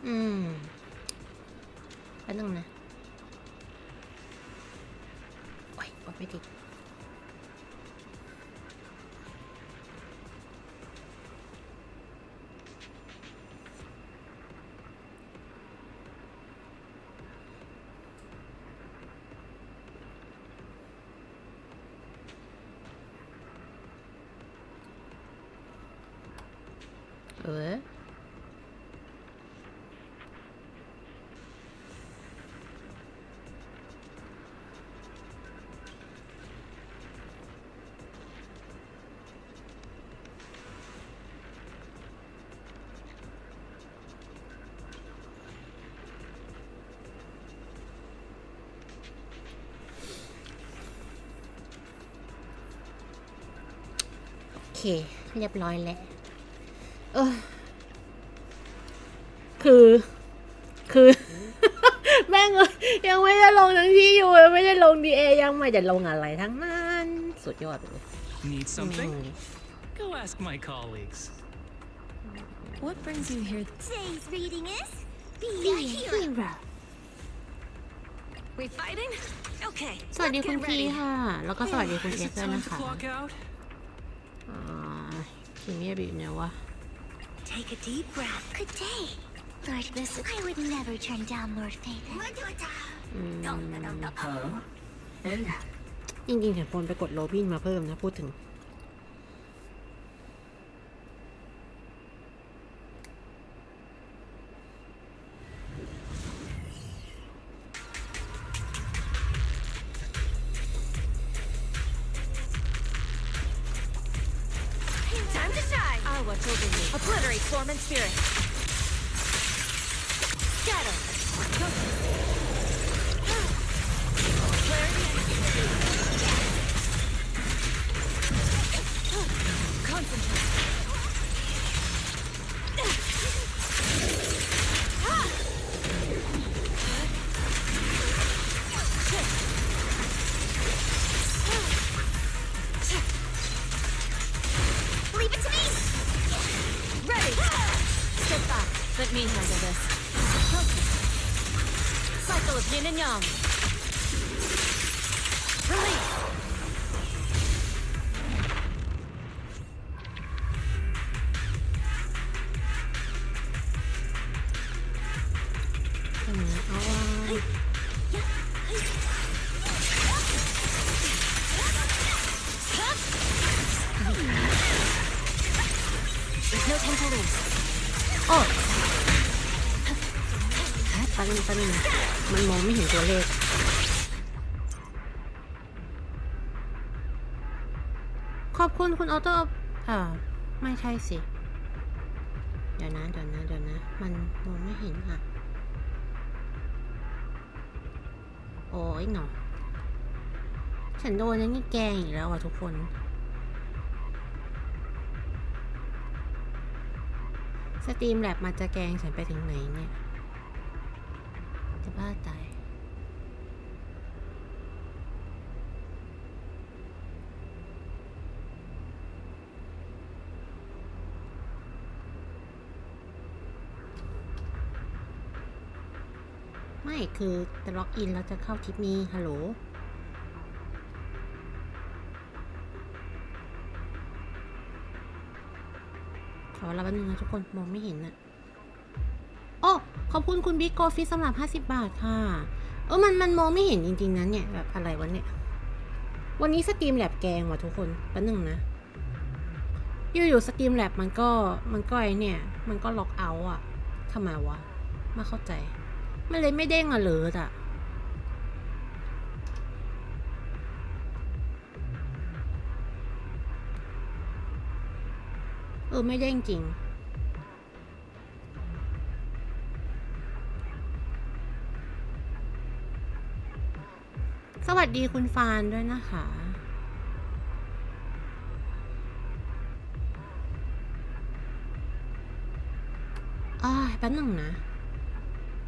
แป๊บนึงนะโอ๊ยกดไม่ติดโอเคเรียบร้อยแล้วคือ แม่งยังไม่ได้ลงทั้งที่อยู่ไม่ได้ลงดีเอยังไม่ได้ลงอะไรทั้งนั้นสุดยอดเลย Need something? Go ask my colleagues. What brings you here? Today's reading is Be a Hero. We fighting? Okay. สวัสดีคุณพีค่ะแล้วก็สวัสดีคุณเอ Is ส it ด้วย time นะ to คะ clock out? คิมเมียบีเนี่ยวะ Take a deep breath. Good day. Lord Visit. I would never turn down Lord Phaeton. จริงๆฉันควรไปกดโรบินมาเพิ่มนะพูดถึงI'll watch over you. Obliterate form and spirit. Scatter. Clarity. Concentrate. Leave it to me. Ready. Step back. Let me handle this. Cycle of yin and yang. Release. เอาไว้ There's no time to lose. โอ้ตอนนี้มันมองไม่เห็นตัวเลขขอบคุณคุณออโต้ไม่ใช่สิเดี๋ยวนะมันมองไม่เห็นอ่ะโอ้ยหนอฉันโดนนี่แกงอีกแล้วอ่ะทุกคนสตรีมแลบมันจะแกงฉันไปถึงไหนเนี่ยจะบ้าตายไม่คือจะล็อกอินแล้วจะเข้าทิปมีฮัลโหลขอรับแป๊บนึงนะทุกคนมองไม่เห็นน่ะโอ้ขอบคุณคุณบิ๊กโกฟิสำหรับ50 บาทค่ะมันมองไม่เห็นจริงๆนั้นเนี่ยแบบอะไรวะเนี่ยวันนี้สตรีมแลบแกงว่ะทุกคนแป๊บนึงนะอยู่สตรีมแลบมันก็ไอเนี่ยมันก็ล็อกเอาท์อ่ะทำไมวะไม่เข้าใจมันเลยไม่เด้งalertอ่ะไม่ได้จริงสวัสดีคุณฟานด้วยนะคะแป๊บหนึ่งนะ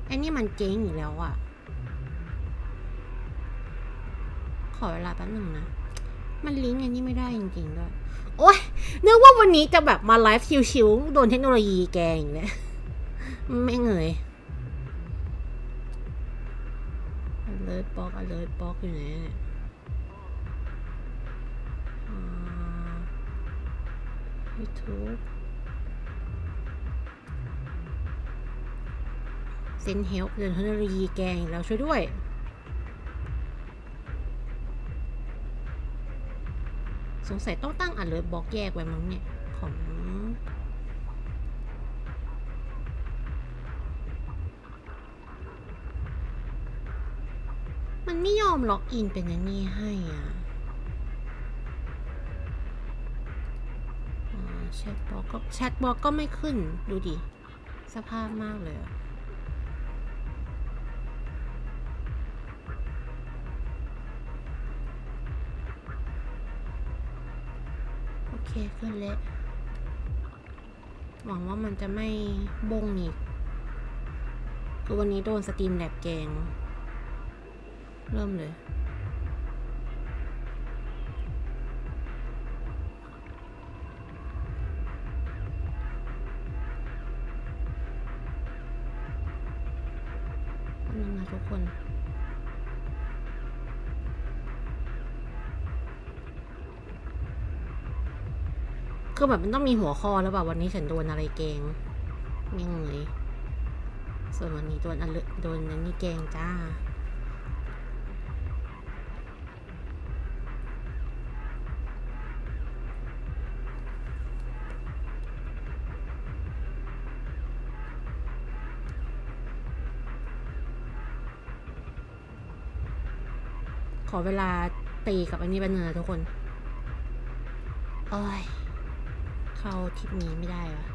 ไอ้นี่มันเจ๊งอีกแล้วอ่ะขอเวลาแป๊บหนึ่งนะมันลิงก์อันนี้ไม่ได้จริงๆด้วยโอ๊ยนึกว่าวันนี้จะแบบมาไลฟ์ชิวๆโดนเทคโนโลยีแกงอีกแล้ว ไม่เงย alert box alert box อยู่ไหนเนี่ยYouTube Send help เรื่องเทคโนโลยีแกงแล้วช่วยด้วยสงสัยต้องตั้ง alert box แยกไว้มั้งเนี่ยของมันไม่ยอมล็อกอินเป็นอันนี้ให้อ่ะแชทบล็อกก็ไม่ขึ้นดูดิสภาพมากเลยอ่ะโอเคขึ้นแล้วหวังว่ามันจะไม่บงอีกคือวันนี้โดนสตรีมแลบแกงเริ่มเลยนึงนะทุกคนคือแบบมันต้องมีหัวข้อแล้วแบบวันนี้ฉันโดนอะไรแกงยังไงส่วนวันนี้โดนอันนี้แกงจ้าขอเวลาตีกับอันนี้ไปเนอะทุกคนโอ้ยเข้าทิปนี้ไม่ได้วะ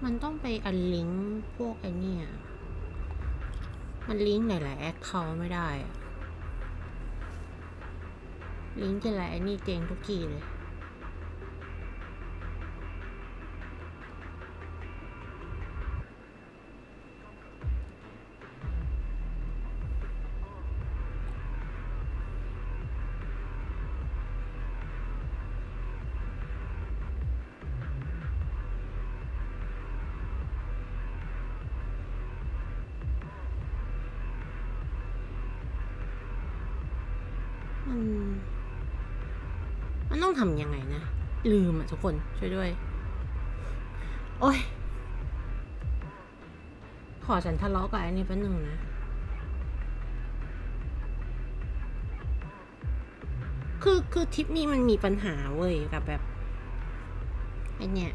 มันต้องไปอันลิงก์พวกไอ้นี่มันลิงก์หลายๆแอคเคาท์ไม่ได้อะลิงก์จะหลายไอ้นี่เจงทุกทีเลยมันต้องทำยังไงนะลืมอ่ะทุกคนช่วยด้วยโอ้ยขอฉันทะเลาะกับไอ้นี่แป๊บนึงนะคือทริปนี้มันมีปัญหาเว้ยกับแบบไอ้เนี่ย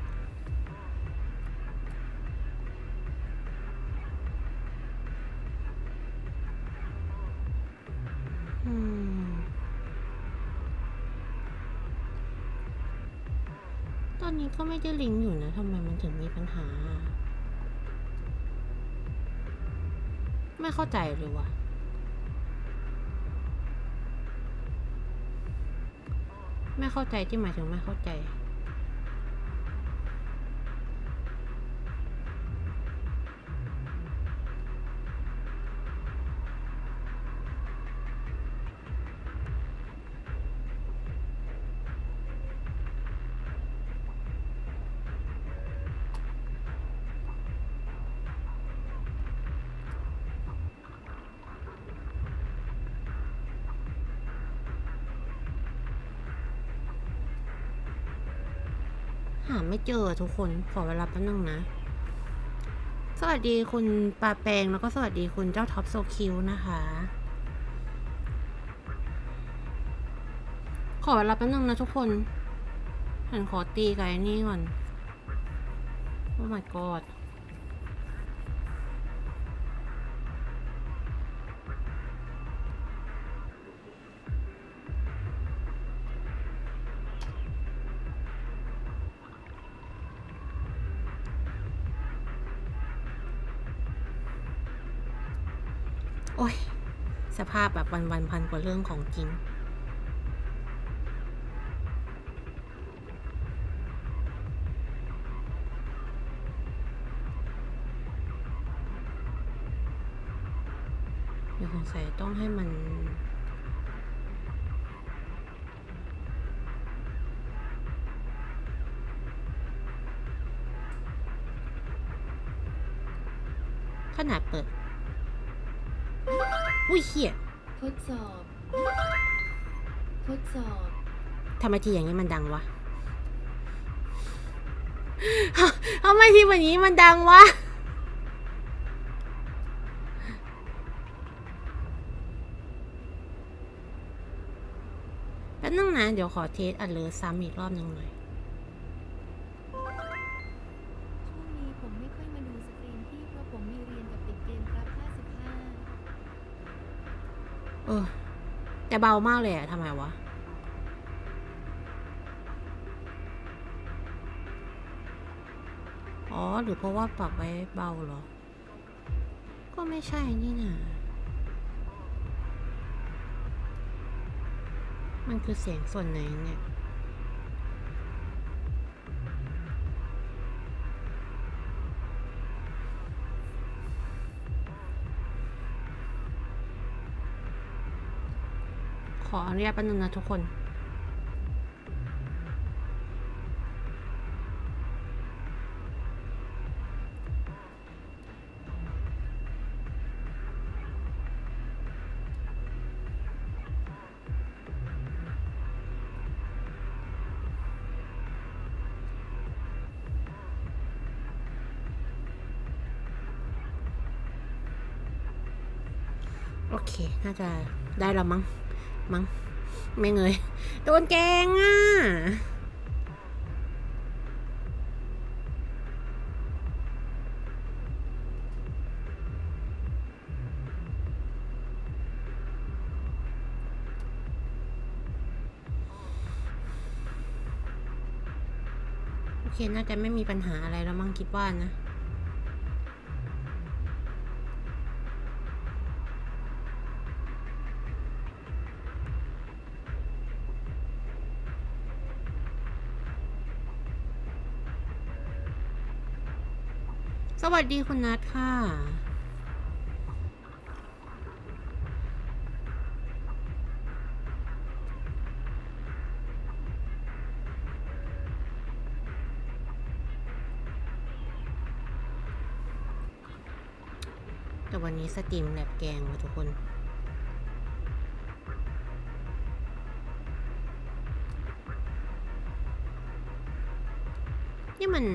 ตอนนี้ก็ไม่ได้ลิงก์อยู่นะทำไมมันถึงมีปัญหาไม่เข้าใจเลยว่ะไม่เข้าใจที่หมายถึงไม่เข้าใจหาไม่เจอทุกคนขอเวลาแป๊บนึงนะสวัสดีคุณปาแปงแล้วก็สวัสดีคุณเจ้าท็อปโซคิวนะคะขอเวลาแป๊บนึงนะทุกคนฉันขอตีกับไอ้นี่ก่อนโอ้ my god โอ้ยสภาพแบบวันๆพันกว่าเรื่องของจริง เดี๋ยวสงสัยต้องให้มันขนาดเปิดอุ้ยเหี้ย ทดสอบ ทดสอบ ทำไมทีอย่างนี้มันดังวะ ทำไมทีแบบนี้มันดังวะ แป๊บนึงนะ เดี๋ยวขอเทสอัดเลอซ้ำอีกรอบนึงหน่อย ช่วงนี้ผมไม่ค่อยมาดูสตรีมพี่เพราะผมมีเรียนกับติดเกมครับ55แต่เบามากเลยอะทำไมวะ อ๋อ หรือเพราะว่าปรับไว้เบาเหรอ ก็ไม่ใช่นี่นะมันคือเสียงส่วนไหนเนี่ย ขออนุญาตแป๊บนึงนะทุกคน โอเค น่าจะได้แล้วมั้ง ไม่เงยโดนแกงอ่ะ โอเค น่าจะไม่มีปัญหาอะไรแล้วมั้งคิดว่านะ สวัสดีคุณนัทค่ะ แต่วันนี้สตรีมแลบแกงว่ะทุกคน นี่มัน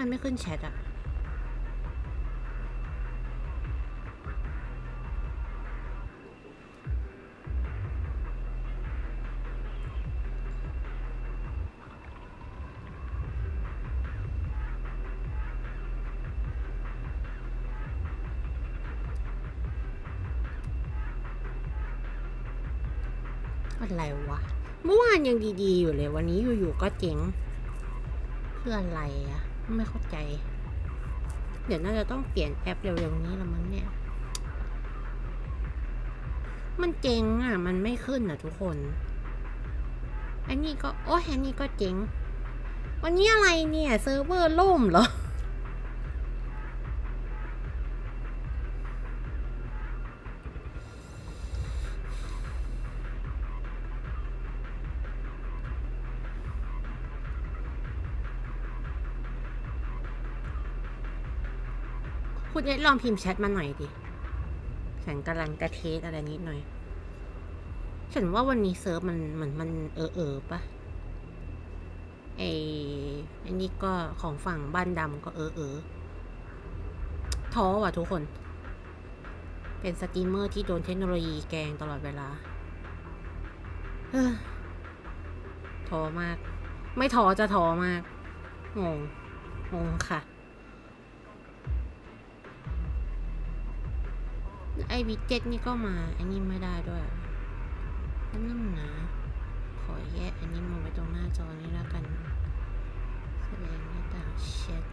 ไม่ขึ้นแชทอะอะไรวะ เมื่อวานยังดีๆอยู่เลยวันนี้อยู่ๆก็เจ๊งเพื่ออะไรอะไม่เข้าใจ เดี๋ยวน่าจะต้องเปลี่ยนแอปเร็วๆนี้ละมั้งเนี่ย มันเจ๊งอะมันไม่ขึ้นอะทุกคน อันนี้ก็โอ้ยอันนี้ก็เจ๊ง วันนี้อะไรเนี่ยเซิร์ฟเวอร์ล่มเหรอ คุณเอ็ดลองพิมพ์แชทมาหน่อยดิ ฉันกำลังจะเทสอะไรนิดหน่อย ฉันว่าวันนี้เซิร์ฟมันเหมือนมันปะอันนี้ก็ของฝั่งบ้านดำก็ท้อว่ะทุกคน เป็นสตรีมเมอร์ที่โดนเทคโนโลยีแกงตลอดเวลาท้อมาก ไม่ท้อจะท้อมาก งงค่ะ ไอวิดเจ็ตนี่ก็มาอันนี้ไม่ได้ด้วยนั่นนะขอแยกอันนี้มาไว้ตรงหน้าจอนี้แล้วกันแสดงหน้าต่างแชท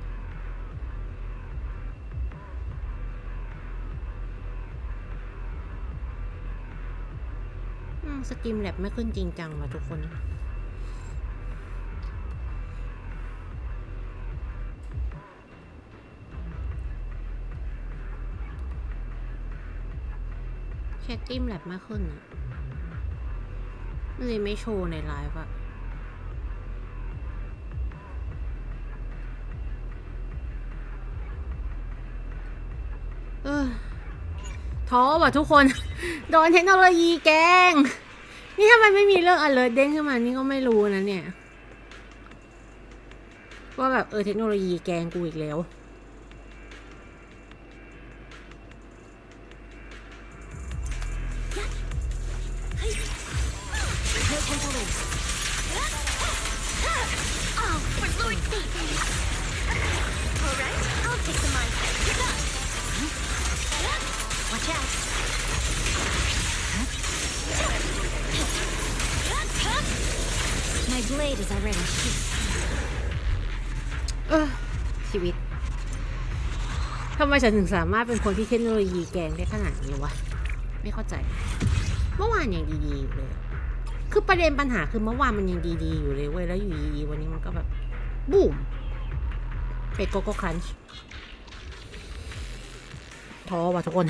สตรีมแลบไม่ขึ้นจริงจังว่ะทุกคน ตติ้มแลบมากขึ้นอะมันเลยไม่โชว์ในไลฟ์อะท้อว่ะทุกคน โดนเทคโนโลยีแกงนี่ถ้ามันไม่มีเรื่อง alert เด้งขึ้นมานี่ก็ไม่รู้นะเนี่ยว่าแบบเทคโนโลยีแกงกูอีกแล้วMy blade is already sheathed. ชีวิตทำไมฉันถึงสามารถเป็นคนที่เทคโนโลยีแกงได้ขนาดนี้วะไม่เข้าใจเมื่อวานยังดีๆอยู่เลยคือประเด็นปัญหาคือเมื่อวานมันยังดีๆอยู่เลยเว้ยแล้วอยู่ดีๆวันนี้มันก็แบบบูมเป็ดโกโก้ครันช์ท้อว่ะทุกคน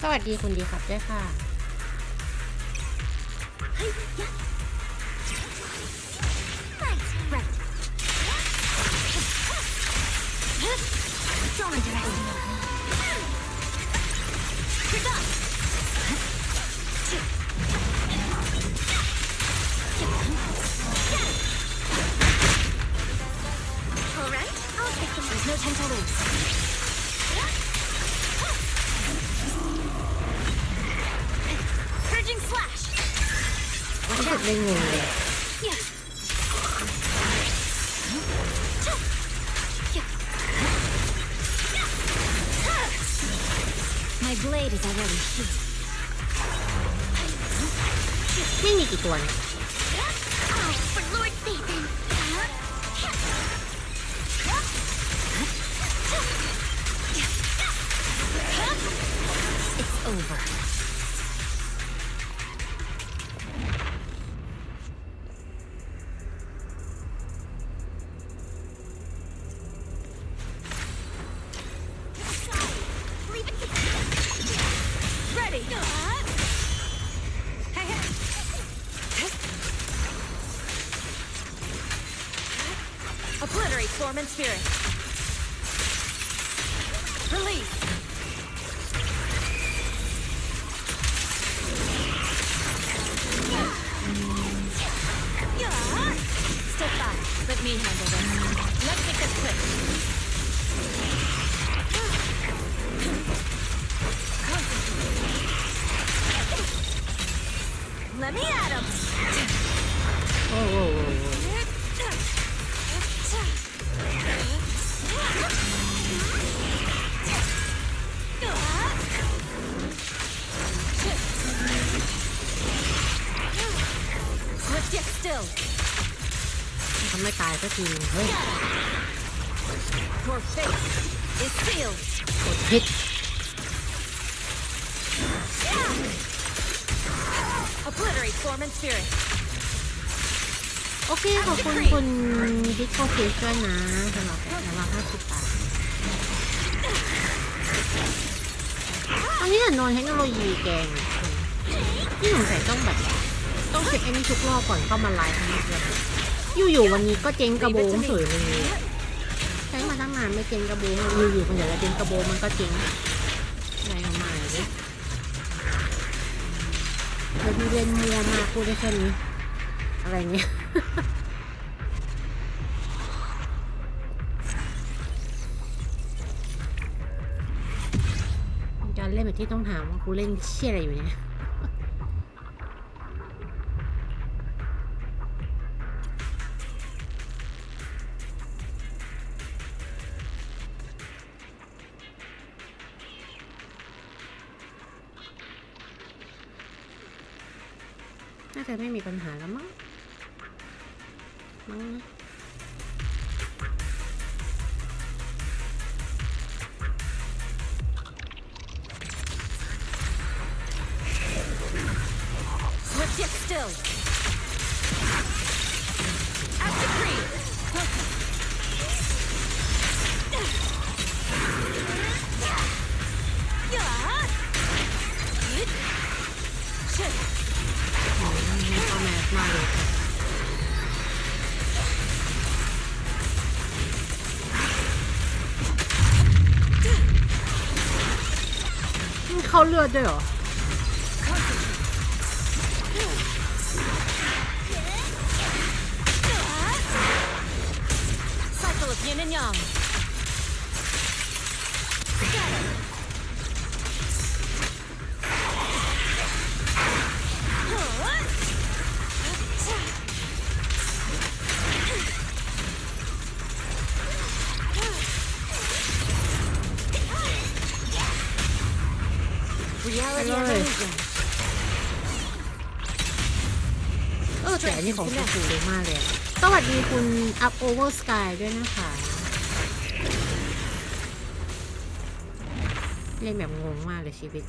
สวัสดีคุณดีครับด้วยค่ะ No time to lose. Purging slash. รู้สึกได้งงเลย My blade is already sheathed. ไม่มีกี่ตัวเนี่ย For Lord Satan. It's over. Ready. Obliterate form and spirit. Release. Step back. Let me handle this. Let's make this quick. Let me at him. โอ้โห Let's get still. ทำไม่ตายสักทีเฮ้ย Your fate is sealed. กดพิษ Obliterate form and spirit. โอเคขอบคุณคุณดิสโก้ฟิชด้วยนะสำหรับ50 บาทตอนนี้โดนเทคโนโลยีแกงนี่สงสัยต้องแบบต้องเช็คไอ้นี่ทุกรอบก่อนเข้ามาไลฟ์ทั้งหมดเลยอยู่ๆวันนี้ก็เจ๊งกระโบงเฉยเลยใช้มาตั้งนานไม่เจ๊งกระโบงอยู่ๆมันเดี๋ยวเจ๊งกระโบงมันก็เจ๊งอะไรออกมาเลยแล้วพี่เล่นมัวมากพูดได้แค่นี้อะไรเงี้ยการเล่นแบบที่ต้องถามว่ากูเล่นเชี่ยอะไรอยู่เนี่ยน่าจะไม่มีปัญหาแล้วมั้งนะ Let's get still. ไม่เข้าแมสมาเลยเขาเลือดด้วยเหรอ Cycle of yin and yang. Reality and illusion. แต่อันนี้ของคุณถูกเลยมากเลยสวัสดีคุณ Up Over Sky ด้วยนะคะเล่นแบบงงมากเลยชีวิต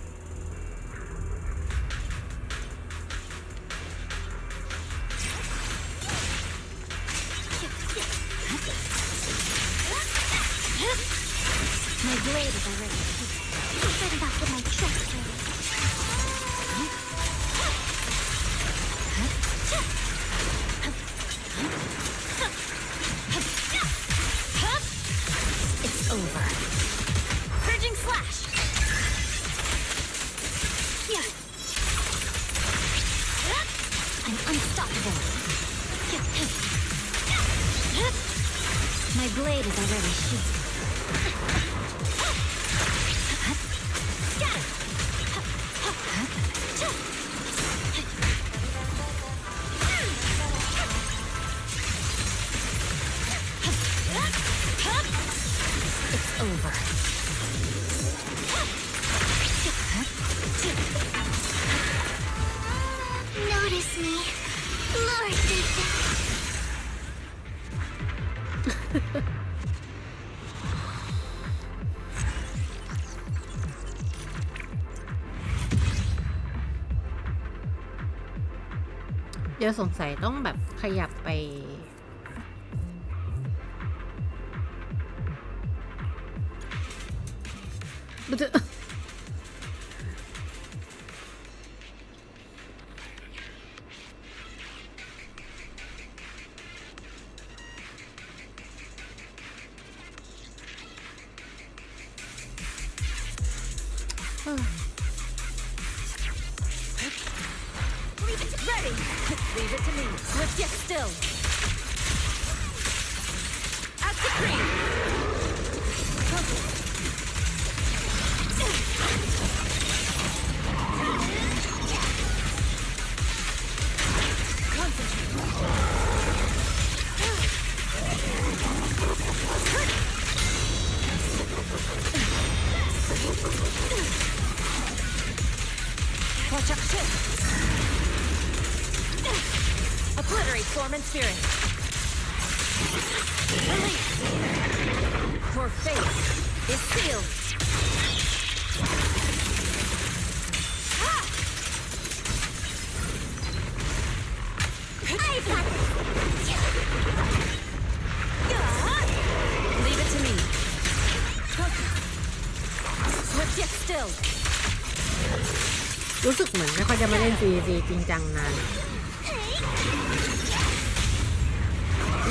My blade is already started off with my trust ready. It's over. Purging slash. I'm unstoppable. My blade is already sheathed. It's over. Notice me. Lord ZZZ. เดี๋ยวสงสัยต้องแบบขยับไปReady. Leave it to me. Swift yet still. At the cream. Watch out, shift. Obliterate form and spirit. Release. Your fate is sealed. I've got this. Leave it to me. Swift yet still. รู้สึกเหมือนไม่ค่อยจะมาเล่น ZZZ จริงจังนาน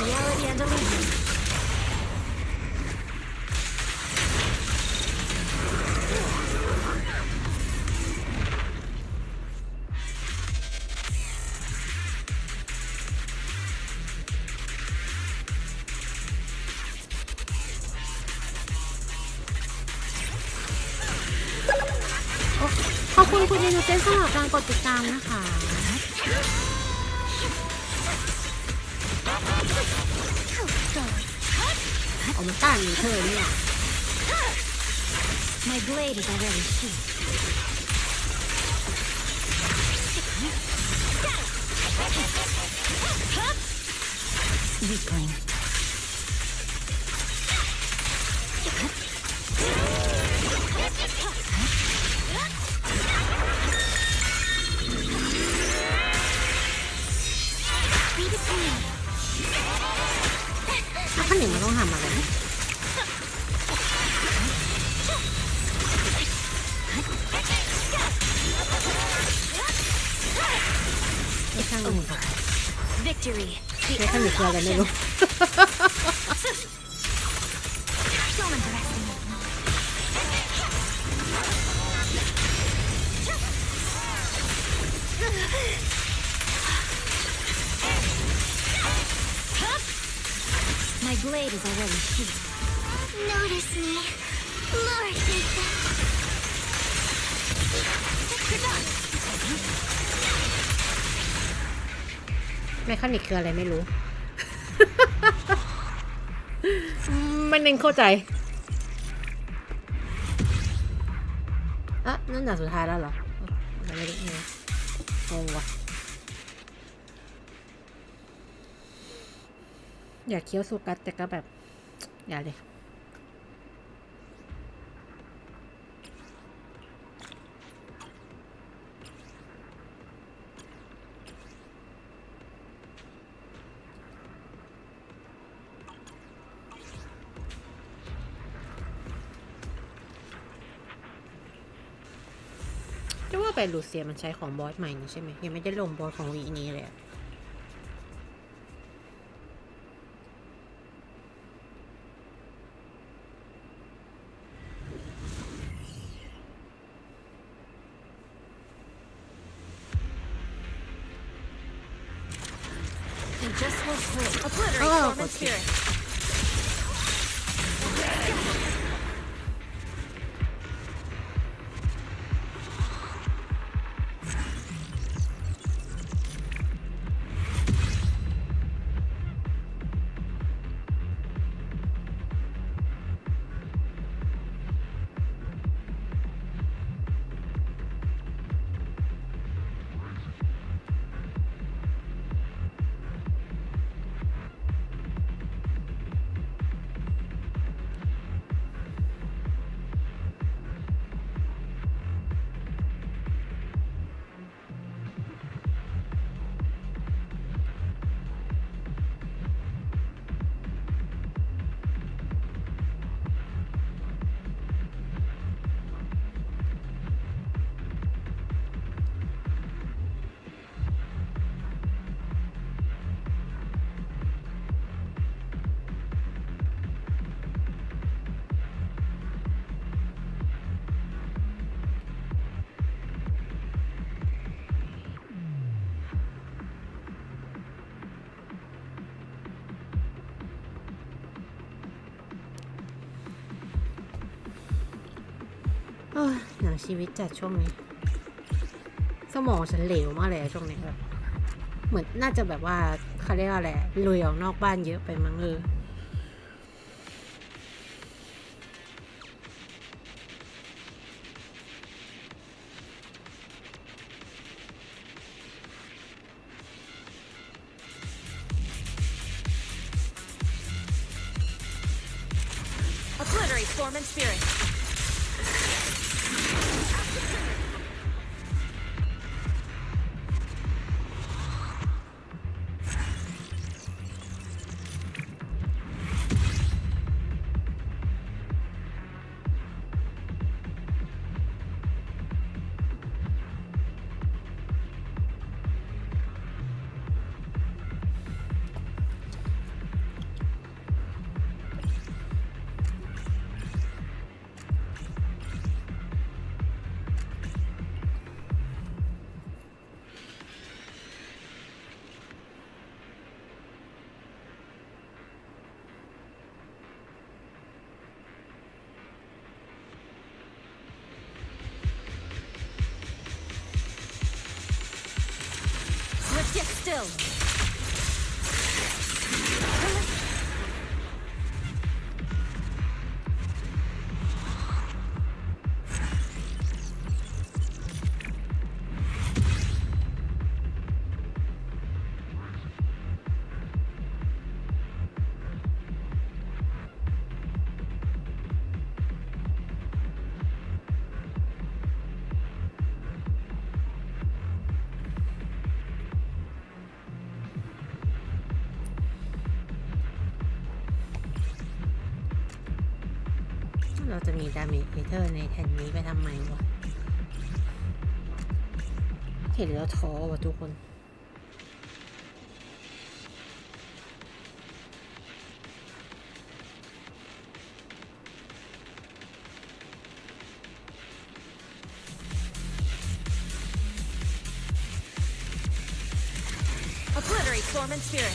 Reality and illusion.ขอบคุณคุณอินโนเซนต์สำหรับการกดติดตามนะคะ เอามาต้านมีเธอเนี่ย My blade is already sheathed. Weakling. Leave it to me. แล้วขนิมมันต้องทำอะไร I've ช่างมัน over. Victory. เมคานิกคืออะไรไม่รู้ Don't underestimate me. My blade is already sheathed. Notice me. Lord Pizza. เมคานิกคืออะไรไม่รู้ ไม่เน้นเข้าใจอ่ะนั่นด่านสุดท้ายแล้วเหรอไม่ได้งงว่ะอยากเคี้ยวสุกัสแต่ก็แบบอย่าเลยจะว่าไปลูเซียมันใช้ของบอสใหม่นี่ใช่ไหมยังไม่ได้ลงบอสของวีนี้เลยอะ And just hold clear. Obliterate Oh, form and okay. spirit. หนังชีวิตจัดช่วงนี้ สมองฉันเหลวมากเลยช่วงนี้แบบเหมือนน่าจะแบบว่าเขาเรียกว่าอะไรลุยออกนอกบ้านเยอะไปมั้งObliterate form and spirit. Swift yet still. เราจะมีดาเมจเอเทอร์ในแผ่นนี้ไปทำไมวะเห็นแล้วท้อว่ะทุกคน Obliterate form and spirit.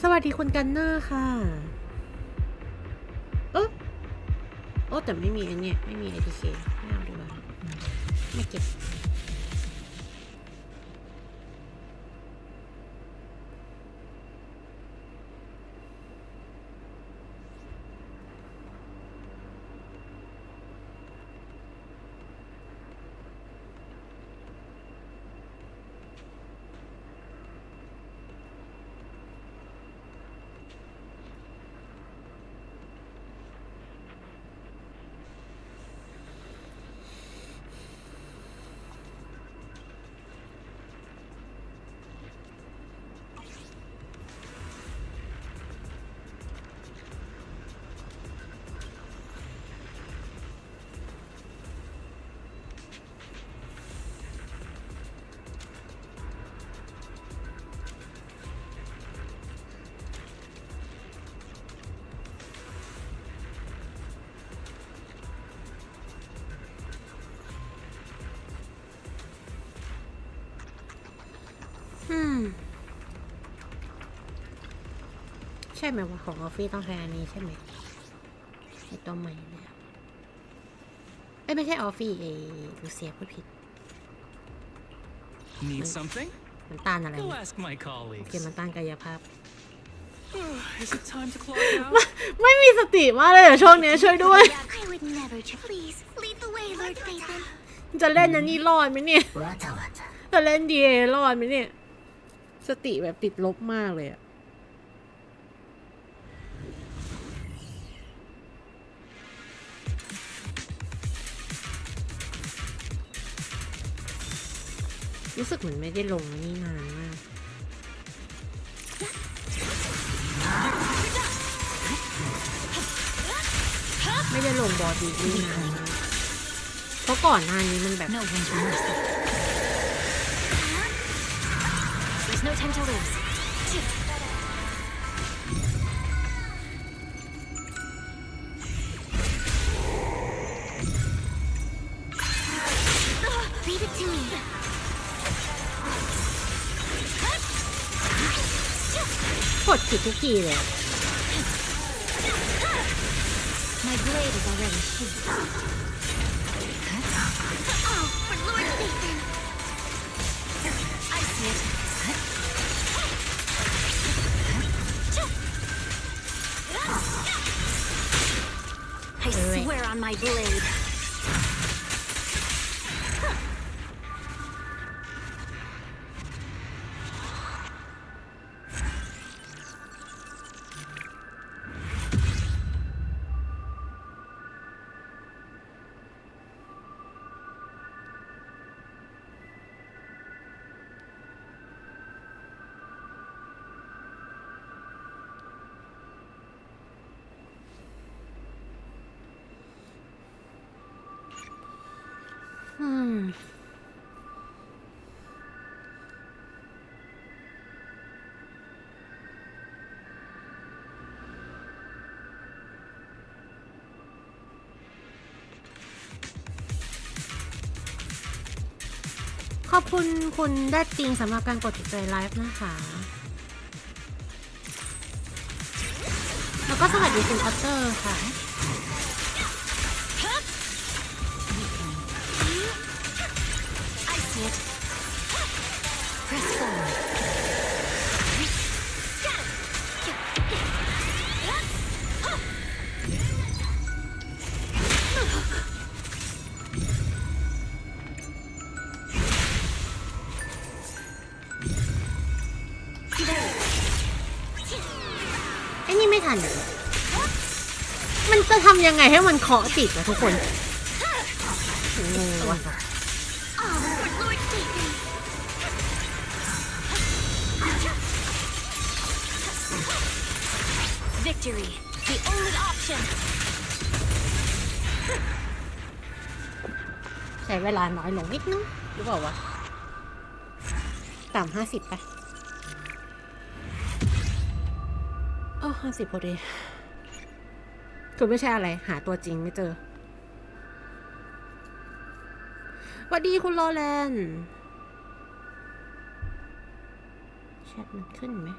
สวัสดีคุณกันเนอร์ค่ะโอ้แต่ไม่มีอันเนี้ยไม่มี ATK ไม่เอาดีกว่าไม่เก็บใช่ไหมว่าของออฟฟี่ต้องใช้อันนี้ใช่ไหมไอตัวใหม่เนี่ยไม่ใช่ออฟฟี่ลูเซียพูดผิด Need something? มันต้านอะไร Go เนี่ย ask my เก colleagues. มมันต้านกายภาพ Is it time to clock out? ไม่มีสติมากเลยเหรอช่วงนี้ช่วยด้วย I would never. Please lead the way, Lord Phaethon. จะเล่นอันนี้รอดไหมเนี่ย จะเล่นดีเอรอดไหมเนี่ย สติแบบติดลบมากเลยอะรู้สึกเหมือนไม่ได้ลงนี่นานมาก ไม่ได้ลงบอดีนี่นานมากเพราะก่อนหน้านี้มันแบบ No room for mercy. There's no time to lose. Leave it to me. กดผิดทุกทีเลย My blade is already sheathed. Oh, for Lord Phaethon. I see it. I swear on my blade. อบคุณคุณได้จริงสำหรับการกดติดใจไลฟ์นะคะ แล้วก็สวัสดีคุณออตเตอร์ค่ะ I see it. Press forward. ไอ้นี่ไม่ทันเลยมันจะทำยังไงให้มันเคาะติดอะทุกคนงงว่ะ Victory, the only option. ใช้เวลาน้อยลงนิดนึงหรือเปล่าวะต่ำ50ไป50พอดีคือไม่ใช่อะไรหาตัวจริงไม่เจอสวัสดีคุณโรแลนด์แชทมันขึ้นไหม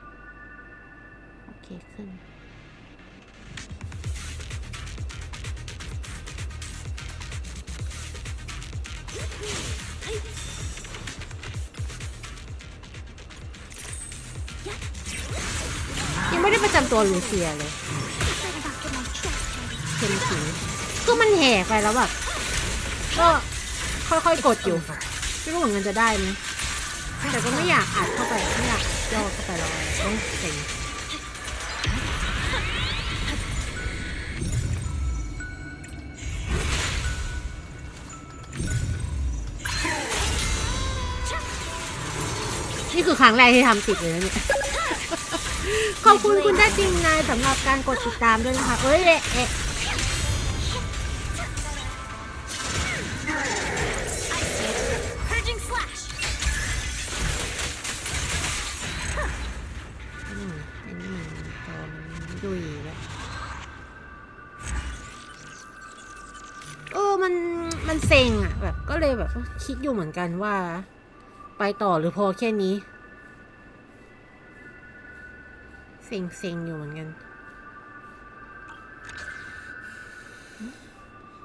โอเคขึ้นยังไม่ได้ประจำตัวลูเซียเลยเข็มสีคือมันแหกไปแล้วแบบก็ค่อยๆกดอยู่ไม่รู้เหมือนกันจะได้ไหมแต่ก็ไม่อยากอัดเข้าไปไม่อยากย่อเข้าไปแล้วต้องเซ็งนี่คือครั้งแรกที่ทำติดเลยนะเนี่ยขอบคุณคุณได้จริงนายสำหรับการกดติดตามด้วยนะคะเอ้ยเอ๊ะอันนี้มันจอมันดุยแล้วมันเซ็งอ่ะแบบก็เลยแบบคิดอยู่เหมือนกันว่าไปต่อหรือพอแค่นี้เซ็งอยู่เหมือนกัน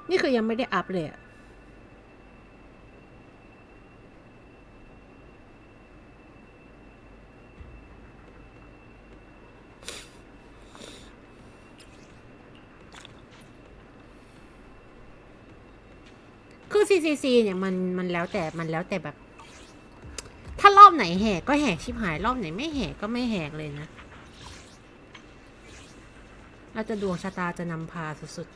นี่คือยังไม่ได้อัพเลยอะคือ CCC เนี่ยมันแล้วแต่แบบถ้ารอบไหนแหกก็แหกชิบหายรอบไหนไม่แหกก็ไม่แหกเลยนะเราจะดวงชะตาจะนำพาสุดๆ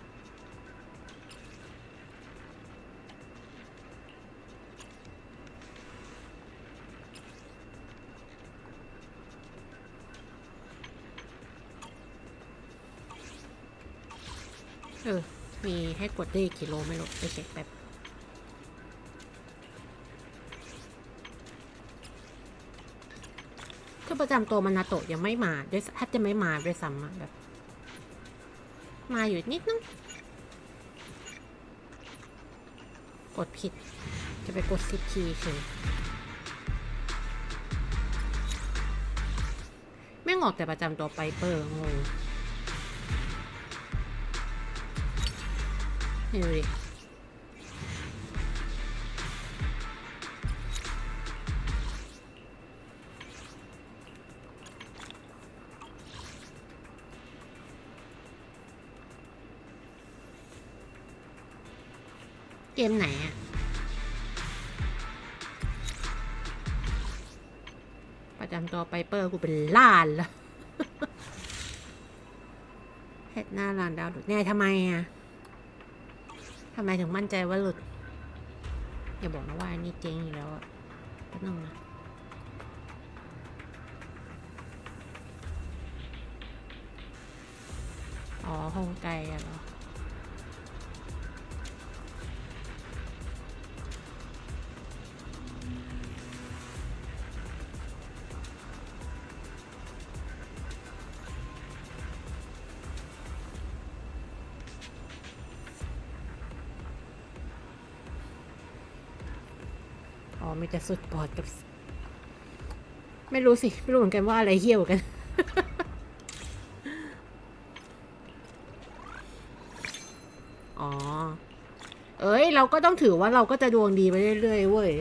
มีให้กดได้กี่โลไม่รู้ไปเช็คแป๊บคือประจำตัวมันนาโตะยังไม่มาด้วยแทบจะไม่มาด้วยซ้ำแบบมาอยู่นิดนึงกดผิดจะไปกดซิปคีย์เฉยไม่งอกแต่ประจำตัวไปเปอร์งงนี่ดูดิเกมไหนอะประจำตัวไปเปอร์กูเป็นล้านแล้ว เฮ็ดหน้าร้านดาวหลุดแน่ทำไมอะทำไมถึงมั่นใจว่าหลุดอย่าบอกนะว่าอันนี้เจ๊งอยู่แล้วอะแป๊บนึงนะอ๋อห้องไกลอะเหรอ อ๋อมีแต่สุดปอดกับไม่รู้สิ ไม่รู้เหมือนกันว่าอะไรเหี้ยวกัน อ๋อ เอ้ย เราก็ต้องถือว่าเราก็จะดวงดีไปเรื่อยๆเว้ย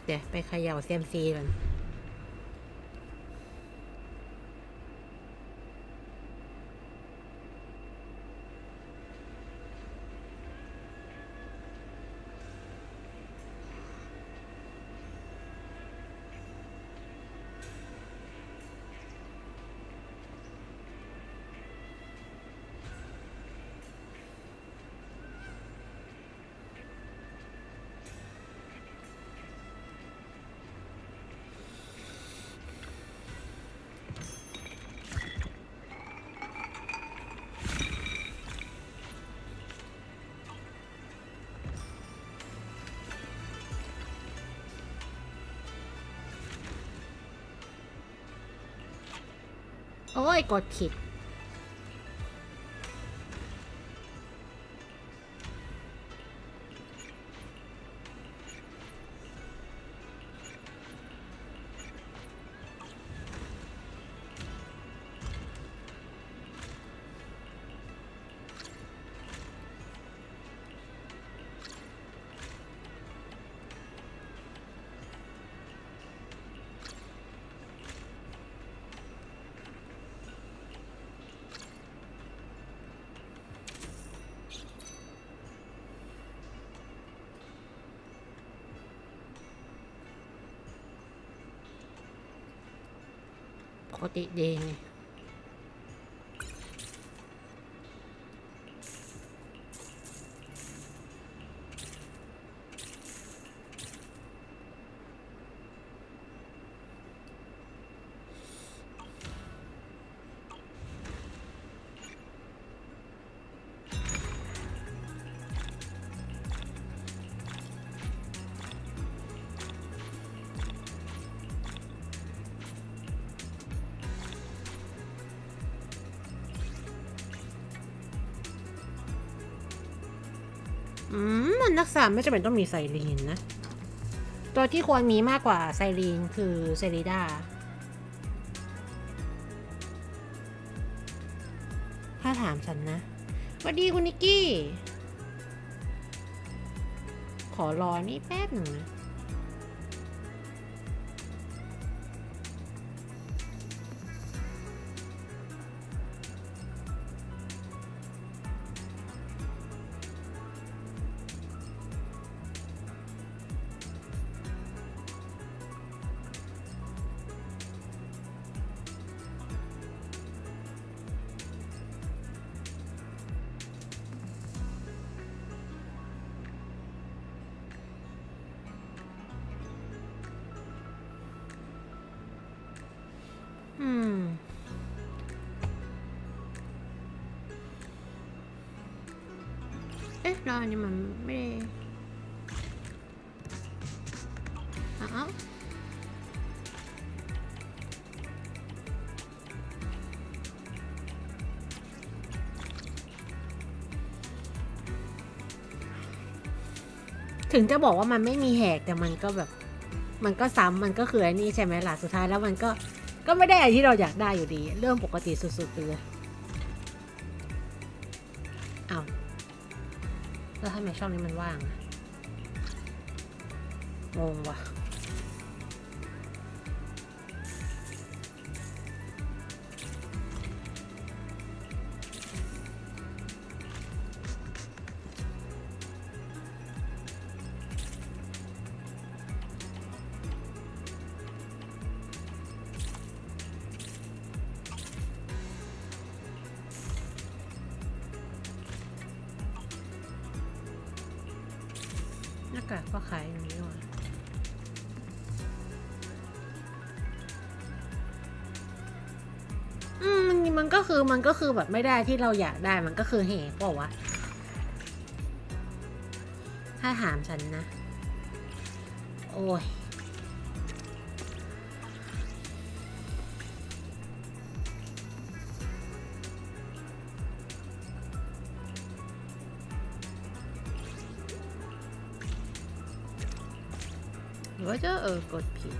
เดี๋ยวไปเขย่าเซียมซีก่อนโอ้ย กดผิด ปกติดีไงมันรักษาไม่จำเป็นต้องมีไซรีนนะ ตัวที่ควรมีมากกว่าไซรีนคือเซริดาถ้าถามฉันนะสวัสดีคุณนิกกี้ ขอรอนี่แป๊บหนึ่งนะ เอ๊ะแล้วอันนี้มันไม่ได้อ้าวถึงจะบอกว่ามันไม่มีแหกแต่มันก็แบบ มันก็ซ้ำมันก็คือไอ้นี่ใช่ไหมล่ะสุดท้ายแล้วมันก็ไม่ได้อะไรที่เราอยากได้อยู่ดีเรื่องปกติสุดๆไปเลยอ้าวแล้วทำไมช่องนี้มันว่างงงว่ะหน้ากากก็ขายอย่างนี้ว่ะมันก็คือแบบไม่ได้ที่เราอยากได้มันก็คือเหตุเปล่าวะถ้าถามฉันนะโอ้ย ว่าจะกดผิด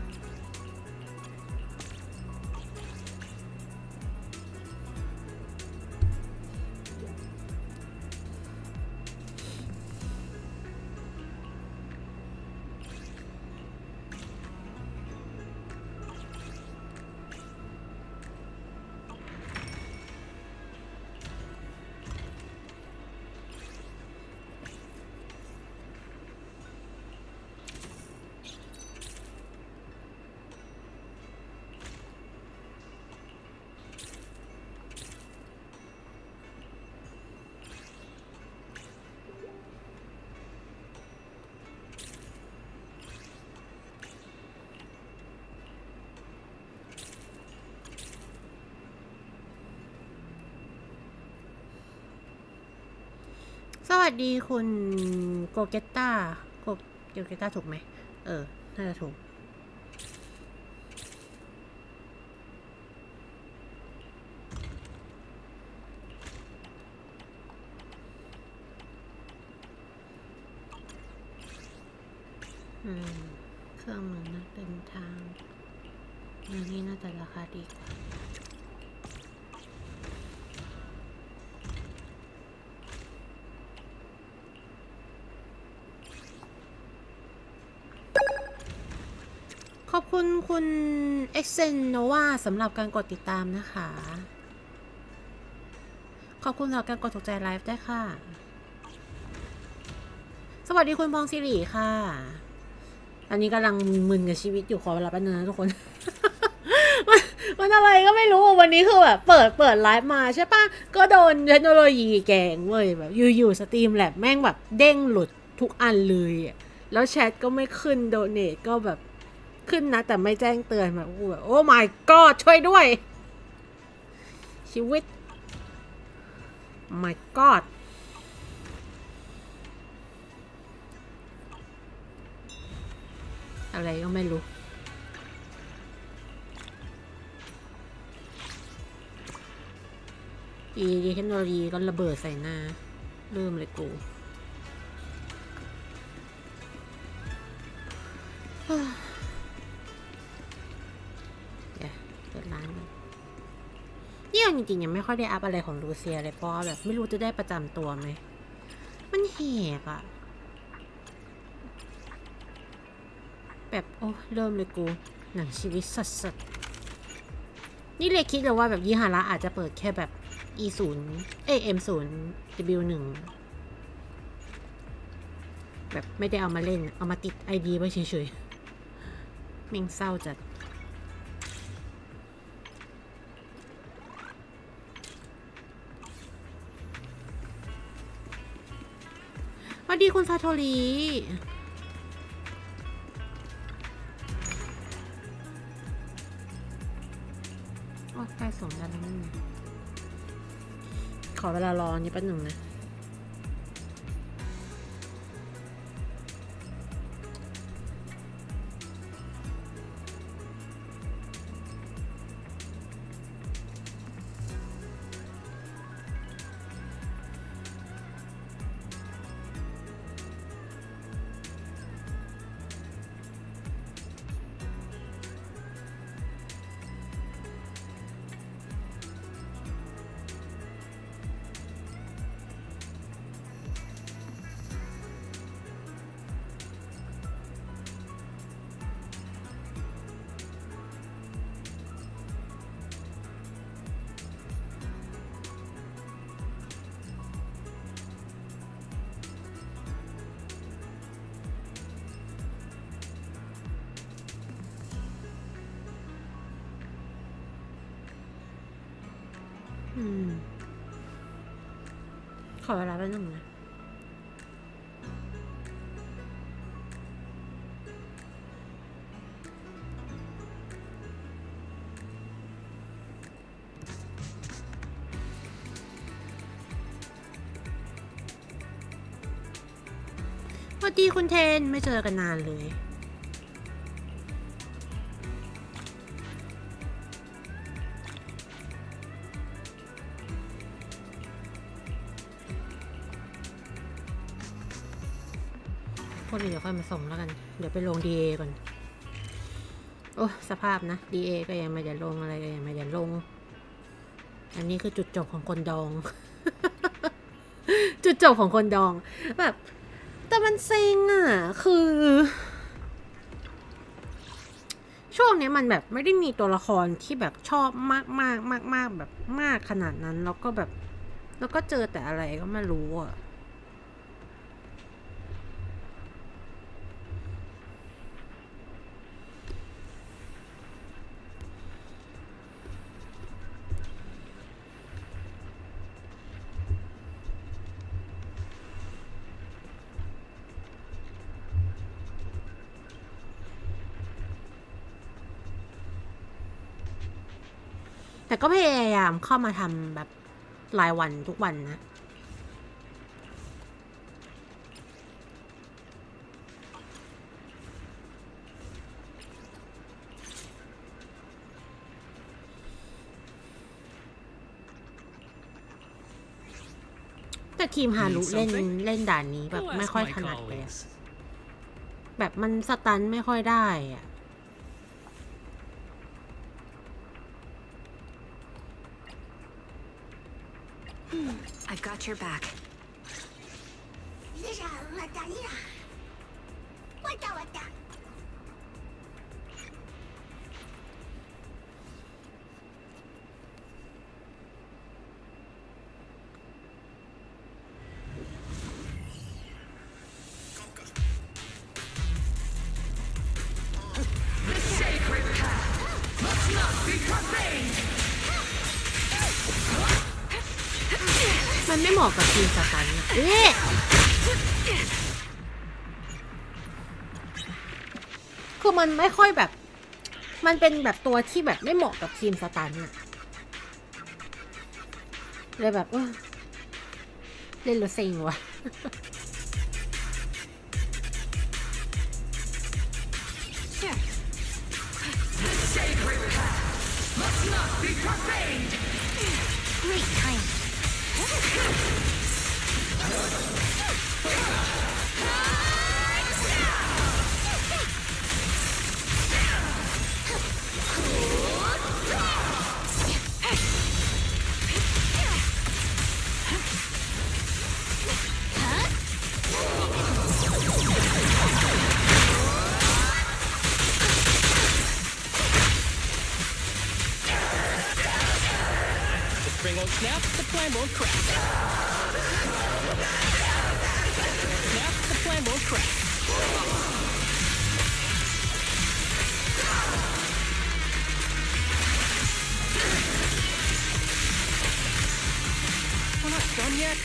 สวัสดีคุณโกเกต้าโกเกต้าถูกไหมน่าจะถูกเครื่องมือนักเดินทางอันนี้น่าจะราคาดีกว่าขอบคุณคุณ e x c e n n o v a สำหรับการกดติดตามนะคะขอบคุณสำหรับการกดถูกใจไลฟ์ด้วยค่ะสวัสดีคุณพองศิริค่ะอันนี้กำลังมึนกับชีวิตอยู่ขอเวลาแป๊บนึงนะทุกคน มันอะไรก็ไม่รู้วันนี้คือแบบเปิดไลฟ์มาใช่ปะก็โดนเทคโนโลยีแกงเว้ยแบบอยู่สตรีมแลบแม่งแบบเด้งหลุดทุกอันเลยแล้วแชทก็ไม่ขึ้นโดเนทก็แบบขึ้นนะแต่ไม่แจ้งเตือนแบบโอ้ my god ช่วยด้วยชีวิต my god อะไรก็ไม่รู้เทคโนโลยีก็ระเบิดใส่หน้าเริ่มเลยกูเปิดร้านกันนี่จริงๆยังไม่ค่อยได้อัพอะไรของลูเซียเลยเพราะแบบไม่รู้จะได้ประจำตัวไหมมันแหกอะแบบโอ้เริ่มเลยกูหนังชีวิตสัสๆนี่เลยคิดเลยว่าแบบยี่ฮาระอาจจะเปิดแค่แบบ E0 M0 W1 แบบไม่ได้เอามาเล่นเอามาติด ID ไว้เฉยๆแม่งเศร้าจัดสวัสดีคุณซาโทริใกล้ส่งแล้วนี่ขอเวลารอนี่แป๊บหนึ่งนะขอเวลาแป๊บนึงนะสวัสดีคุณเทนไม่เจอกันนานเลยพวกนี้เดี๋ยวค่อยมาส่งแล้วกันเดี๋ยวไปลง DA ก่อน โอ้สภาพนะ DA ก็ยังไม่ได้ลงอะไรก็ยังไม่ได้ลงอันนี้คือจุดจบของคนดอง จุดจบของคนดองแบบแต่มันเซ็งอ่ะคือช่วงนี้มันแบบไม่ได้มีตัวละครที่แบบชอบมากมากมากมากแบบมากขนาดนั้นแล้วก็แบบแล้วก็เจอแต่อะไรก็ไม่รู้อ่ะแต่ก็พยายามเข้ามาทำแบบรายวันทุกวันนะแต่ทีมฮารุเล่นด่านนี้แบบ Go ไม่ ask ค่อย my ถนัดเลยอะ colleagues. แบบมันสตันไม่ค่อยได้อ่ะ I've got your back. มันไม่เหมาะกับทีมสตันอะคือมันไม่ค่อยแบบ มันเป็นแบบตัวที่แบบไม่เหมาะกับทีมสตันอะเลยแบบเล่นแล้วเซ็งว่ะ Great time. The spring won't snap, the plan won't crack. Snap, the plan won't crack. We're not done yet.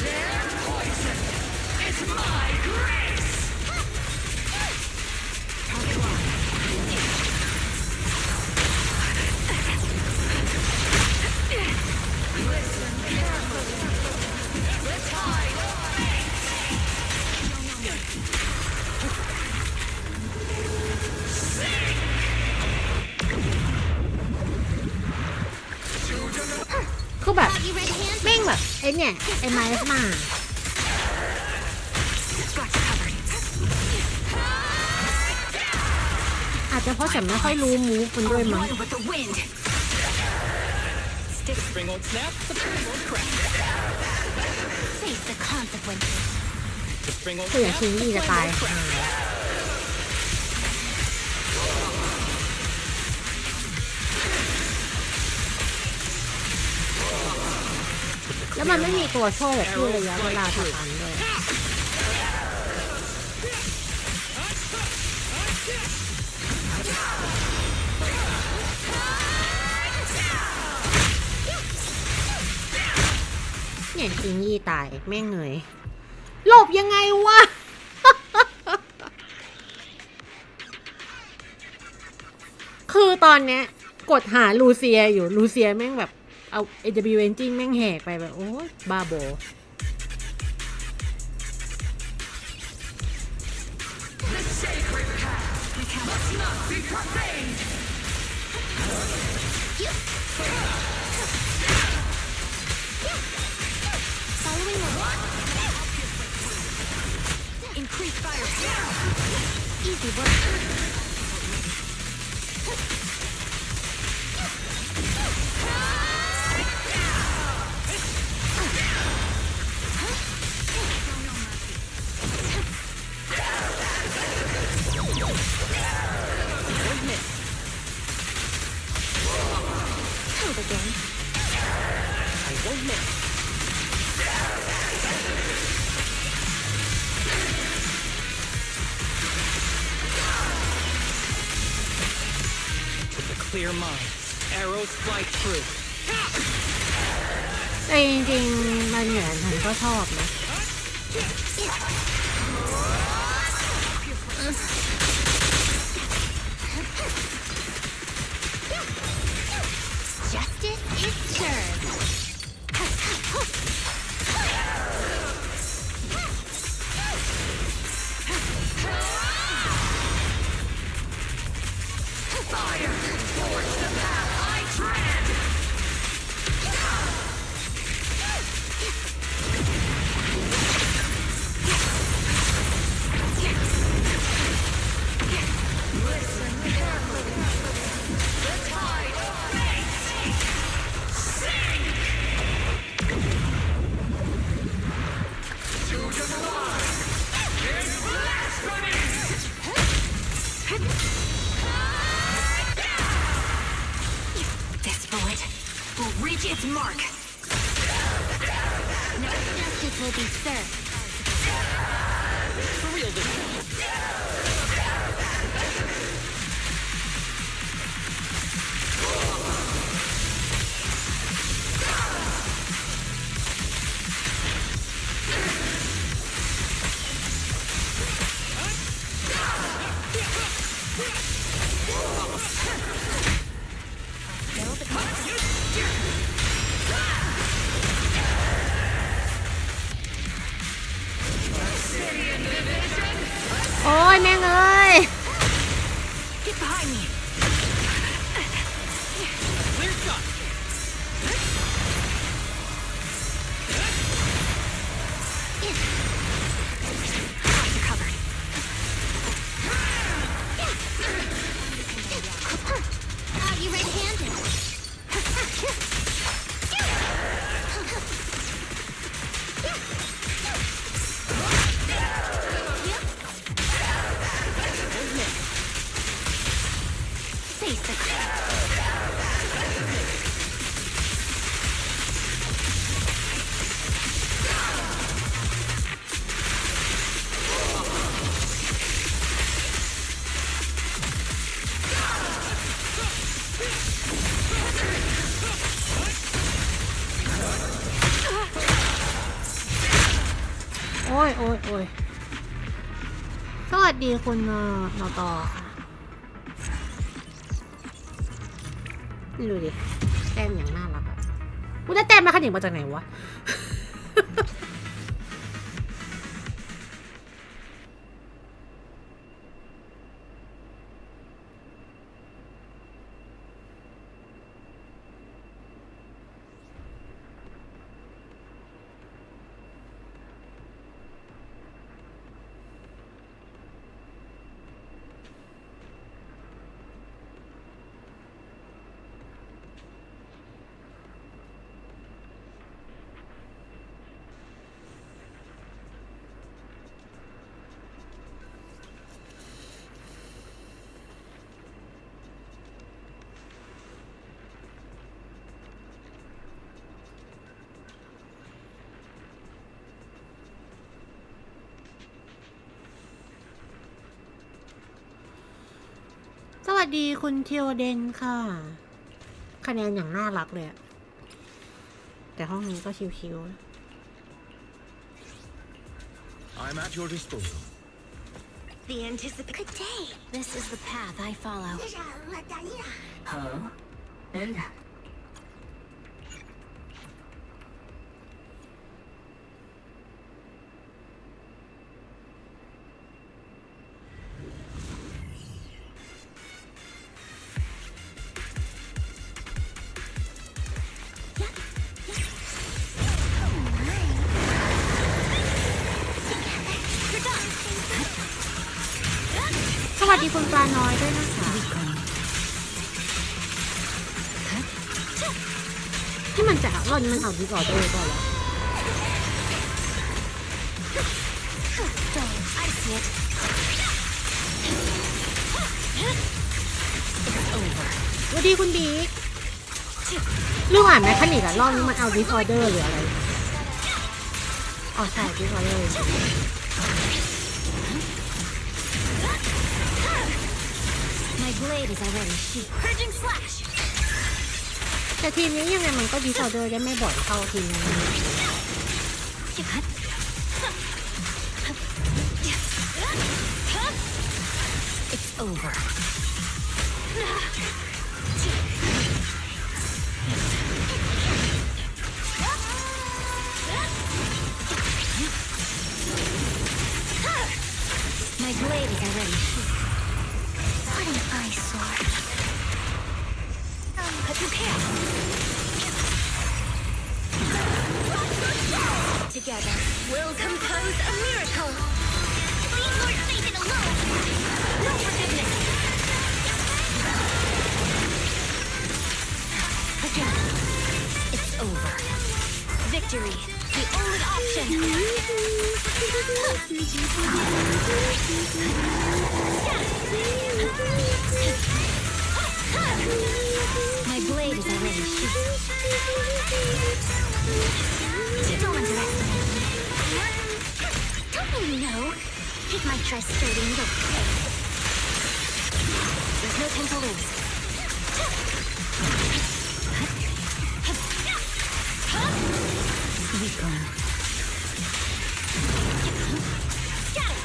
Their poison is my grace. Listen carefully. The tide sing. คือแบบ You ready, hand? แม่งแบบไอ้เนี่ยไอ้ไมส์มา Scott's covered. อาจจะเพราะฉันไม่ค่อยรู้มูฟมันด้วยมั้ง Run with the wind. Stick. The spring won't snap, the plan won't crack. Face the consequences. The spring won't คืออย่าง snap, ชิง the ดีจะ plan ตาย won't crack. แล้วมันไม่มีตัวช่วยแบบที่ระยะเวลาสตันด้วยเนี่ยชิงยี่ตายแม่งเหนื่อยหลบยังไงวะ คือตอนเนี้ยกดหาลูเซียอยู่ลูเซียแม่งแบบเอา AW Engine แม่งแหกไปแบบโอ้ยบ้าโบ The sacred path must not be profaned. Following order. Increase fire. Easy work. Hold again. I won't miss. With a clear mind, arrows fly true. แต่จริงๆมันเหมือนฉันก็ชอบนะ Justice is served. Fire! Force the path I tread! Listen carefully. The tide of fate! Sing! To the line! In blasphemy! This bullet will reach its mark. No justice will be served. For real this time. Build a โอ้ยแม่งเอ้ย Get behind me. Clear shot. Eyes are covered. Are you red-handed? Face theโอ้ยโอ้ยโอ้ยสวัสดีคุณนอตอค่ะดูดิแต้มอย่างน่ารักอ่ะกูได้แต้มมาขนาดมาจากไหนวะ สวัสดีคุณเทียวเดนค่ะ คะแนนอย่างน่ารักเลยอะแต่ห้องนี้ก็ชิวๆ I'm at your disposal. The anticipate. Good day. This is the path I follow. Huh? And วัสดีคุณปลาน้อยด้วยนะคะที่มันจะร่อนมันเอาดีกว่าตัวก่อนวะ I see it. สวัสดีคุณบิ๊กเรื่องอ่านแมคคานิกอะรอบนี้มันเอาดิสออเดอร์หรืออะไรอ๋อใช่ดิสออเดอร์ My blade is already sheathed. Purging slash. แต่ทีมนี้ยังไงมันก็ดิสออเดอร์ได้ไม่บ่อยเท่าทีมนี้ It's over. My blade is already sheathed. What an eyesore. Prepare. Together, we'll compose a miracle. Leave Lord Satan alone. No forgiveness. Again, it's over. Victory, the only option. My blade is already sheathed. Don't underestimate me. Don't you know? It might try skirting the way. There's no time to lose. Recon. Got it.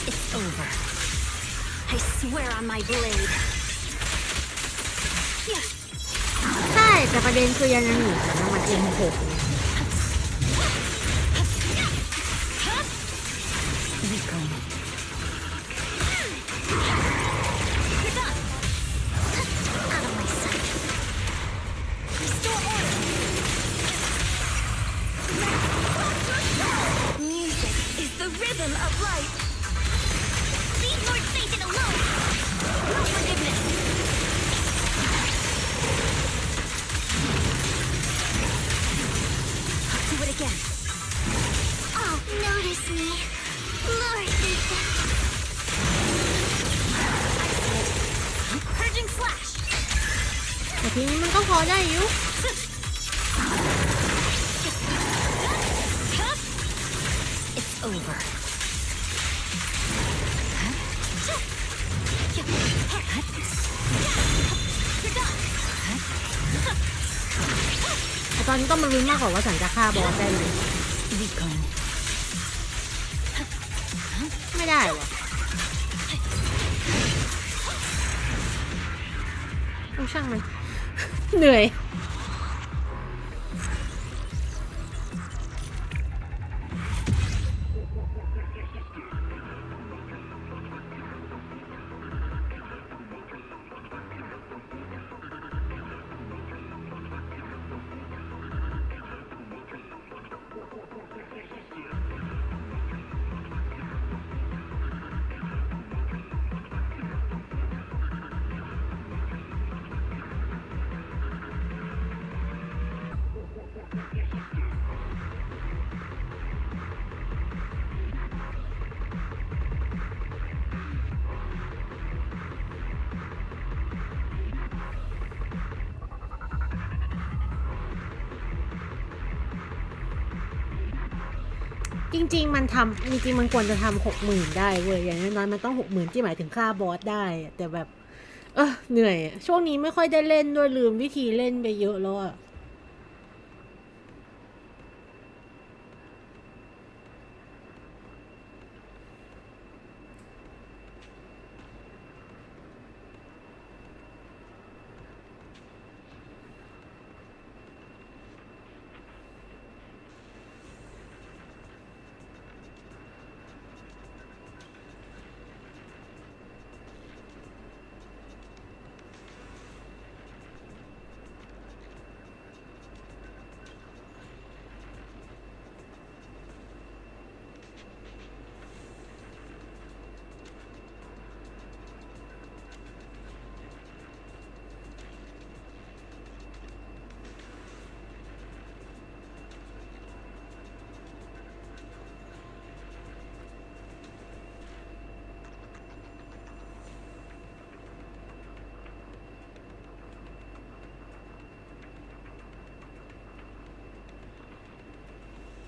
It's over. I swear on my blade. ใช่แต่ประเด็นคือยังหนีแต่น้ำมันเอ็มหกเนี่ย Recon. Out of my sight. Restore order. Music is the rhythm of life. Leave Lord Satan alone. No forgiveness. I'll do it again. Oh, notice me. Lord Satan. I see it. Purging slash. แต่ทีนี้มันก็พอได้อยู่ It's over. แต่ตอนนี้ต้องมาลุ้นมากกว่าว่าฉันจะฆ่าบอสได้ไหม Recon. ไม่ได้วะต้องช่างมัน เหนื่อย จริงๆมันทำจริงๆมันควรจะทำ60,000ได้เว้ยอย่างน้อยๆมันต้อง60,000ที่หมายถึงค่าบอสได้แต่แบบเหนื่อยช่วงนี้ไม่ค่อยได้เล่นด้วยลืมวิธีเล่นไปเยอะแล้วอะ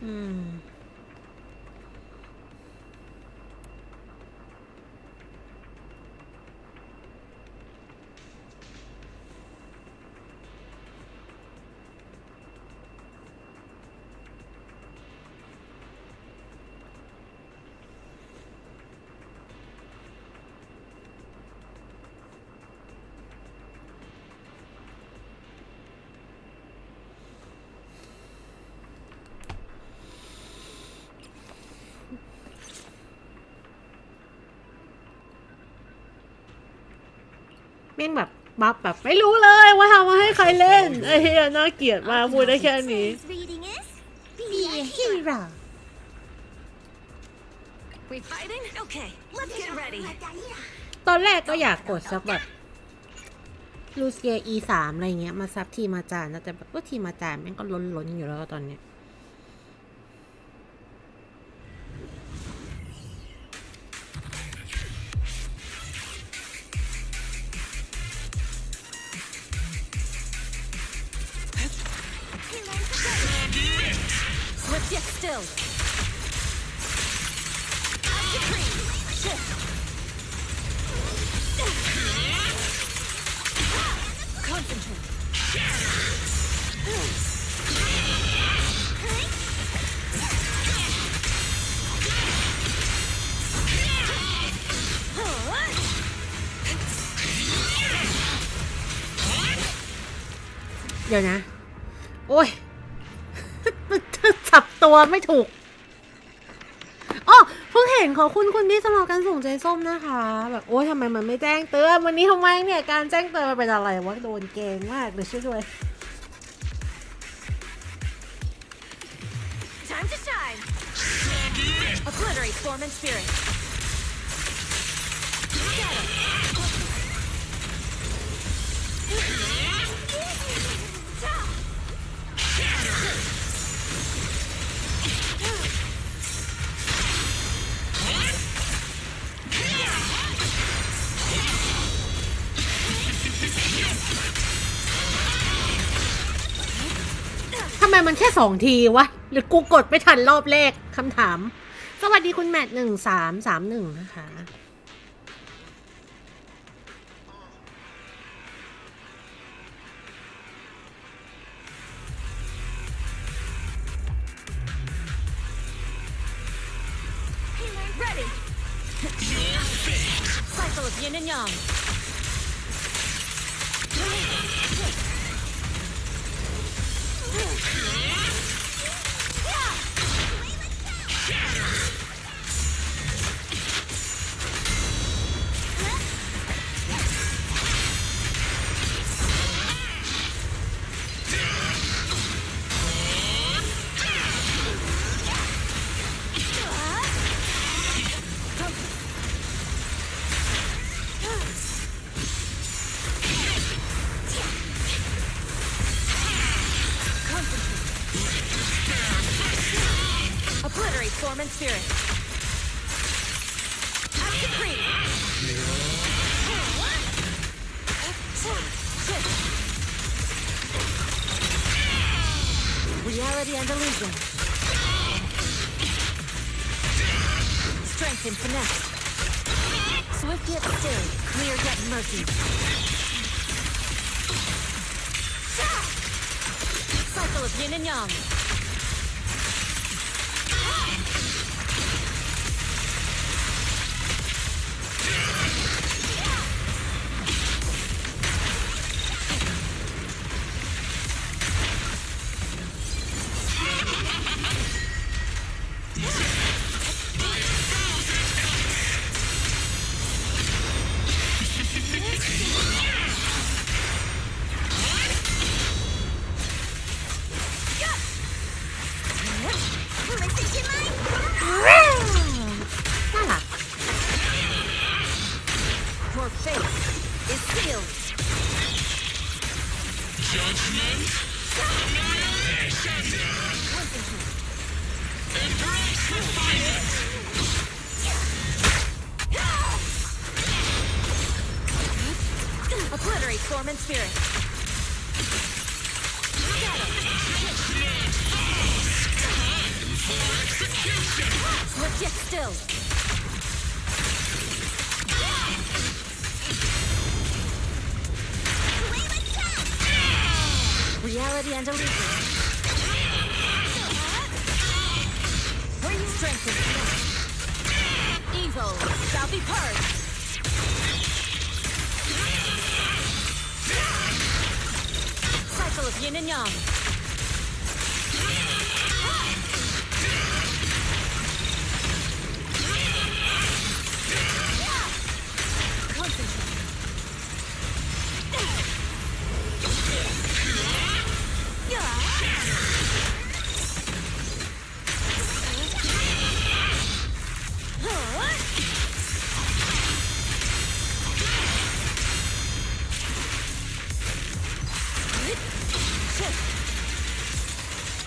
อืมแม่งแบบบัฟแบบไม่รู้เลยว่าทำมาให้ใครเล่นไอ้เหี้ยน่าเกลียดมากพูดได้แค่นี้ Reading is ดีฮิรา We fighting? Okay, let's get ready. ตอนแรกก็อยากกดซับแบบลูเซีย E3 อะไรเงี้ยมาซับทีมอาจารย์นะแต่แบบทีมอาจารย์แม่งก็ล้นอยู่แล้วตอนเนี้ยSwift yet still. Shift. Concentrate. เดี๋ยวนะ โอ้ย สับตัวไม่ถูกอ๋อเพิ่งเห็นขอบคุณคุณพี่สำหรับการส่งใจส้มนะคะ แบบโอ้ยทำไมมันไม่แจ้งเตือนวันนี้ทำไมเนี่ยการแจ้งเตือนมันเป็นอะไรวะโดนเกงมากเลยช่วยด้วย Time to shine. Obliterate form and spirit. Stop. ทำไมมันแค่2 ทีวะ หรือกูกดไม่ทันรอบแรกคำถาม สวัสดีคุณแมท1331นะคะ Ready. Cycle of yin and yang. Obliterate form and spirit. Action free. Shift. Reality and illusion. Strength and finesse. Swift yet still, clear yet murky. Cycle of yin and yang. Your fate is sealed. Judgment. Embrace refinement. Obliterate form and spirit. Swift yet still. Reality and illusion. Bring strength and strength. Evil shall be purged. Cycle of yin and yang.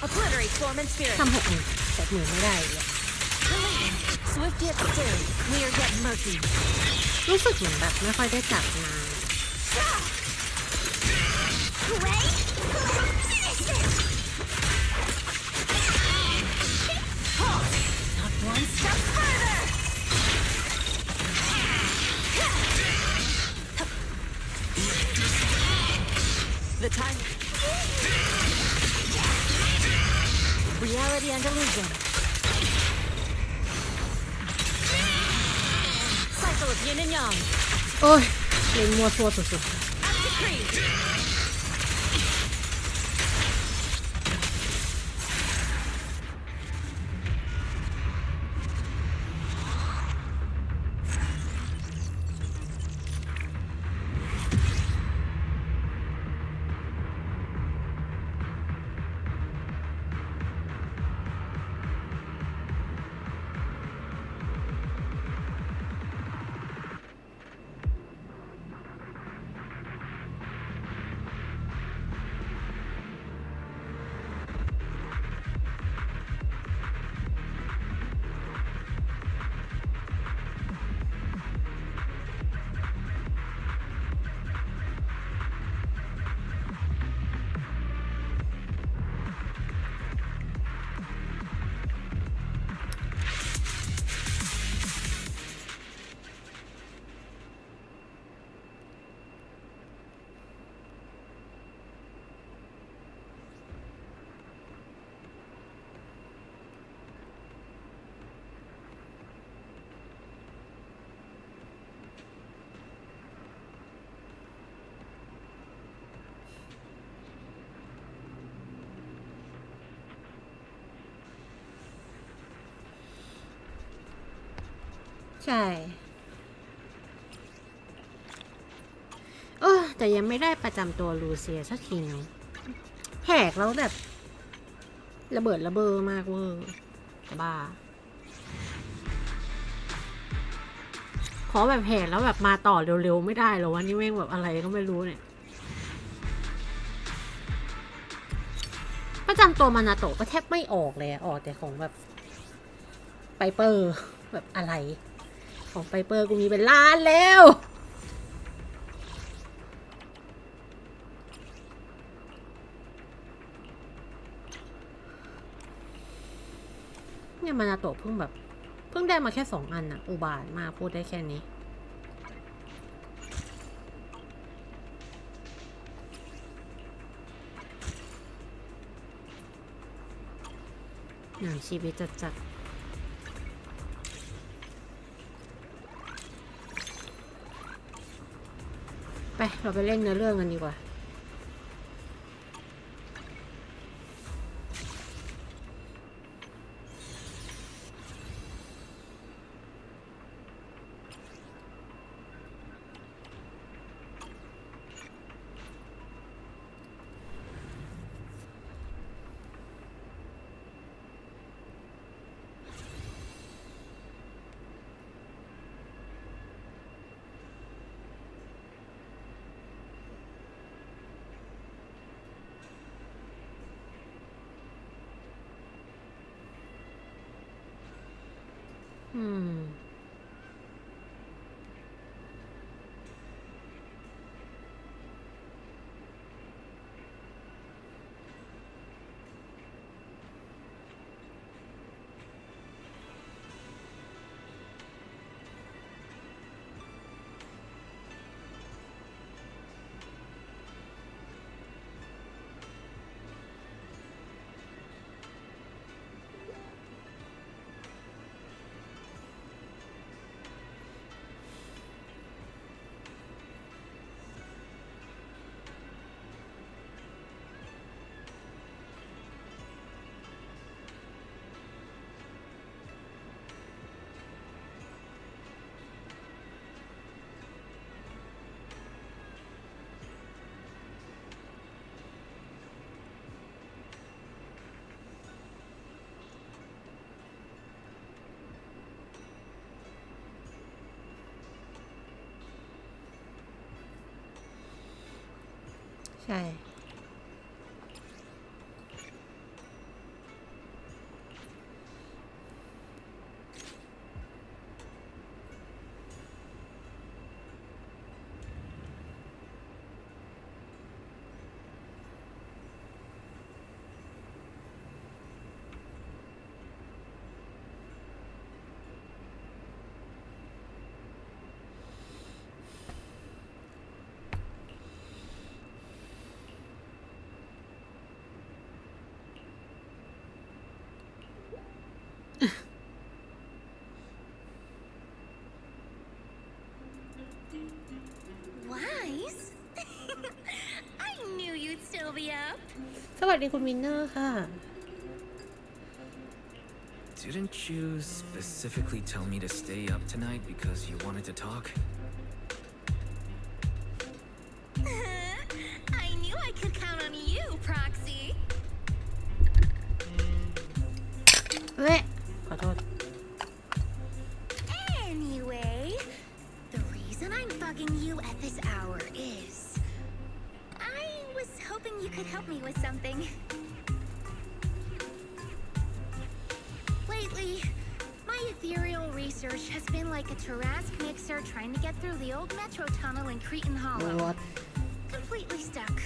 Obliterate form and spirit. ทำ60,000ไม่ได้เลย Swift yet still, clear yet murky. รู้สึกเหมือนแบบไม่ค่อยได้จับนาน Great! Finish this! Not one step further. The time. Reality and illusion. Cycle of yin and yang. โอ้ยเล่นมัวซัวสุด As decreed. ๆ ใช่แต่ยังไม่ได้ประจำตัวลูเซียสักทีนึงแหกแล้วแบบระเบิดระเบ้อมากเวอร์บ้าขอแบบแหกแล้วแบบมาต่อเร็วๆไม่ได้หรอวะนี่แม่งแบบอะไรก็ไม่รู้เนี่ยประจำตัวมานาโตะก็แทบไม่ออกเลยออกแต่ของแบบไปเปอร์แบบอะไรของไปเปอร์กูมีเป็นล้านแล้วเนี่ยมานาโตะเพิ่งได้มาแค่2 อันอะอุบาทมากพูดได้แค่นี้หนังชีวิตจัดๆไปเราไปเล่นเนื้อเรื่องกันดีกว่า ใช่ Wise? I knew you'd still be up. สวัสดีคุณวินเนอร์ค่ะ Didn't you specifically tell me to stay up tonight because you wanted to talk? I knew I could count on you, Proxy. เว้ยขอโทษ Anyway, the reason I'm bugging you at this hour is I was hoping you could help me with something. Lately, my ethereal research has been like a Tarrasque mixer trying to get through the old metro tunnel in Cretan Hollow. What? Completely stuck.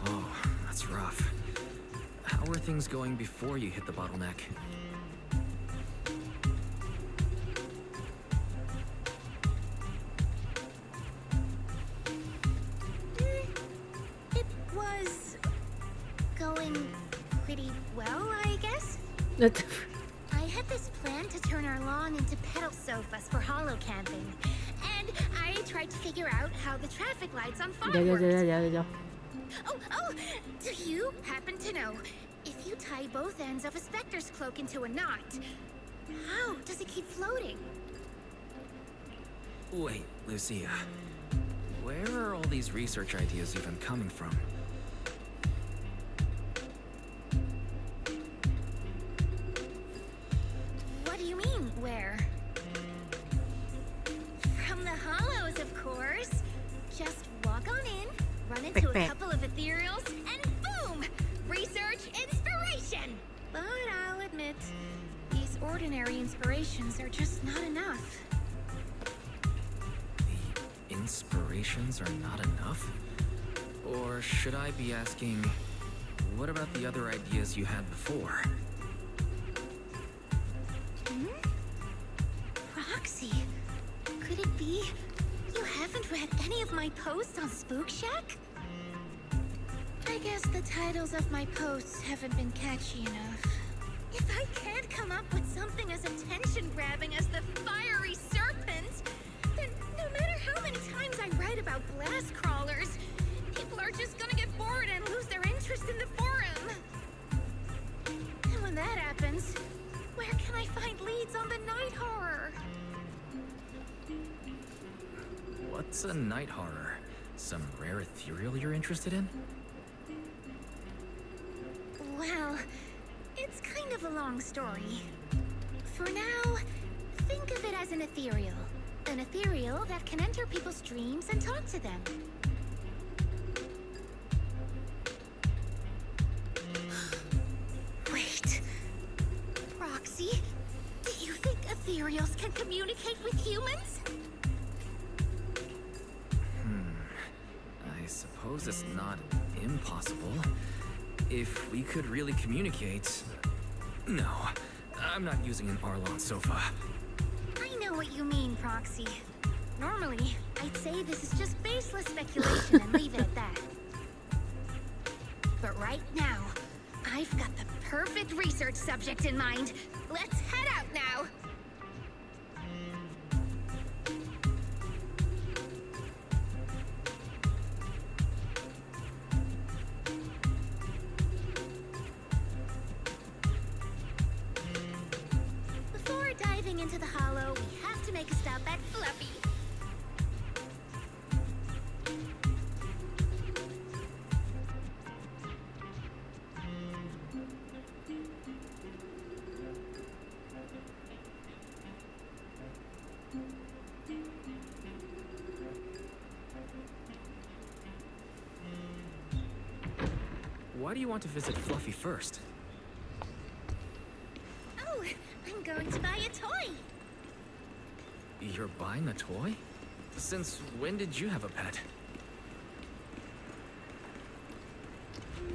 Oh, that's rough. How were things going before you hit the bottleneck? It was going pretty well, I guess. I had this plan to turn our lawn into pedal sofas for hollow camping, and I tried to figure out how the traffic lights on farm เดี๋ยว worked. เดี๋ยว Oh, do you happen to know if you tie both ends of a specter's cloak into a knot, how does it keep floating? Wait, Lucia. Where are all these research ideas even coming from? What do you mean, where? From the hollows, of course. Just walk on in, run into a couple of ethereals, and boom! Research inspiration! But I'll admit, these ordinary inspirations are just not enough. The inspirations are not enough? Or should I be asking, what about the other ideas you had before? Roxy, could it be you haven't read any of my posts on Spook Shack? I guess the titles of my posts haven't been catchy enough. If I can't come up with something as attention-grabbing as the fiery serpent, then no matter how many times I write about blast crawlers, people are just gonna get bored and lose their interest in the forum. And when that happens, where can I find leads on the night horror? What's a night horror? Some rare ethereal you're interested in? Well, it's kind of a long story. For now, think of it as an ethereal. An ethereal that can enter people's dreams and talk to them. Wait. Roxy, do you think ethereals can communicate with humans? I suppose it's not impossible. If we could really communicate... No, I'm not using an Arlon sofa. I know what you mean, Proxy. Normally, I'd say this is just baseless speculation and leave it at that. But right now, I've got the perfect research subject in mind. Let's head out now! Before diving into the hollow, we have to make a stop at Fluffy. why do you want to visit Fluffy first? Oh, I'm going to buy a toy. You're buying a toy? Since when did you have a pet?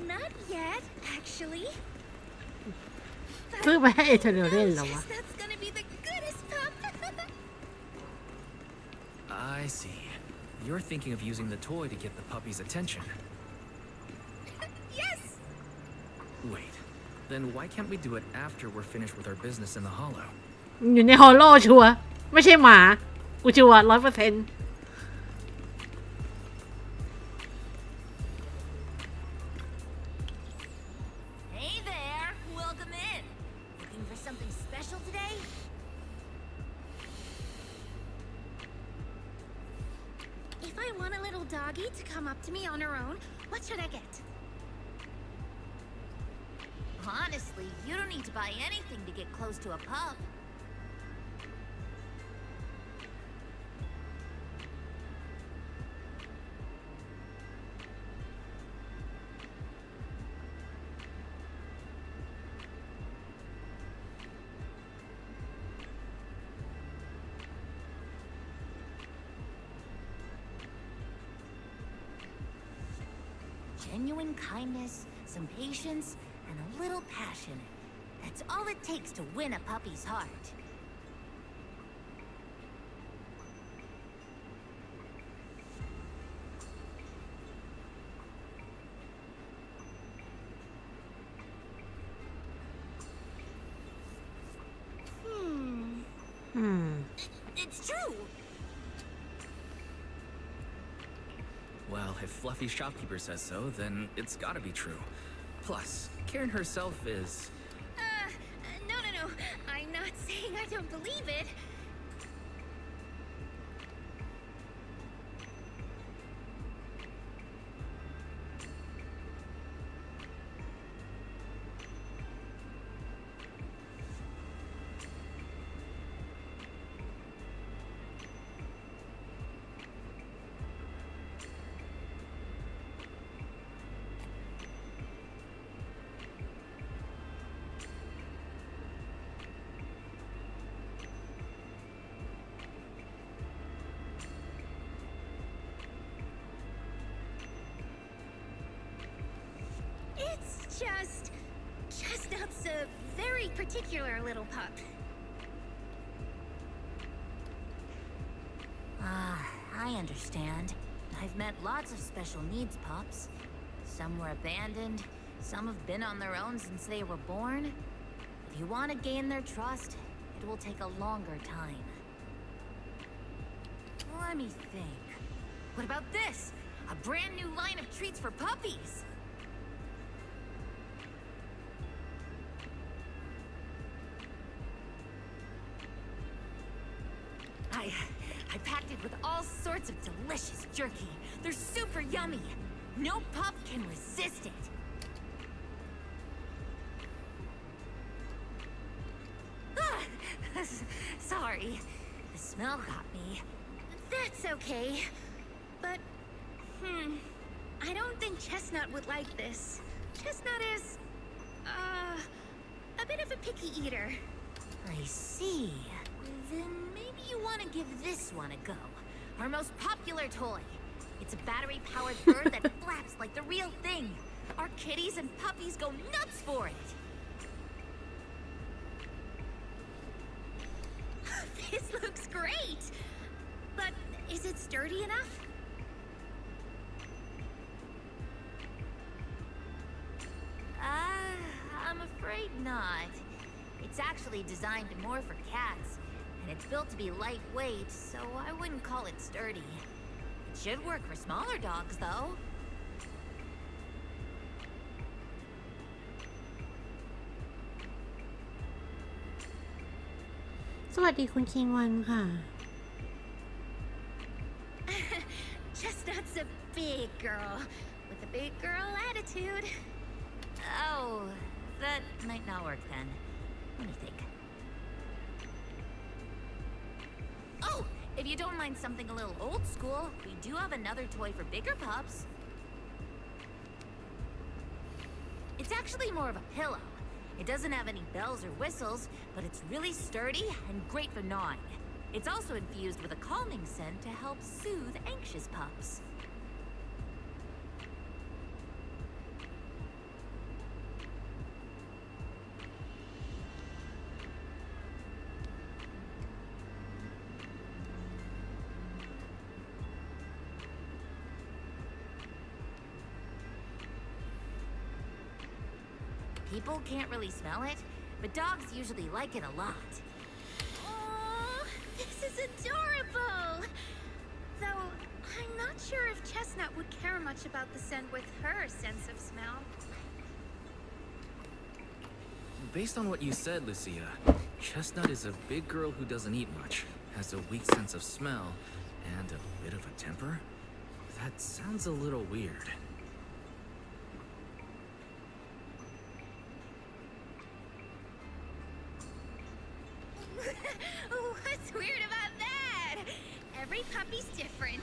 Not yet, actually. ซื้อไปให้เธอเล่นเหรอวะ Chestnut's gonna be the goodest pup. I see. You're thinking of using the toy to get the puppy's attention. Yes. Wait. Then why can't we do it after we're finished with our business in the hollow? อยู่ในฮอลโลชัวร์ไม่ใช่หมากูชัวร์100%Hey there. Welcome in. Looking for something special today? If I want a little doggy to come up to me on her own, what should I get? Honestly, you don't need to buy anything to get close to a pup. Genuine kindness, some patience, and a little passion. That's all it takes to win a puppy's heart. It's true! Well, if Fluffy Shopkeeper says so, then it's gotta be true. Plus, Karen herself is... No. I'm not saying I don't believe it. It's just... Chestnut's a very particular little pup. I understand. I've met lots of special needs pups. Some were abandoned, some have been on their own since they were born. If you want to gain their trust, it will take a longer time. Let me think. What about this? A brand new line of treats for puppies! I packed it with all sorts of delicious jerky. They're super yummy. No pup can resist it. Sorry. The smell got me. That's okay. But, I don't think Chestnut would like this. Chestnut is, a bit of a picky eater. I see. Then maybe you want to give this one a go. Our most popular toy. It's a battery-powered bird that flaps like the real thing. Our kitties and puppies go nuts for it. This looks great! But is it sturdy enough? I'm afraid not. It's actually designed more for cats, and it's built to be lightweight, so I wouldn't call it sturdy. It should work for smaller dogs, though. สวัสดีคุณคิงวันค่ะ Chestnut's a big girl with a big girl attitude. Oh, that might not work then. Let me think. Oh, if you don't mind something a little old school, we do have another toy for bigger pups. It's actually more of a pillow. It doesn't have any bells or whistles, but it's really sturdy and great for gnawing. It's also infused with a calming scent to help soothe anxious pups. People can't really smell it, but dogs usually like it a lot. Oh, this is adorable! Though, I'm not sure if Chestnut would care much about the scent with her sense of smell. Based on what you said, Lucia, Chestnut is a big girl who doesn't eat much, has a weak sense of smell, and a bit of a temper? That sounds a little weird. What's weird about that? Every puppy's different.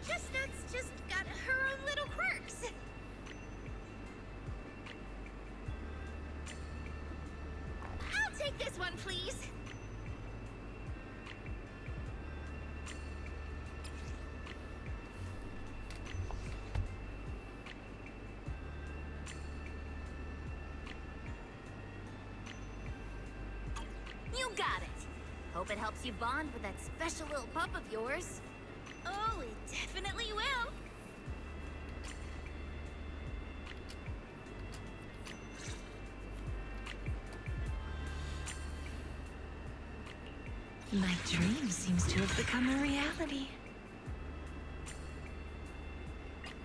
Chestnut's just got her own little quirks. I'll take this one, please. You got it. Hope it helps you bond with that special little pup of yours. Oh, it definitely will. My dream seems to have become a reality.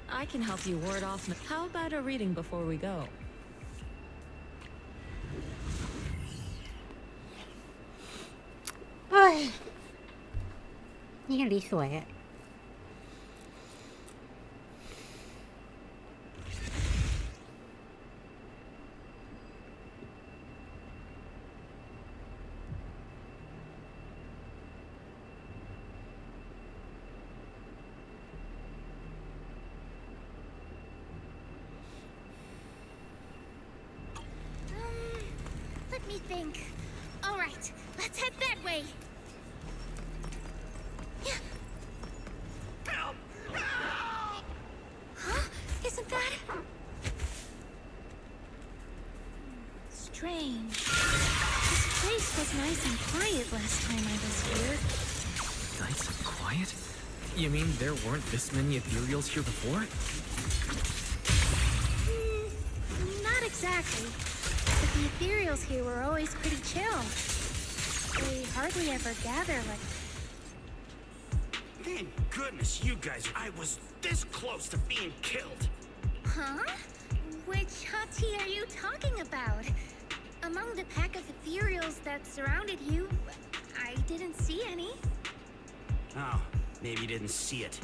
I can help you ward off. How about a reading before we go? เฮ้ยนี่อลีสวยอะ Let me think. All right, let's head that way. Huh? Isn't that strange? This place was nice and quiet last time I was here. Nice and quiet? You mean there weren't this many ethereals here before? Not exactly. But the ethereals here were always pretty chill. They hardly ever gather like... Thank goodness you guys, I was this close to being killed. Huh? Which hot tea are you talking about? Among the pack of ethereals that surrounded you, I didn't see any. Oh, maybe you didn't see it.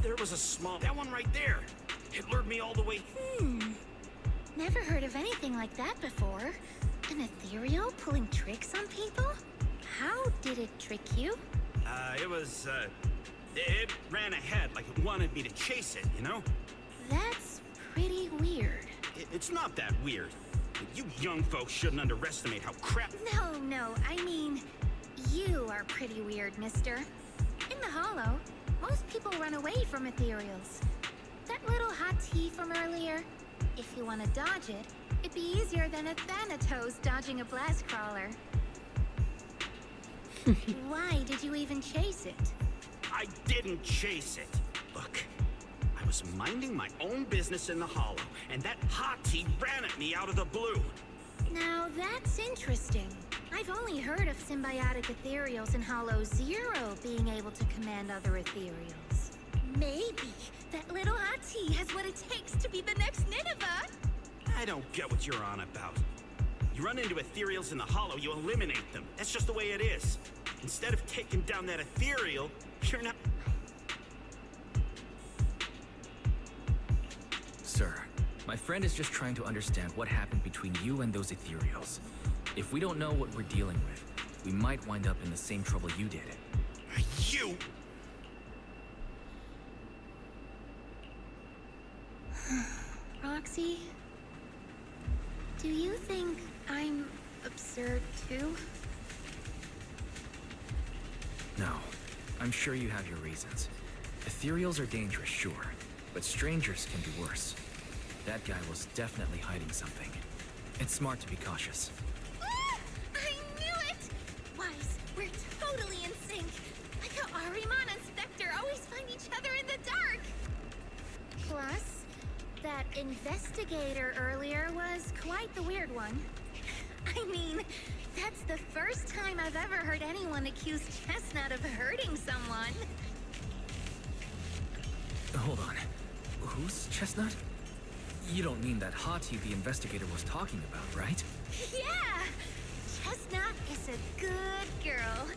There was a small... That one right there. It lured me all the way... Never heard of anything like that before. An ethereal pulling tricks on people? How did it trick you? It ran ahead like it wanted me to chase it, you know? That's pretty weird. It's not that weird. You young folks shouldn't underestimate how crap... No, I mean, you are pretty weird, mister. In the Hollow, most people run away from ethereals. That little hot tea from earlier, if you want to dodge it, it'd be easier than a Thanatos dodging a blast crawler. Why did you even chase it? I didn't chase it. Look, I was minding my own business in the Hollow, and that hot tea ran at me out of the blue. Now that's interesting. I've only heard of symbiotic ethereals in Hollow Zero being able to command other ethereals. Maybe that little hot tea has what it takes to be the next Nineveh. I don't get what you're on about. You run into ethereals in the Hollow, you eliminate them. That's just the way it is. Instead of taking down that ethereal, you're not... Sir, my friend is just trying to understand what happened between you and those ethereals. If we don't know what we're dealing with, we might wind up in the same trouble you did. You... Roxy? think I'm absurd too? No, I'm sure you have your reasons. Ethereals are dangerous, sure, but strangers can be worse. That guy was definitely hiding something. It's smart to be cautious. Ah, I knew it! Wise, we're totally in sync. Like how Ahriman and Spectre always find each other in the dark. Plus, that investigator earlier was quite the weird one. I mean, that's the first time I've ever heard anyone accuse Chestnut of hurting someone. Hold on. Who's Chestnut? You don't mean that Hati the investigator was talking about, right? Yeah! Chestnut is a good girl.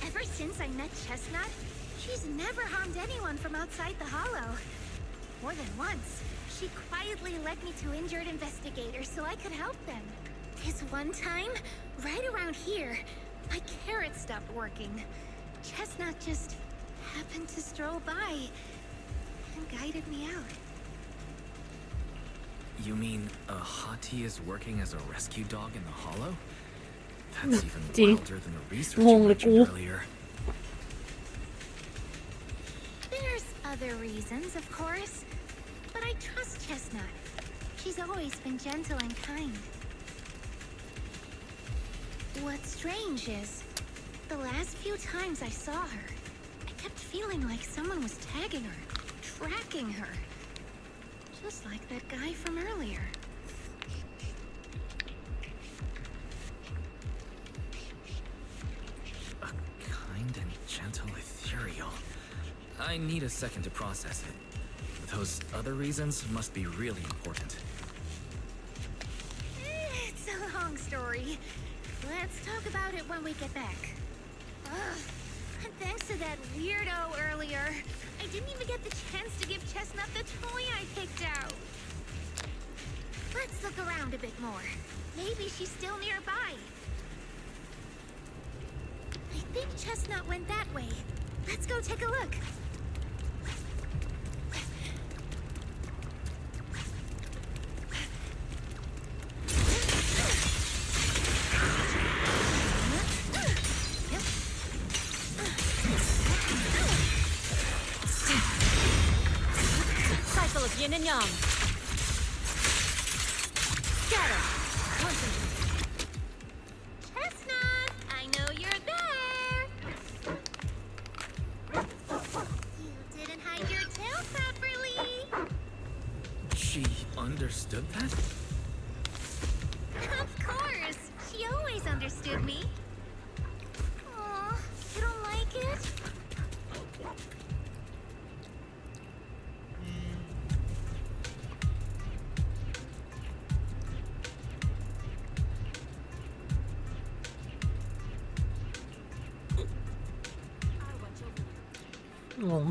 Ever since I met Chestnut, she's never harmed anyone from outside the Hollow. More than once, she quietly led me to injured investigators so I could help them. This one time, right around here, my carrot stopped working. Chestnut just happened to stroll by and guided me out. You mean Hati is working as a rescue dog in the Hollow? That's even wilder than the research you mentioned earlier. There's other reasons, of course, but I trust Chestnut. She's always been gentle and kind. What's strange is, the last few times I saw her, I kept feeling like someone was tagging her, tracking her. Just like that guy from earlier. A kind and gentle ethereal. I need a second to process it. Those other reasons must be really important. It's a long story. Let's talk about it when we get back. Ugh. And thanks to that weirdo earlier, I didn't even get the chance to give Chestnut the toy I picked out. Let's look around a bit more. Maybe she's still nearby. I think Chestnut went that way. Let's go take a look. Cycle of yin and yang. Scatter. Concentrate. Chestnut, I know you're there. You didn't hide your tail properly. She understood that? Of course. She always understood me. Aw, you don't like it?งง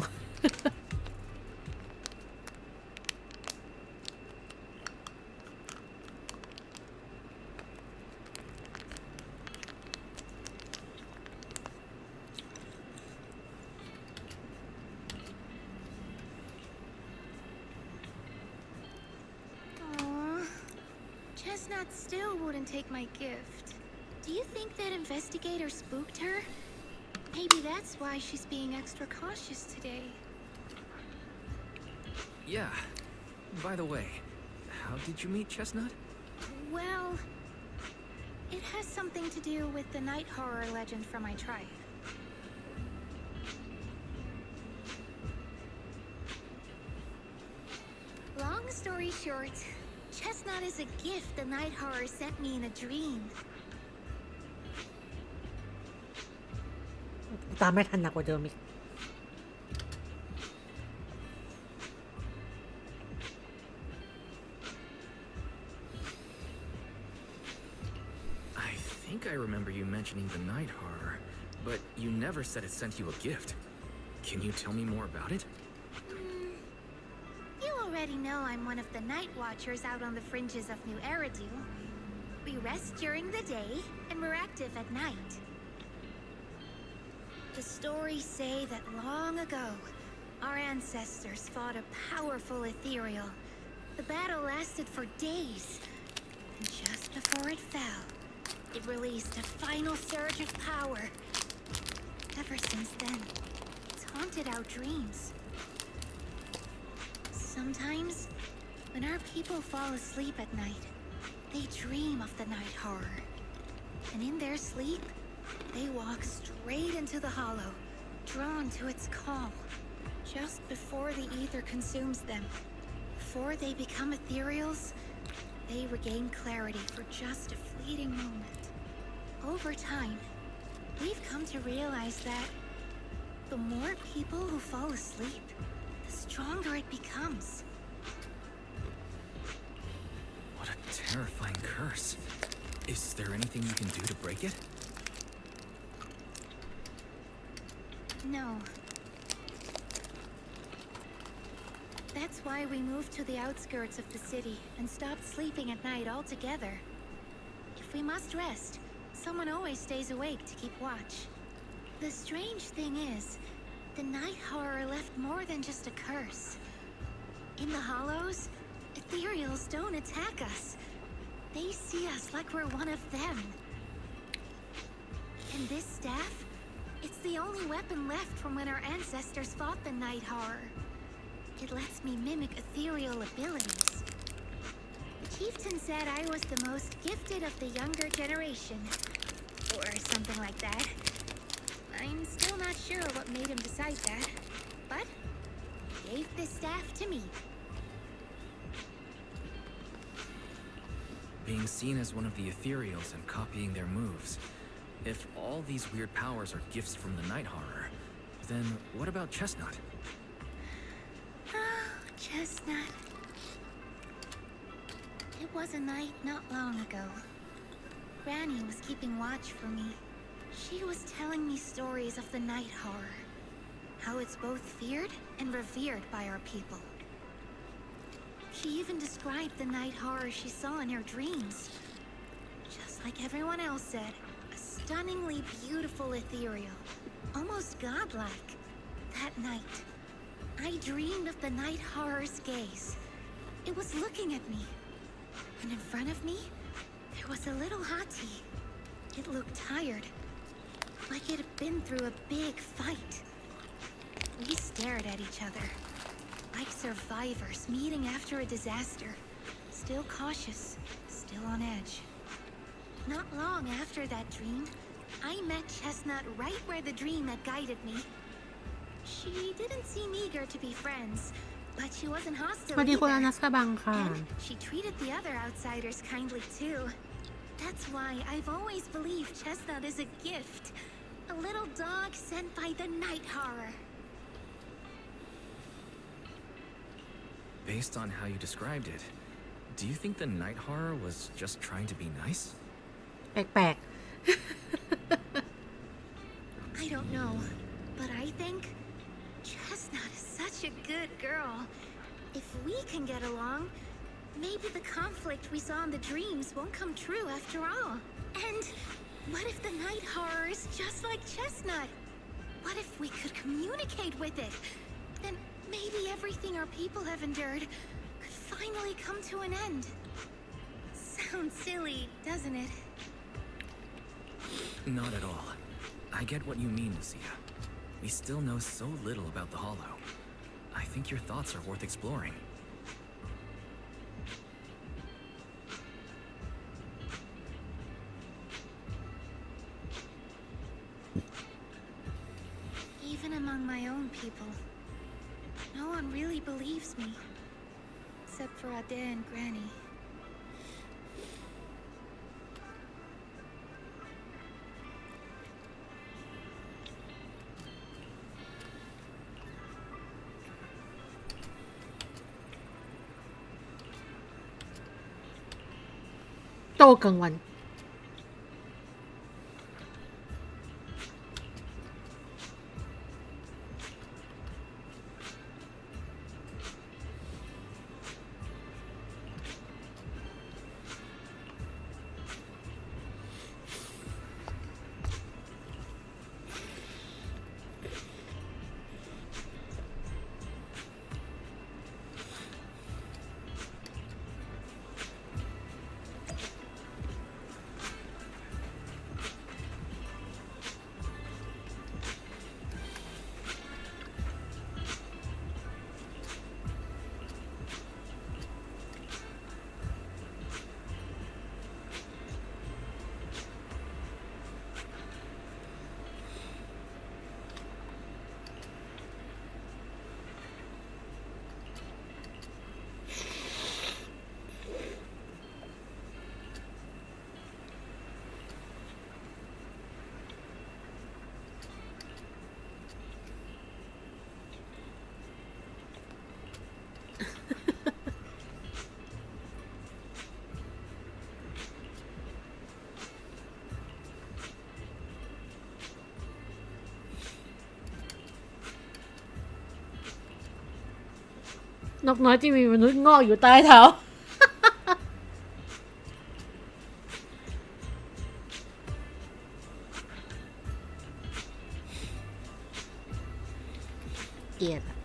Aw, Chestnut still wouldn't take my gift. Do you think that investigator spooked her? Maybe that's why she's being extra cautious today. Yeah. By the way, how did you meet Chestnut? Well, it has something to do with the night horror legend from my tribe. Long story short, Chestnut is a gift the night horror sent me in a dream. ตามไม่ทันหนักกว่าเดิมอีก I think I remember you mentioning the night horror, but you never said it sent you a gift. Can you tell me more about it? You already know I'm one of the night watchers out on the fringes of New Eridu. We rest during the day, and we're active at night. The stories say that long ago, our ancestors fought a powerful ethereal. The battle lasted for days. And just before it fell, it released a final surge of power. Ever since then, it's haunted our dreams. Sometimes, when our people fall asleep at night, they dream of the night horror. And in their sleep, they walk straight into the hollow, drawn to its call. Just before the ether consumes them, before they become ethereals, they regain clarity for just a fleeting moment. Over time, we've come to realize that the more people who fall asleep, the stronger it becomes. What a terrifying curse. Is there anything you can do to break it? No. That's why we moved to the outskirts of the city and stopped sleeping at night altogether. If we must rest, someone always stays awake to keep watch. The strange thing is, the night horror left more than just a curse. In the hollows, ethereals don't attack us. They see us like we're one of them. And this staff, it's the only weapon left from when our ancestors fought the night horror. It lets me mimic ethereal abilities. The chieftain said I was the most gifted of the younger generation, or something like that. I'm still not sure what made him decide that, but he gave this staff to me. Being seen as one of the ethereals and copying their moves. If all these weird powers are gifts from the night horror, then what about Chestnut? Oh, Chestnut. It was a night not long ago. Granny was keeping watch for me. She was telling me stories of the night horror. How it's both feared and revered by our people. She even described the night horror she saw in her dreams. Just like everyone else said, a stunningly beautiful ethereal. Almost godlike. That night, I dreamed of the night horror's gaze. It was looking at me. And in front of me, there was a little hottie. It looked tired. Like it had been through a big fight. We stared at each other. Like survivors meeting after a disaster. Still cautious, still on edge. Not long after that dream, I met Chestnut right where the dream had guided me. She didn't seem eager to be friends, but she wasn't ส hostile วัสดีคุณอ either. นัสกบังค่ะ And she treated the other outsiders kindly too. That's why I've always believed Chestnut is a gift. A little dog sent by the night horror. Based on how you described it, do you think the night horror was just trying to be nice? แปลก I don't know, but I think Chestnut is such a good girl. If we can get along, maybe the conflict we saw in the dreams won't come true after all. And what if the night horror is just like Chestnut? What if we could communicate with it? Then maybe everything our people have endured could finally come to an end. Sounds silly, doesn't it? Not at all. I get what you mean, Lucia. We still know so little about the Hollow. I think your thoughts are worth exploring. Even among my own people, no one really believes me. Except for Ade and Granny.ๆโตกลางวัน นกน้อยที่มีมนุษย์งอกอยู่ใต้เท้า เกลียดอะ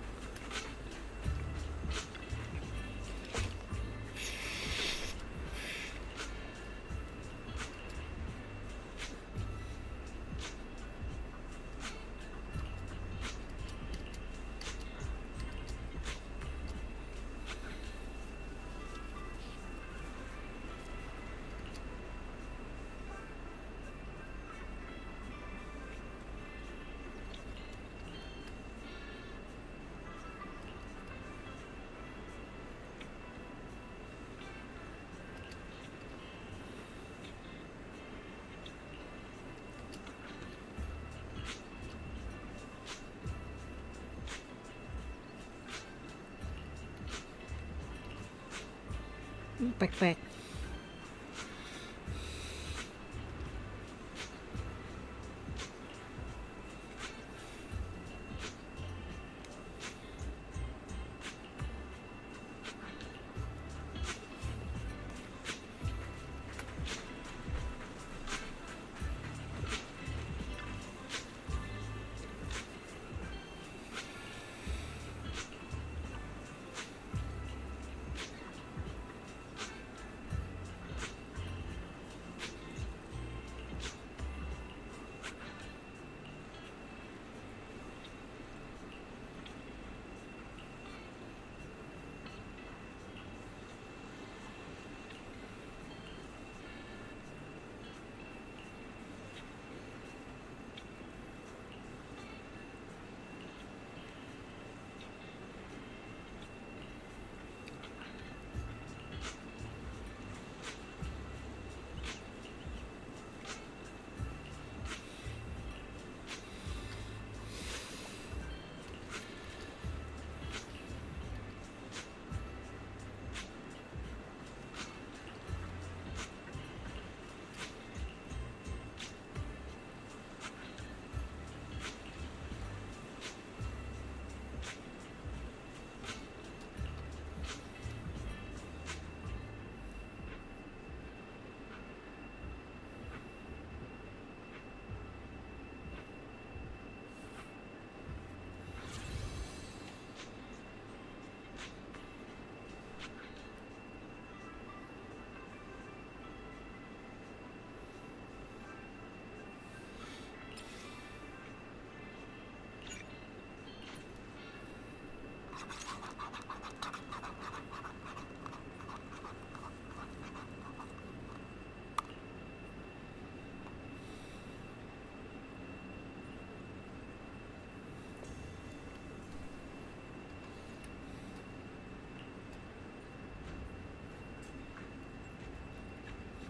แปลกๆ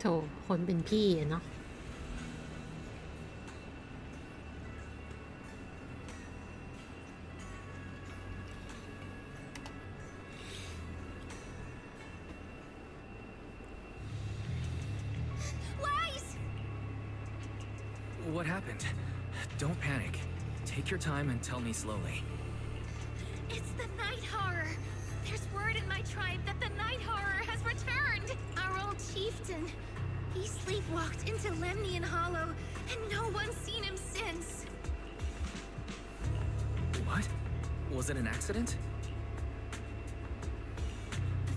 โถคนเป็นพี่อะเนาะ Wise! What happened? Don't panic. Take your time and tell me slowly. It's the night horror. There's word in my tribe that the night horror has returned. Our old chieftain. He sleepwalked into Lemnian Hollow, and no one's seen him since. What? Was it an accident?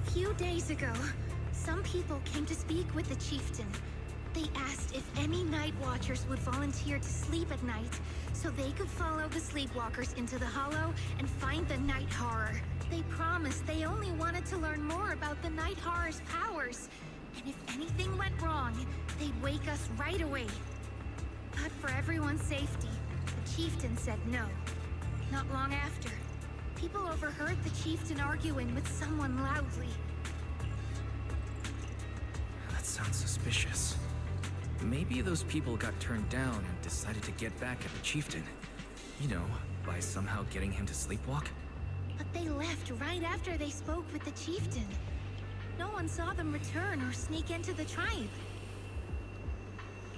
A few days ago, some people came to speak with the chieftain. They asked if any night watchers would volunteer to sleep at night so they could follow the sleepwalkers into the hollow and find the night horror. They promised they only wanted to learn more about the night horror's powers. And if anything went wrong, they'd wake us right away. But for everyone's safety, the chieftain said no. Not long after, people overheard the chieftain arguing with someone loudly. That sounds suspicious. Maybe those people got turned down and decided to get back at the chieftain. You know, by somehow getting him to sleepwalk. But they left right after they spoke with the chieftain. No one saw them return or sneak into the tribe.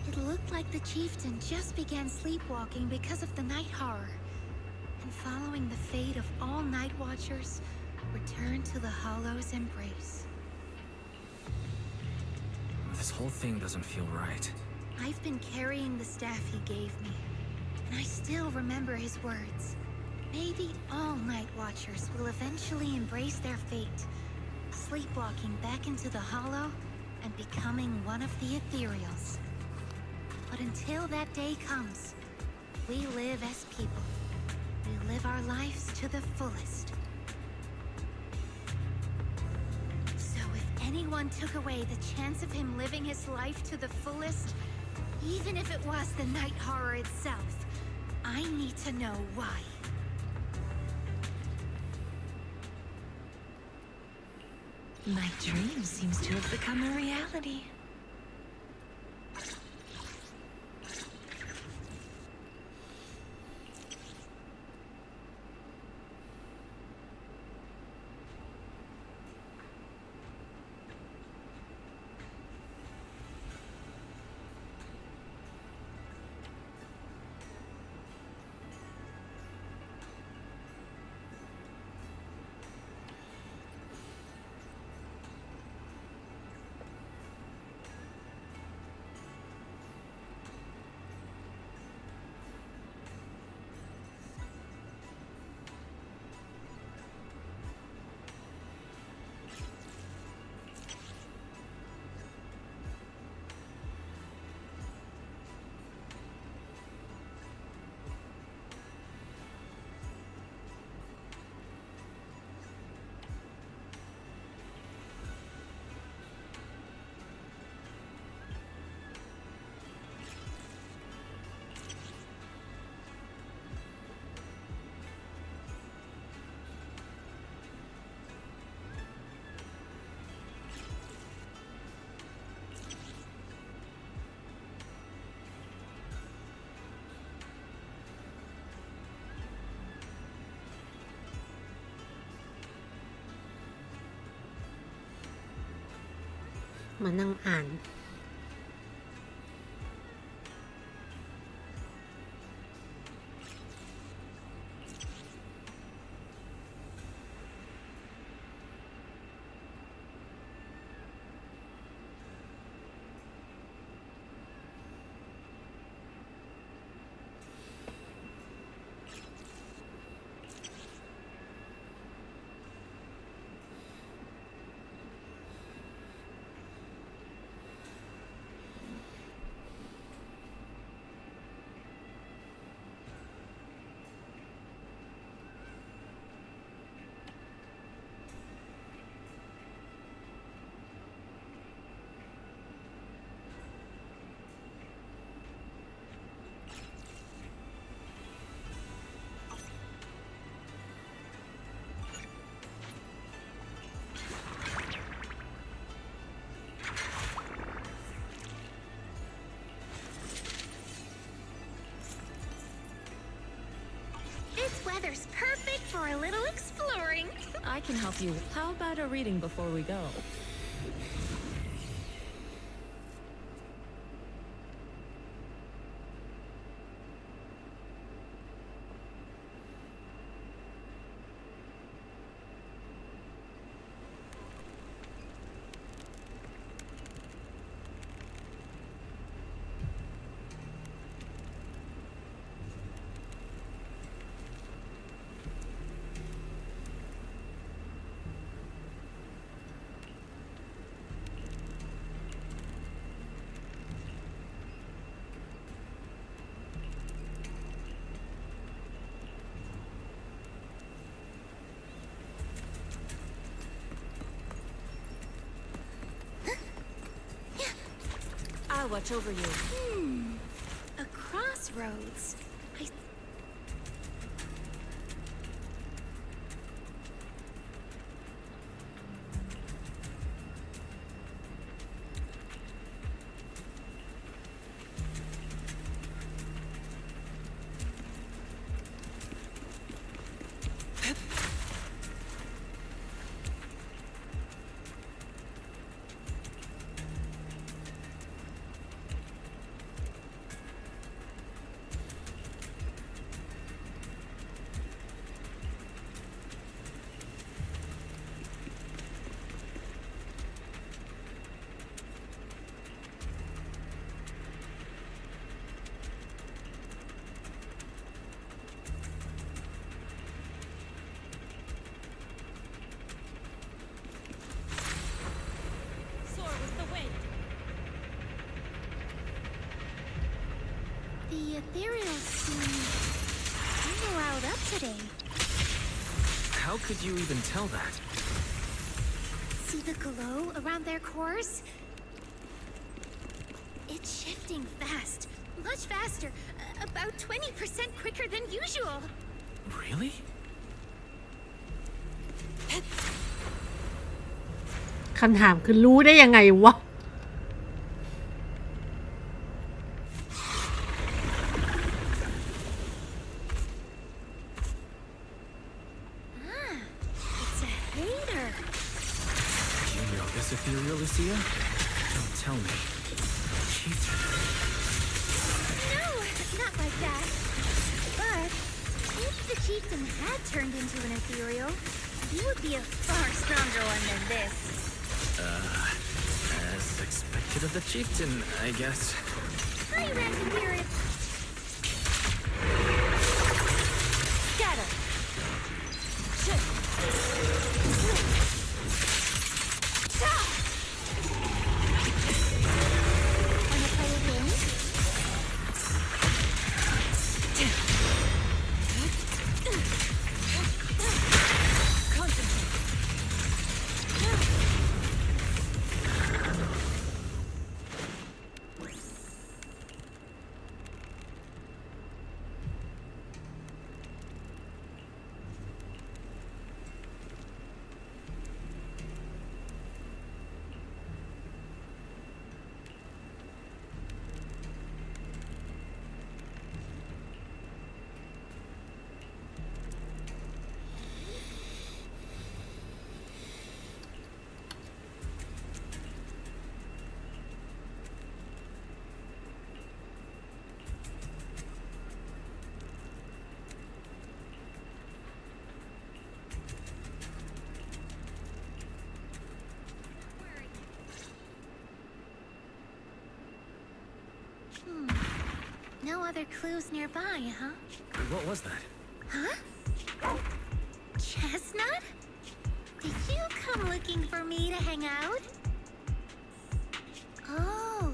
It looked like the chieftain just began sleepwalking because of the night horror. And following the fate of all night watchers, Return to the Hollow's embrace. This whole thing doesn't feel right. I've been carrying the staff he gave me, and I still remember his words. Maybe all Night Watchers will eventually embrace their fate, sleepwalking back into the Hollow and becoming one of the Ethereals. But until that day comes, we live as people. We live our lives to the fullest. So if anyone took away the chance of him living his life to the fullest, even if it was the night horror itself, I need to know why. My dream seems to have become a reality.มานั่งอ่านThis weather's perfect for a little exploring. I can help you. How about a reading before we go? I'll watch over you. A crossroads. ethereals seem a little riled up today. How could you even tell that? See the glow around their cores? It's shifting fast, much faster, about 20% quicker than usual. Really? คำถามคือรู้ได้ยังไงวะ It's a hater. You know this ethereal, Lucia? Don't tell me. Chieftain. No, not like that. But if the chieftain had turned into an ethereal, he would be a far stronger one than this. As expected of the chieftain, I guess. Hi, random period. Scatter. Wanna play a game? No other clues nearby, huh? What was that? Huh? Chestnut? Did you come looking for me to hang out? Oh,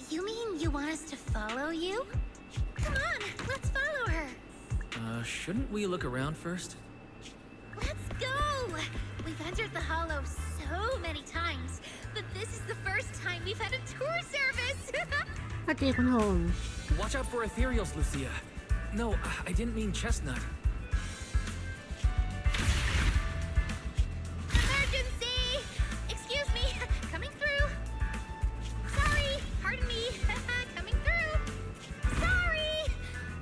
you mean you want us to follow you? Come on, let's follow her. Shouldn't we look around first? Let's go! We've entered the hollow so many times, but this is the first time we've had a tour service! สวัสดีคุณโฮม Watch out for ethereals, Lucia. No, I didn't mean chestnut. Emergency! Excuse me, coming through. Sorry, pardon me. Coming through. Sorry!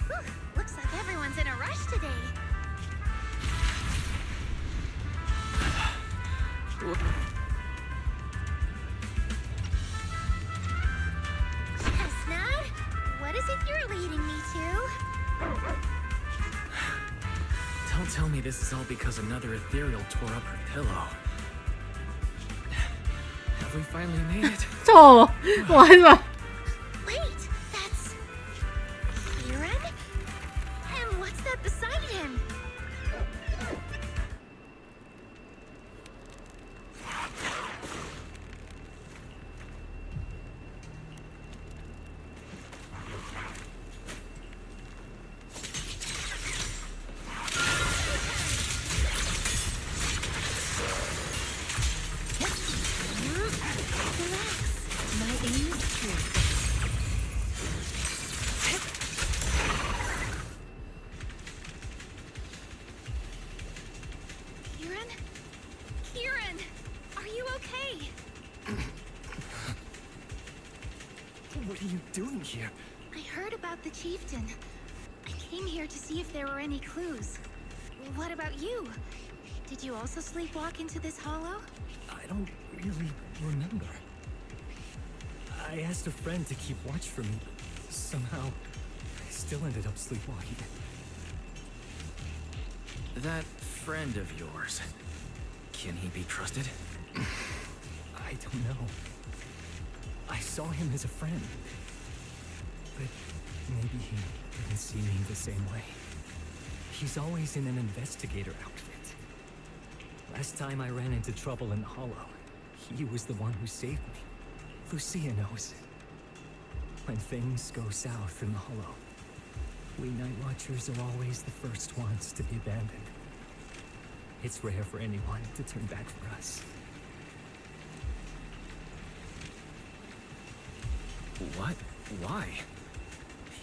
Whew, looks like everyone's in a rush today. Chestnut, what is it you're leading me to? Don't tell me this is all because another ethereal tore up her pillow. Have we finally made it? โธ่หวานว่ะ Wait, that's Kieran? And what's that beside him? Kieran, are you okay? What are you doing here? I heard about the chieftain. I came here to see if there were any clues. What about you? Did you also sleepwalk into this hollow? I don't really remember. I asked a friend to keep watch for me, but somehow I still ended up sleepwalking. That friend of yours, can he be trusted? I don't know. I saw him as a friend, but maybe he didn't see me the same way. He's always in an investigator outfit. Last time I ran into trouble in the hollow, he was the one who saved me. Lucia knows. When things go south in the hollow, We Night Watchers are always the first ones to be abandoned. It's rare for anyone to turn back for us. What? Why?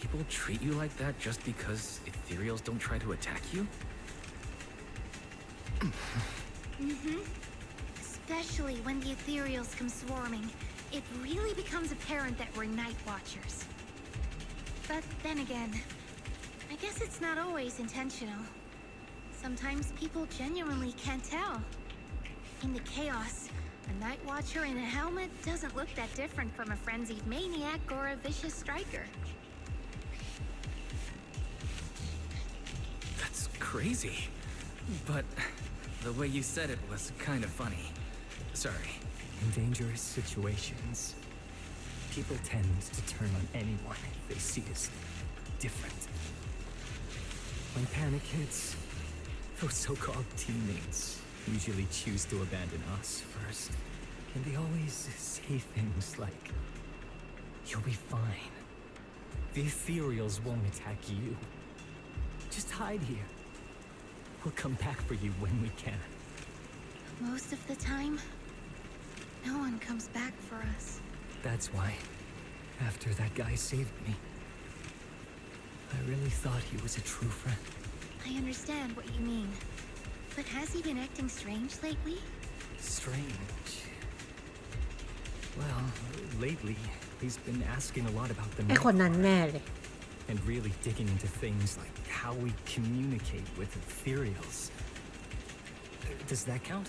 People treat you like that just because ethereals don't try to attack you? Especially when the ethereals come swarming, it really becomes apparent that we're Night Watchers. But then again, I guess it's not always intentional. Sometimes people genuinely can't tell. In the chaos, a Night Watcher in a helmet doesn't look that different from a frenzied maniac or a vicious striker. That's crazy. But the way you said it was kind of funny. Sorry. In dangerous situations, people tend to turn on anyone they see as different. When panic hits, those so-called teammates usually choose to abandon us first. And they always say things like, "You'll be fine. The ethereals won't attack you. Just hide here. We'll come back for you when we can." Most of the time, no one comes back for us. That's why, after that guy saved me, I really thought he was a true friend. I understand what you mean. But has he been acting strange lately? Strange. Well, lately, he's been asking a lot about the ไอคนนั้นแน่เลย and really digging into things like how we communicate with ethereals. Does that count?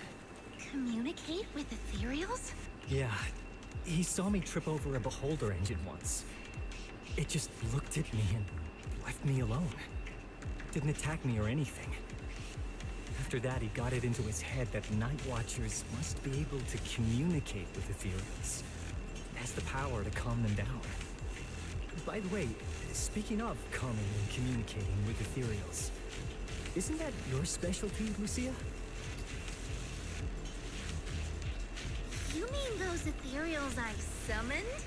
Communicate with ethereals? Yeah. He saw me trip over a beholder engine once. It just looked at me and left me alone. Didn't attack me or anything. After that, he got it into his head that Night Watchers must be able to communicate with ethereals. It has the power to calm them down. By the way, speaking of calming and communicating with ethereals, isn't that your specialty, Lucia? You mean those ethereals I summoned?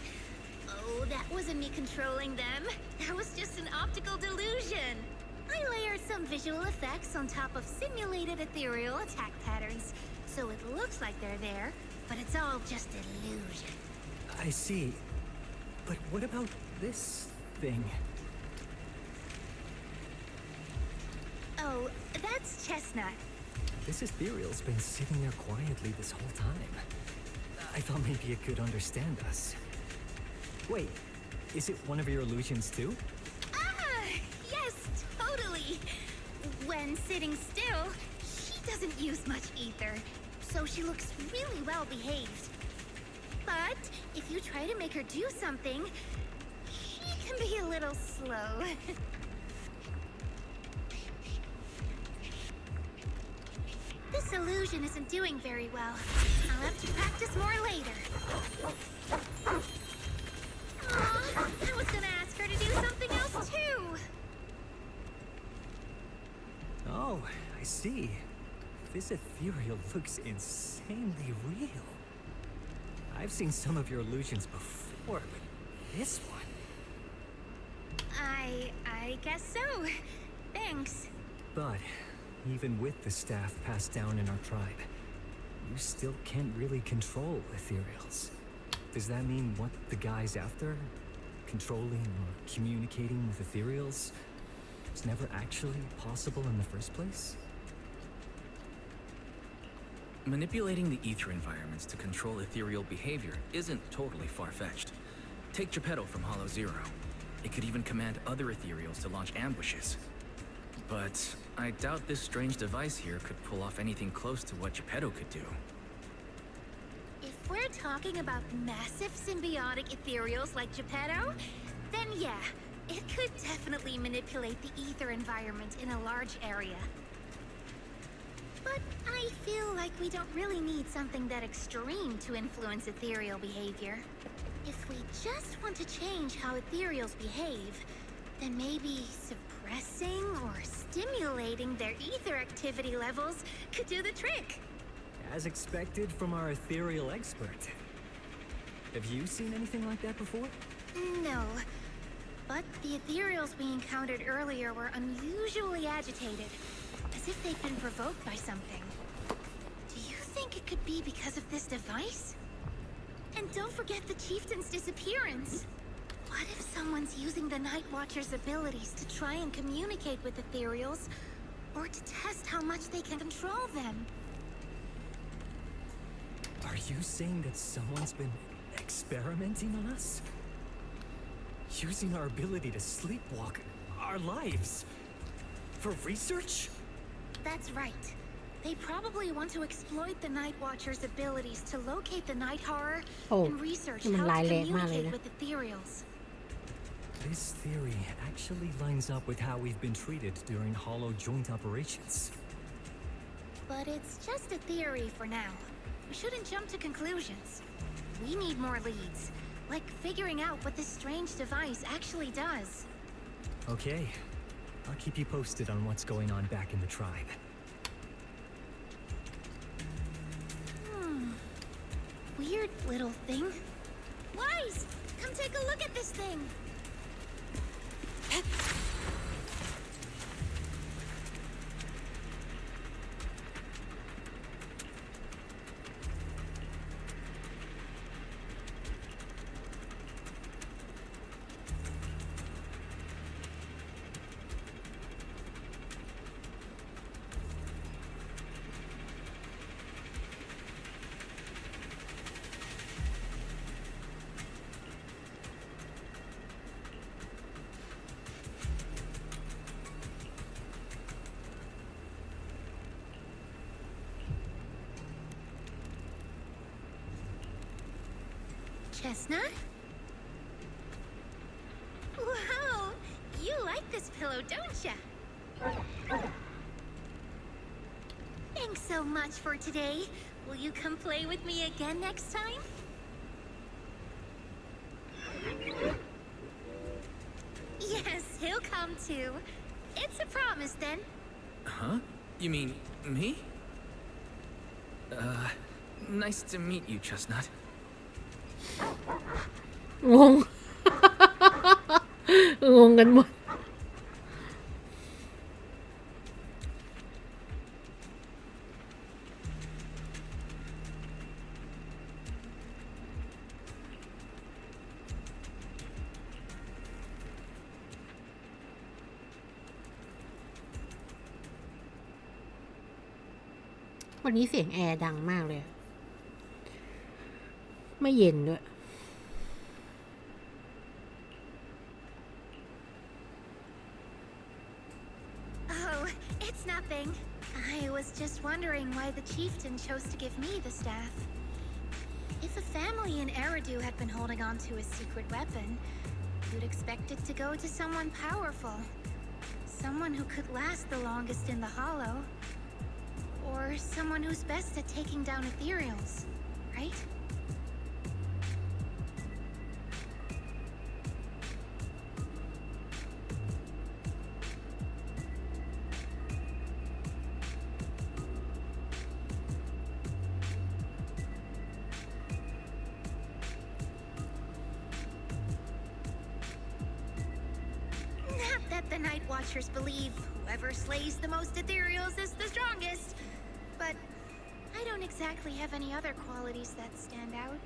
Oh, that wasn't me controlling them. That was just an optical delusion. I layered some visual effects on top of simulated ethereal attack patterns, so it looks like they're there, but it's all just illusion. I see. But what about this thing? Oh, that's Chestnut. This ethereal's been sitting there quietly this whole time. I thought maybe it could understand us. Wait, is it one of your illusions too? Ah, yes, totally. When sitting still, she doesn't use much ether, so she looks really well behaved. But if you try to make her do something, she can be a little slow. This illusion isn't doing very well. I'll have to practice more later. Aw, I was gonna ask her to do something else too. Oh, I see. This ethereal looks insanely real. I've seen some of your illusions before, but this one... I guess so. Thanks. But even with the staff passed down in our tribe, you still can't really control ethereals. Does that mean what the guy's after? Controlling or communicating with ethereals? It's never actually possible in the first place? Manipulating the ether environments to control ethereal behavior isn't totally far-fetched. Take Geppetto from Hollow Zero. It could even command other ethereals to launch ambushes. But I doubt this strange device here could pull off anything close to what Geppetto could do. If we're talking about massive symbiotic ethereals like Geppetto, then yeah, it could definitely manipulate the ether environment in a large area. But I feel like we don't really need something that extreme to influence ethereal behavior. If we just want to change how ethereals behave, then maybe suppressing or stimulating their ether activity levels could do the trick. As expected from our ethereal expert. Have you seen anything like that before? No. But the ethereals we encountered earlier were unusually agitated, as if they'd been provoked by something. Do you think it could be because of this device? And don't forget the chieftain's disappearance. What if someone's using the Night Watcher's abilities to try and communicate with ethereals, or to test how much they can control them? Are you saying that someone's been experimenting on us? Using our ability to sleepwalk our lives? For research? That's right. They probably want to exploit the Night Watcher's abilities to locate the Night Horror and research how to communicate with ethereals. This theory actually lines up with how we've been treated during Hollow joint operations. But it's just a theory for now. We shouldn't jump to conclusions. We need more leads, like figuring out what this strange device actually does. Okay. I'll keep you posted on what's going on back in the tribe. Weird little thing. Wise! Come take a look at this thing! 'Chestnut? Wow! You like this pillow, don't ya? Thanks so much for today. Will you come play with me again next time? Yes, he'll come too. It's a promise then. Huh? You mean me? Nice to meet you, Chestnut. งง งงกันหมดวันนี้เสียงแอร์ดังมากเลย ไม่เย็นด้วย Oh, it's nothing. I was just wondering why the chieftain chose to give me the staff. If a family in Eridu had been holding on to a secret weapon, you'd expect it to go to someone powerful. Someone who could last the longest in the Hollow. Or someone who's best at taking down ethereals, right? Not that the Night Watchers believe whoever slays the most ethereals is the strongest, but I don't exactly have any other qualities that stand out.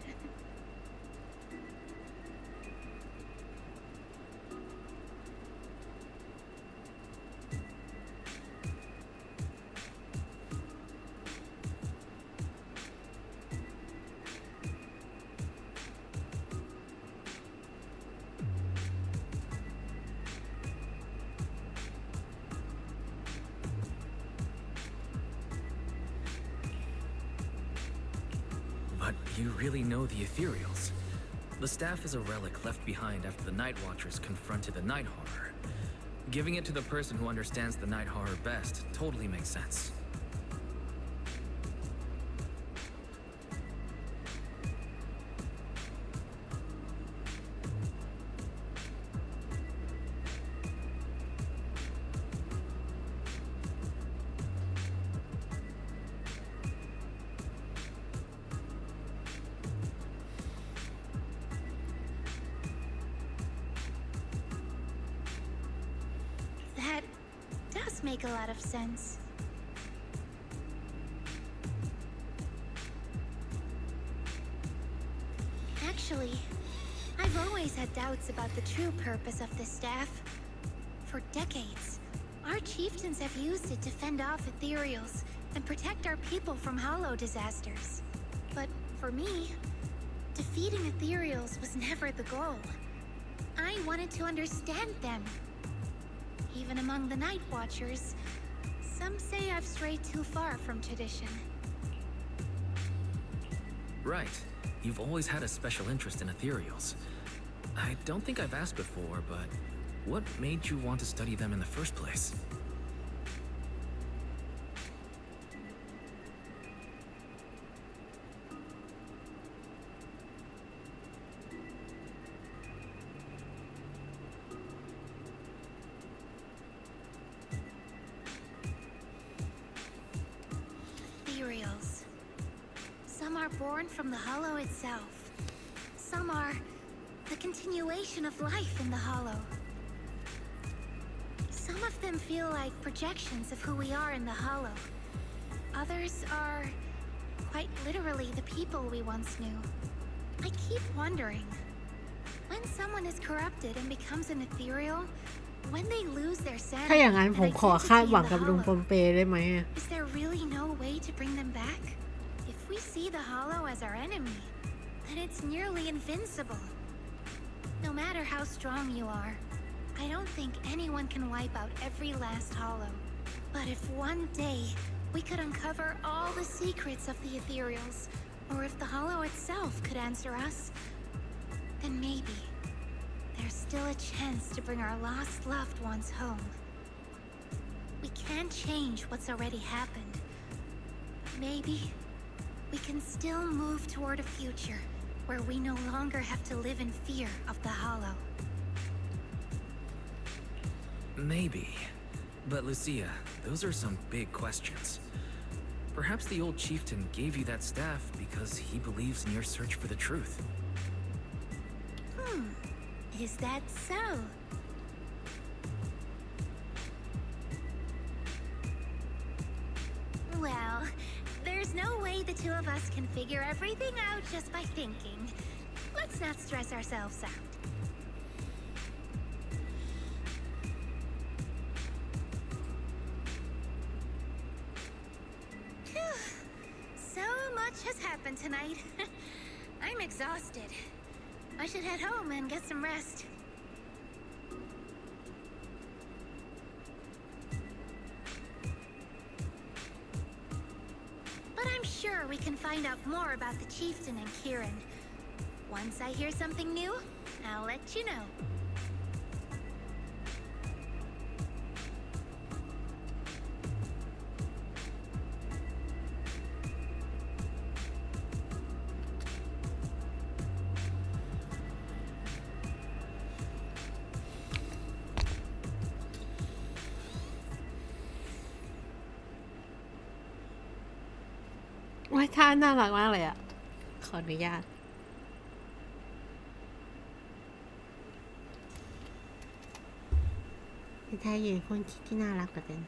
But you really know the ethereals. The staff is a relic left behind after the Night Watchers confronted the Night Horror. Giving it to the person who understands the Night Horror best totally makes sense. make a lot of sense. Actually, I've always had doubts about the true purpose of this staff. For decades, our chieftains have used it to fend off ethereals and protect our people from hollow disasters. But for me, defeating ethereals was never the goal. I wanted to understand them. Even among the Night Watchers, some say I've strayed too far from tradition. Right. You've always had a special interest in ethereals. I don't think I've asked before, but what made you want to study them in the first place? Ethereals. Some are born from the Hollow itself. Some are the continuation of life in the Hollow. Some of them feel like projections of who we are in the Hollow. Others are quite literally the people we once knew. I keep wondering, when someone is corrupted and becomes an ethereal, when they lose their ถ้า sanity อย่างนั้น and ผมขอ identity คาด in หวัง the กับลุงป Hollow, มเปได้ไหมอะ is there really no way to bring them back? If we see the Hollow as our enemy, then it's nearly invincible. No matter how strong you are, I don't think anyone can wipe out every last Hollow. But if one day we could uncover all the secrets of the ethereals, or if the Hollow itself could answer us, then maybe there's still a chance to bring our lost loved ones home. We can't change what's already happened. Maybe we can still move toward a future where we no longer have to live in fear of the Hollow. Maybe. But Lucia, those are some big questions. Perhaps the old chieftain gave you that staff because he believes in your search for the truth. Is that so? Well, there's no way the two of us can figure everything out just by thinking. Let's not stress ourselves out. So much has happened tonight. I'm exhausted. I should head home and get some rest. But I'm sure we can find out more about the chieftain and Kieran. Once I hear something new, I'll let you know.โอ้ยท่าน่ารักมากเลยอะขออนุญาตเป็นท่ายืนคนที่น่ารักเหลือเกิน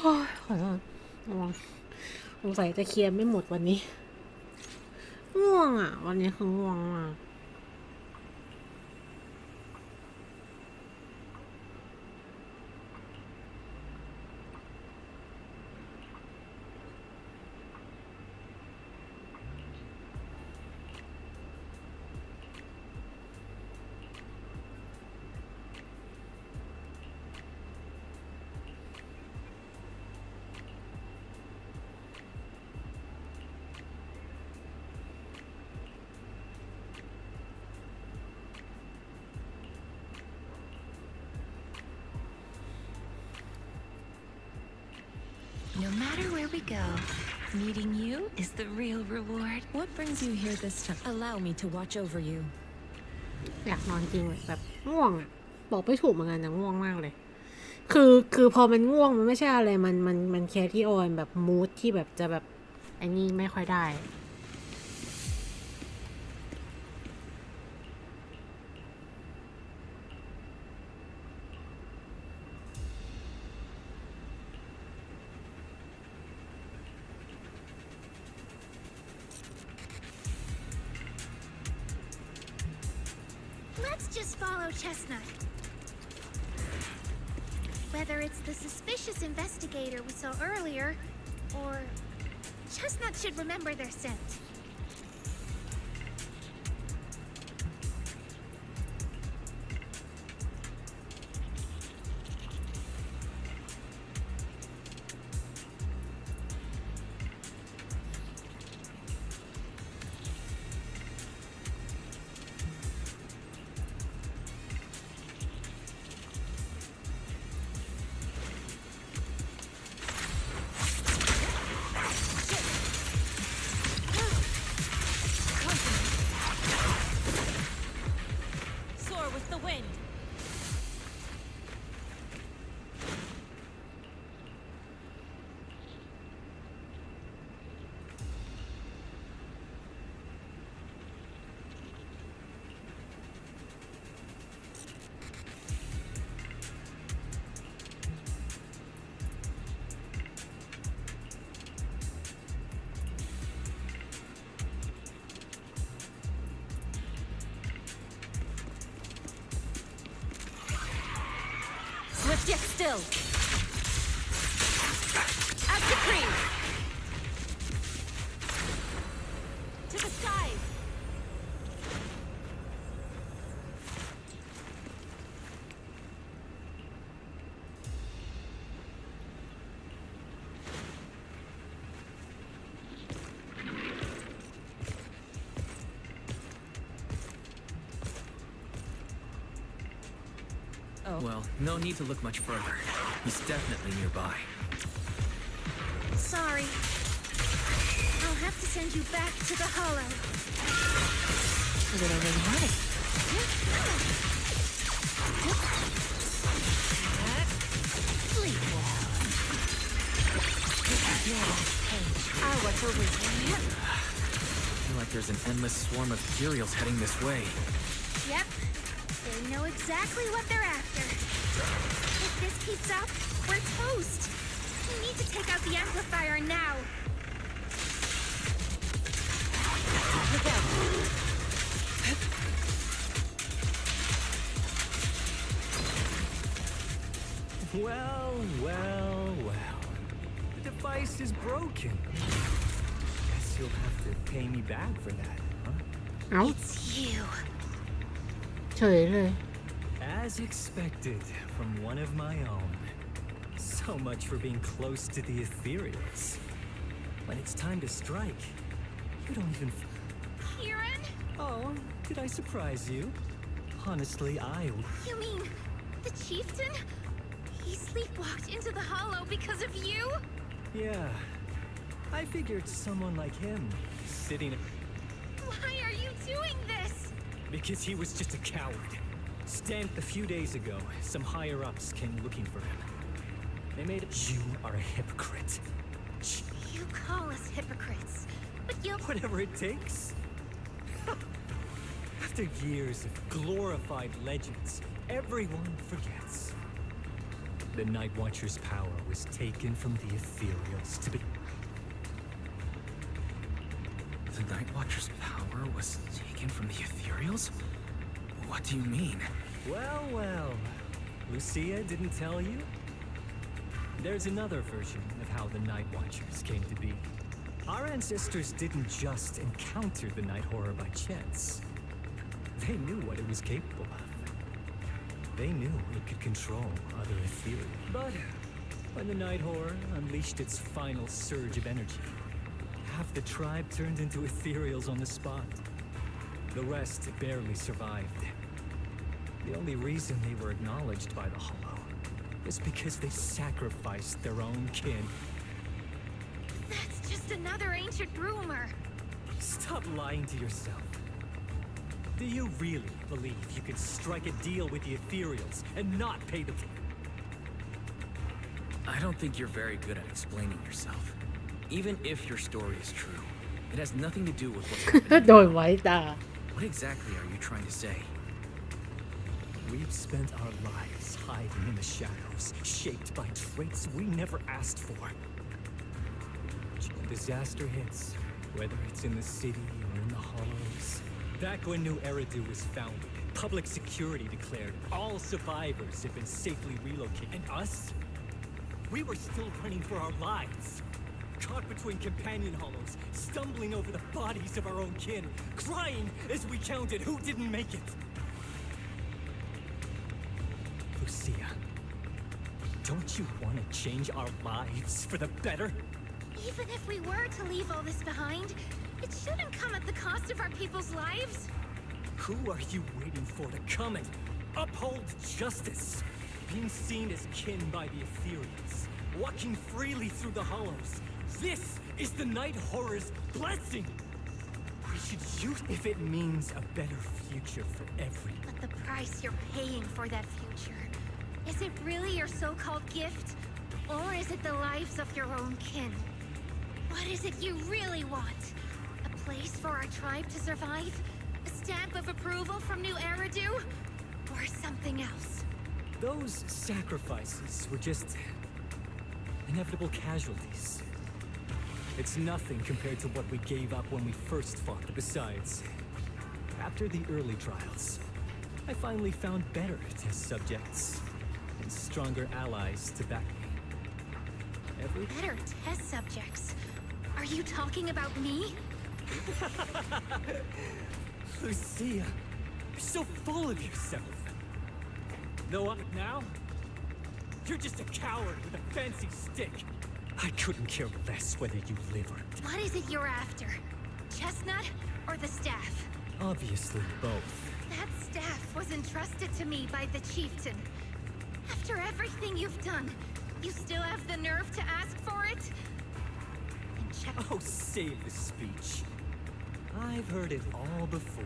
ขอโทษสงสัยจะเคลียร์ไม่หมดวันนี้ง่วงอ่ะวันนี้คือง่วงมาก Meeting you is the real reward. What brings you here this time? Allow me to watch over you. อยากนอนจริงเลยแบบง่วงอะบอกไม่ถูกเหมือนกันนะง่วงมากเลย คือพอมันง่วงมันไม่ใช่อะไรมันแค่ที่ออนแบบมูดที่แบบจะแบบไอ้นี่ไม่ค่อยได้ Let's just follow Chestnut. Whether it's the suspicious investigator we saw earlier, or Chestnut should remember their scent. Soar with the wind. Swift yet still. As decreed. To the skies. Oh. Well, no need to look much further. He's definitely nearby. Sorry. I'll have to send you back to the Hollow. Sleep well. I'll watch over you. I feel like there's an endless swarm of Ethereals heading this way. Yep. They know exactly what they're after. If this keeps up, we're toast. We need to take out the amplifier now. Look out. Well, well, well. The device is broken. Guess you'll have to pay me back for that, huh? เอ้า It's you. เฉยเลย As expected from one of my own. So much for being close to the Ethereals. When it's time to strike, you don't even... Kieran? Oh, did I surprise you? Honestly, You mean the chieftain? He sleepwalked into the Hollow because of you? Yeah. I figured someone like him, sitting... Why are you doing this? Because he was just a coward. A few days ago, some higher-ups came looking for him. They made it... You are a hypocrite. You call us hypocrites, but you'll... Whatever it takes. After years of glorified legends, everyone forgets. The Night Watcher's power was taken from the Ethereals to be... The Night Watcher's power was taken from the Ethereals? What do you mean? Well, well. Lucia didn't tell you? There's another version of how the Night Watchers came to be. Our ancestors didn't just encounter the Night Horror by chance. They knew what it was capable of. They knew it could control other Ethereal. But when the Night Horror unleashed its final surge of energy, half the tribe turned into Ethereals on the spot. The rest barely survived. The only reason they were acknowledged by the Hollow is because they sacrificed their own kin. That's just just another ancient rumor. Stop lying to yourself. Do you really believe you could strike a deal with the Ethereals and not pay the... I don't think you're very good at explaining yourself. Even if your story is true, it has nothing to do with what's happening. โดนไว้ตา What exactly are you trying to say? We've spent our lives hiding in the shadows, shaped by traits we never asked for. When disaster hits, whether it's in the city or in the hollows, back when New Eridu was founded, public security declared all survivors have been safely relocated. And us? We were still running for our lives. Caught between companion hollows, stumbling over the bodies of our own kin, crying as we counted who didn't make it. Lucia, don't you want to change our lives for the better? Even if we were to leave all this behind, it shouldn't come at the cost of our people's lives. Who are you waiting for to come and uphold justice? Being seen as kin by the Ethereals, walking freely through the hollows. This is the Night Horror's blessing! We should use if it means a better future for everyone. But the price you're paying for that future, is it really your so-called gift? Or is it the lives of your own kin? What is it you really want? A place for our tribe to survive? A stamp of approval from New Eridu? Or something else? Those sacrifices were just inevitable casualties. It's nothing compared to what we gave up when we first fought. Besides, after the early trials, I finally found better test subjects and stronger allies to back me. Better test subjects? Are you talking about me? Lucia, you're so full of yourself. No, now? You're just a coward with a fancy stick. I couldn't care less whether you live or... What is it you're after? Chestnut or the staff? Obviously both. That staff was entrusted to me by the chieftain. After everything you've done, you still have the nerve to ask for it? And check... Oh, save the speech. I've heard it all before.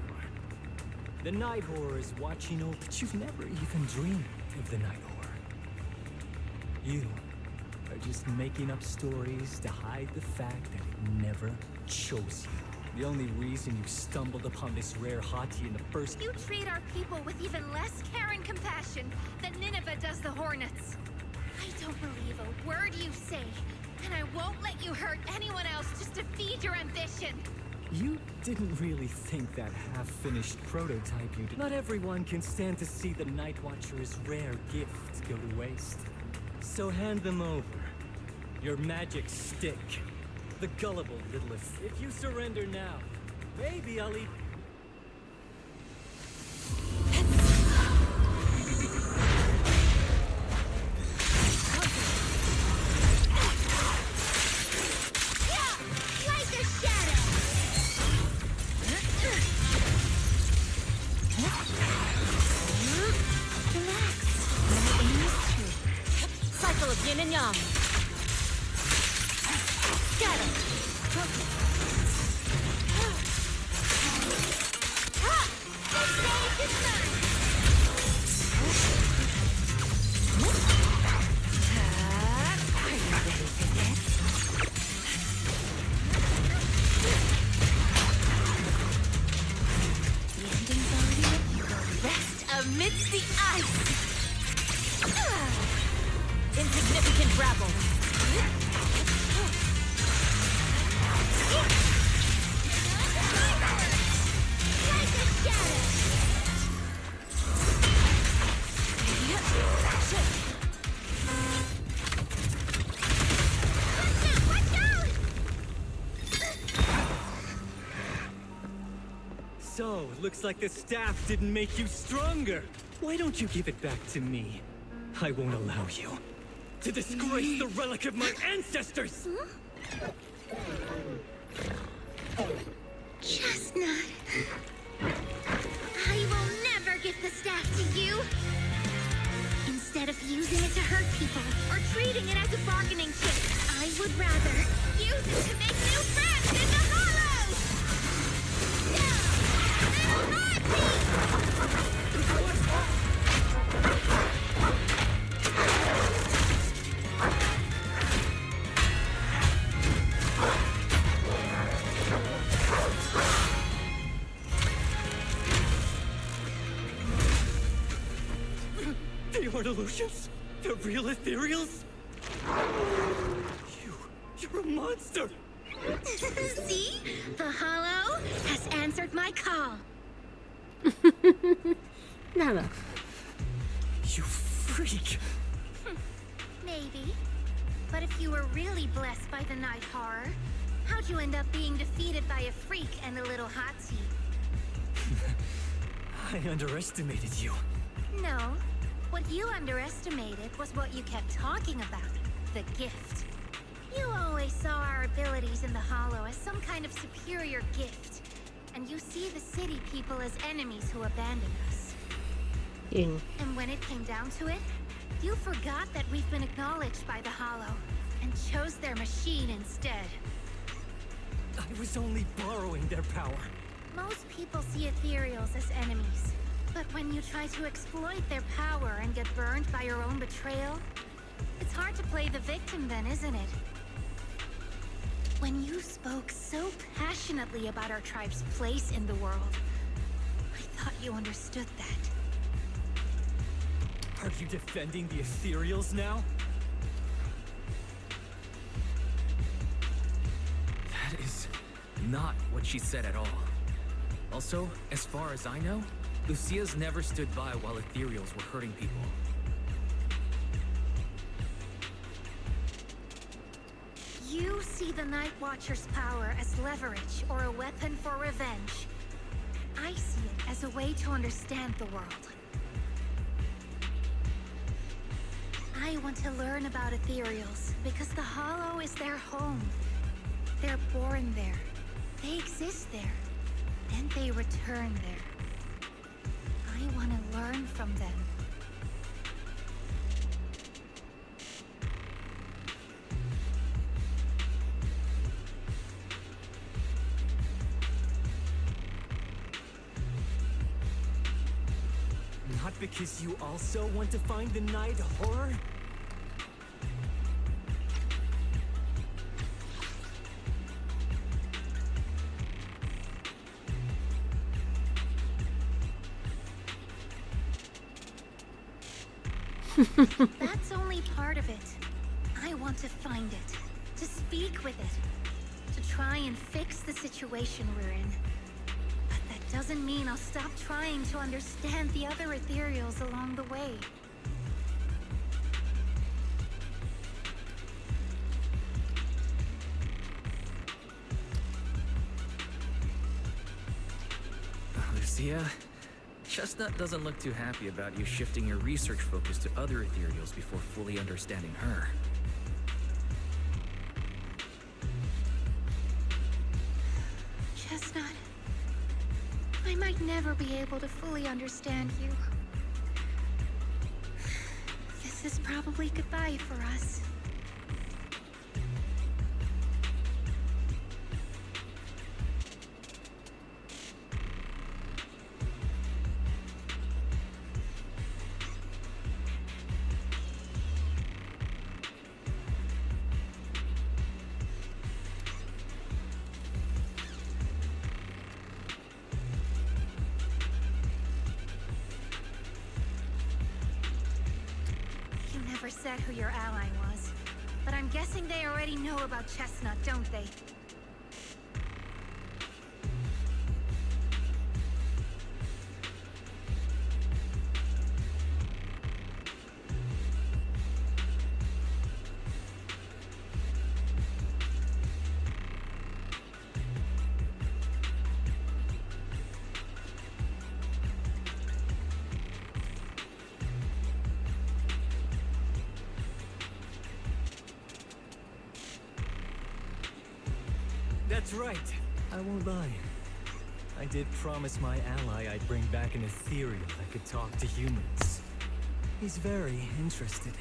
The Night Horror is watching over, but you've never even dreamed of the Night Horror. You are just making up stories to hide the fact that it never chose you. The only reason you stumbled upon this rare hottie in the first... You treat our people with even less care and compassion than Nineveh does the Hornets. I don't believe a word you say, and I won't let you hurt anyone else just to feed your ambition. You didn't really think that half-finished prototype you did. Not everyone can stand to see the Night Watcher's rare gift go to waste. So hand them over. Your magic stick. The gullible little... If you surrender now, maybe I'll eat... Like a shadow! Relax. Cycle of yin and yang. Scatter. Amidst the ice! Insignificant grapple. Like a shadow! Watch out! So, it looks like the staff didn't make you stronger. Why don't you give it back to me? I won't allow you to disgrace the relic of my ancestors! Chestnut. I will never give the staff to you. Instead of using it to hurt people or treating it as a bargaining chip, I would rather use it to make new friends in the hollows! Little heartbeat! They are the Lucians? The real ethereals? You're a monster! See? The hollow has answered my call. น่าเหรอ You freak! Maybe. But if you were really blessed by the night horror, how'd you end up being defeated by a freak and a little hot seat? I underestimated you. No. What you underestimated was what you kept talking about. The gift. You always saw our abilities in the hollow as some kind of superior gift. And you see the city people as enemies who abandoned us. จริง And when it came down to it, you forgot that we've been acknowledged by the hollow and chose their machine instead. I was only borrowing their power. Most people see ethereals as enemies. But when you try to exploit their power and get burned by your own betrayal, it's hard to play the victim then, isn't it? When you spoke so passionately about our tribe's place in the world, I thought you understood that. Are you defending the ethereals now? That is not what she said at all. Also, as far as I know, Lucia's never stood by while ethereals were hurting people. You see the Night Watcher's power as leverage or a weapon for revenge. I see it as a way to understand the world. I want to learn about ethereals because the hollow is their home. They're born there. They exist there. And they return there. I want to learn from them. Not because you also want to find the night horror? That's only part of it. I want to find it, to speak with it, to try and fix the situation we're in. But that doesn't mean I'll stop trying to understand the other ethereals along the way. Lucia, Chestnut doesn't look too happy about you shifting your research focus to other ethereals before fully understanding her. Chestnut, I might never be able to fully understand you. This is probably goodbye for us. Never said who your ally was, but I'm guessing they already know about Chestnut, don't they? That's right. I won't lie. I did promise my ally I'd bring back an ethereal that could talk to humans. He's very interested.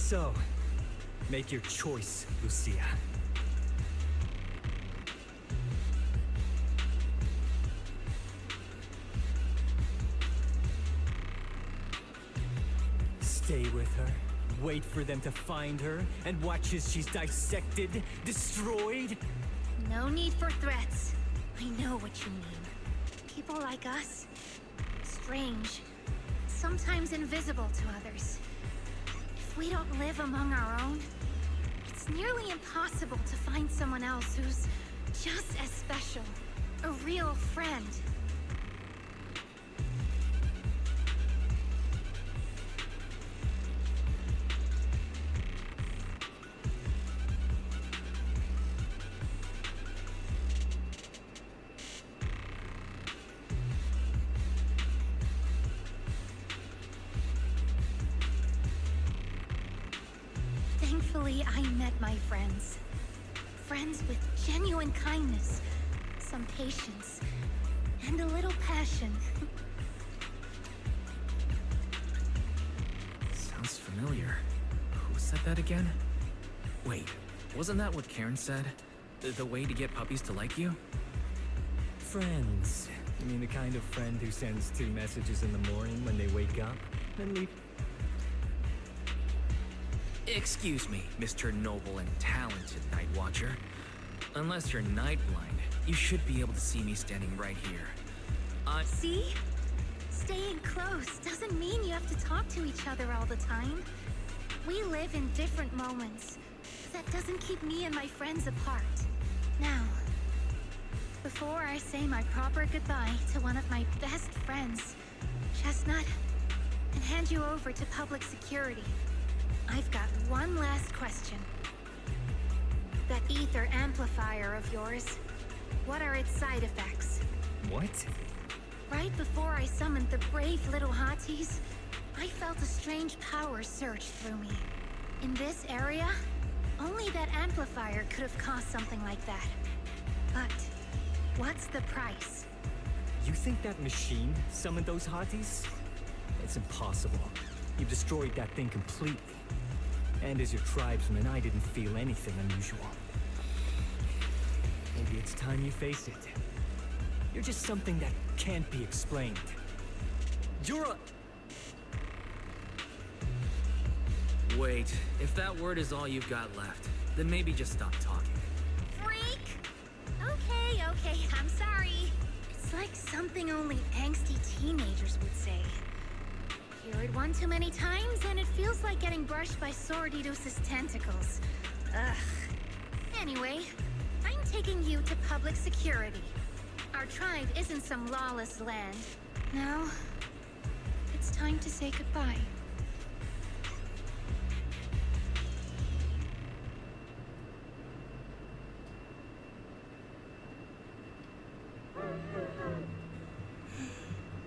So, make your choice, Lucia. Stay with her, wait for them to find her, and watch as she's dissected, destroyed. No need for threats. I know what you mean. People like us, strange, sometimes invisible to others. If we don't live among our own, it's nearly impossible to find someone else who's just as special, a real friend. Thankfully, I met my friends. Friends with genuine kindness, some patience, and a little passion. Sounds familiar. Who said that again? Wait, wasn't that what Karen said? The way to get puppies to like you? Friends. You mean the kind of friend who sends 2 messages in the morning when they wake up, and leave? Excuse me, Mr. Noble and talented Night Watcher. Unless you're night blind, you should be able to see me standing right here. See? Staying close doesn't mean you have to talk to each other all the time. We live in different moments. That doesn't keep me and my friends apart. Now, before I say my proper goodbye to one of my best friends, Chestnut, and hand you over to public security, I've got one last question. That ether amplifier of yours, what are its side effects? What? Right before I summoned the brave little hotties, I felt a strange power surge through me. In this area, only that amplifier could have caused something like that. But what's the price? You think that machine summoned those hotties? It's impossible. You've destroyed that thing completely. And as your tribesman, I didn't feel anything unusual. Maybe it's time you face it. You're just something that can't be explained. You're a... Wait, if that word is all you've got left, then maybe just stop talking. Freak! Okay, I'm sorry. It's like something only angsty teenagers would say. Hear it one too many times and it feels like getting brushed by Sordidus's tentacles. Ugh. Anyway, I'm taking you to public security. Our tribe isn't some lawless land. Now, it's time to say goodbye.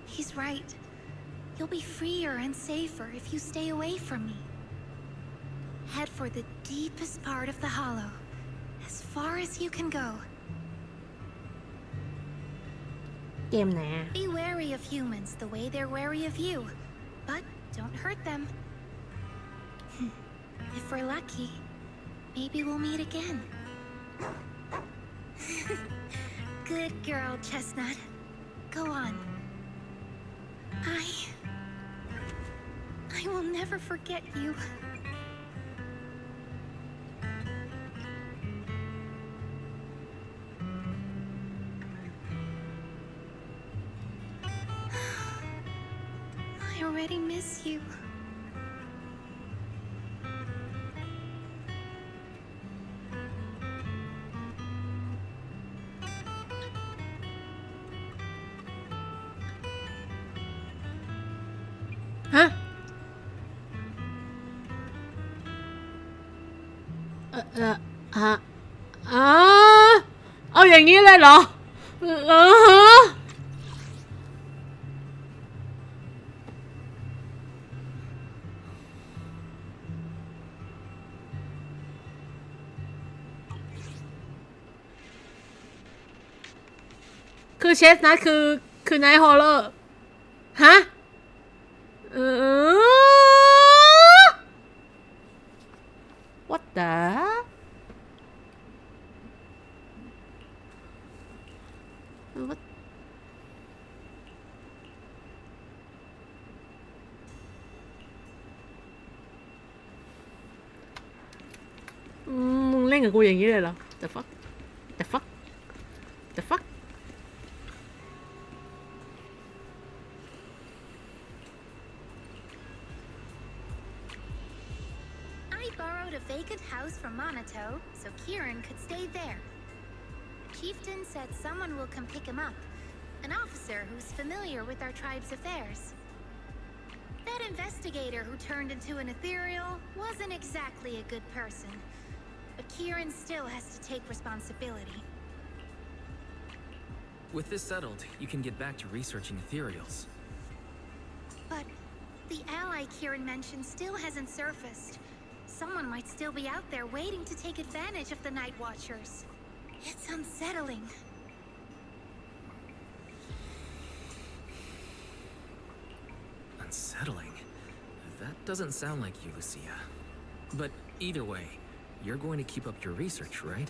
He's right. You'll be freer and safer if you stay away from me. Head for the deepest part of the hollow, as far as you can go. เกมไหนอะ Be wary of humans the way they're wary of you, but don't hurt them. If we're lucky, maybe we'll meet again. Good girl, Chestnut. Go on. I will never forget you. I already miss you. Hả? Ồ, vậy nghĩa lên rồi. Hả? Cứ chết nó cứ nãy hồ lơ. Hả? แต่ว่ามึงเล่นกับกูอย่างนี้เลยเหรอ The fuck The fuck The fuck I borrowed a vacant house from Monato so Kieran could stay there. Chieftain said someone will come pick him up, an officer who's familiar with our tribe's affairs. That investigator who turned into an ethereal wasn't exactly a good person, but Kieran still has to take responsibility. With this settled, you can get back to researching ethereals. But the ally Kieran mentioned still hasn't surfaced. Someone might still be out there waiting to take advantage of the Night Watchers. It's unsettling. Unsettling? That doesn't sound like you, Lucia. But either way, you're going to keep up your research, right?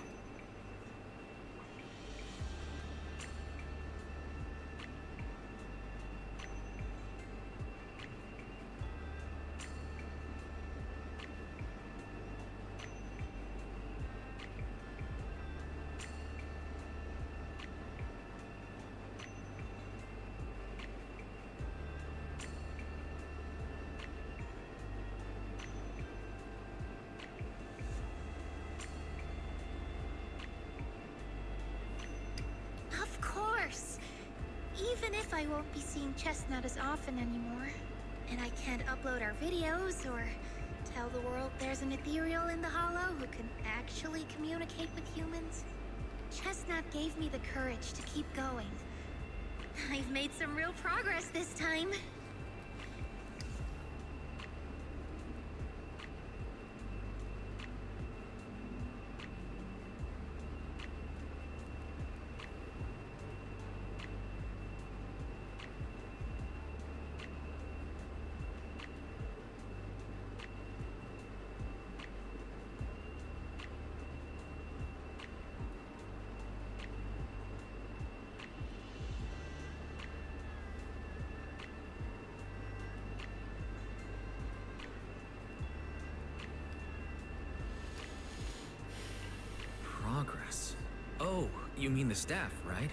Of course! Even if I won't be seeing Chestnut as often anymore, and I can't upload our videos or tell the world there's an ethereal in the Hollow who can actually communicate with humans, Chestnut gave me the courage to keep going. I've made some real progress this time. Progress. Oh, you mean the staff, right?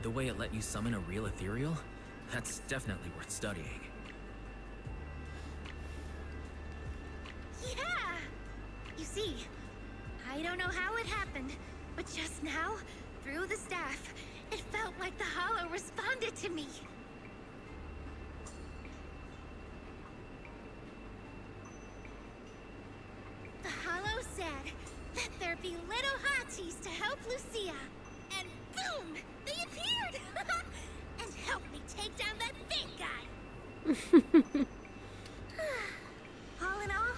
The way it let you summon a real ethereal? That's definitely worth studying. Yeah! You see, I don't know how it happened, but just now, through the staff, it felt like the Hollow responded to me. The Hollow said, let there be little hotties to help Lucia. And boom! They appeared! And helped me take down that big guy! All in all,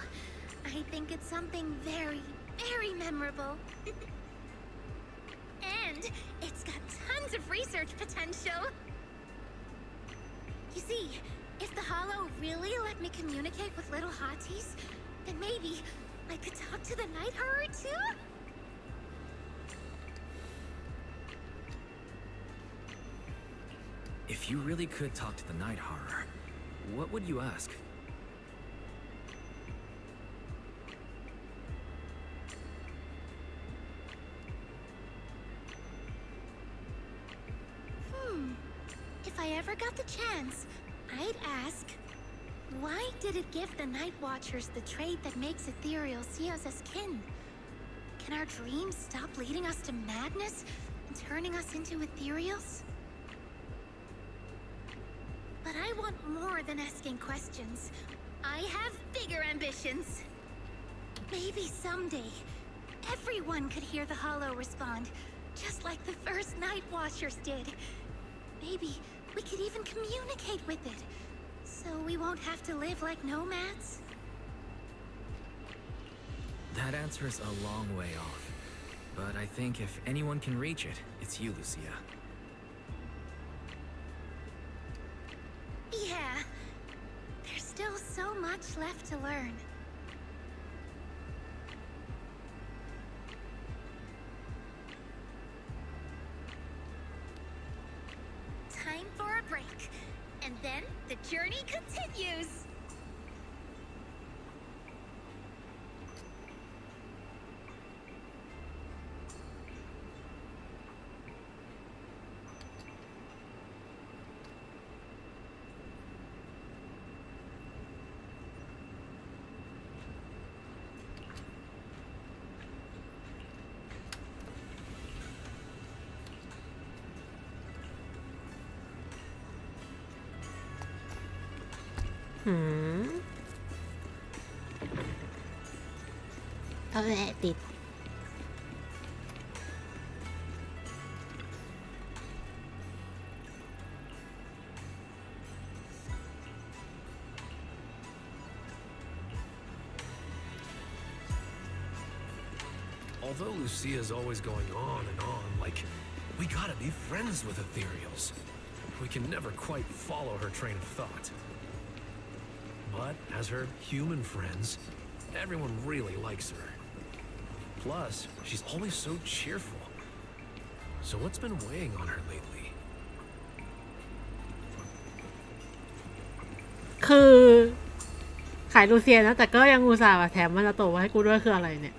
I think it's something very, very memorable. And it's got tons of research potential. You see, if the Hollow really let me communicate with little hotties, then maybe I could talk to the Night Horror too? If you really could talk to the Night Horror, what would you ask? If I ever got the chance, I'd ask, why did it give the Night Watchers the trait that makes ethereal see us as kin? Can our dreams stop leading us to madness and turning us into ethereals? But I want more than asking questions. I have bigger ambitions. Maybe someday, everyone could hear the Hollow respond, just like the first Night Watchers did. Maybe we could even communicate with it, so we won't have to live like nomads. That answer's a long way off. But I think if anyone can reach it, it's you, Lucia. Yeah, there's still so much left to learn. And then the journey continues.เอาแหละติด Although Lucia's always going on and on, like, we gotta be friends with ethereals. We can never quite follow her train of thought. But as her human friends, everyone really likes her. Plus, she's always so cheerful. So what's been weighing on her lately? คือขายลูเซียนะแต่ก็ยังอุตส่าห์แถมมันจะโตมาให้กูด้วยคืออะไรเนี่ย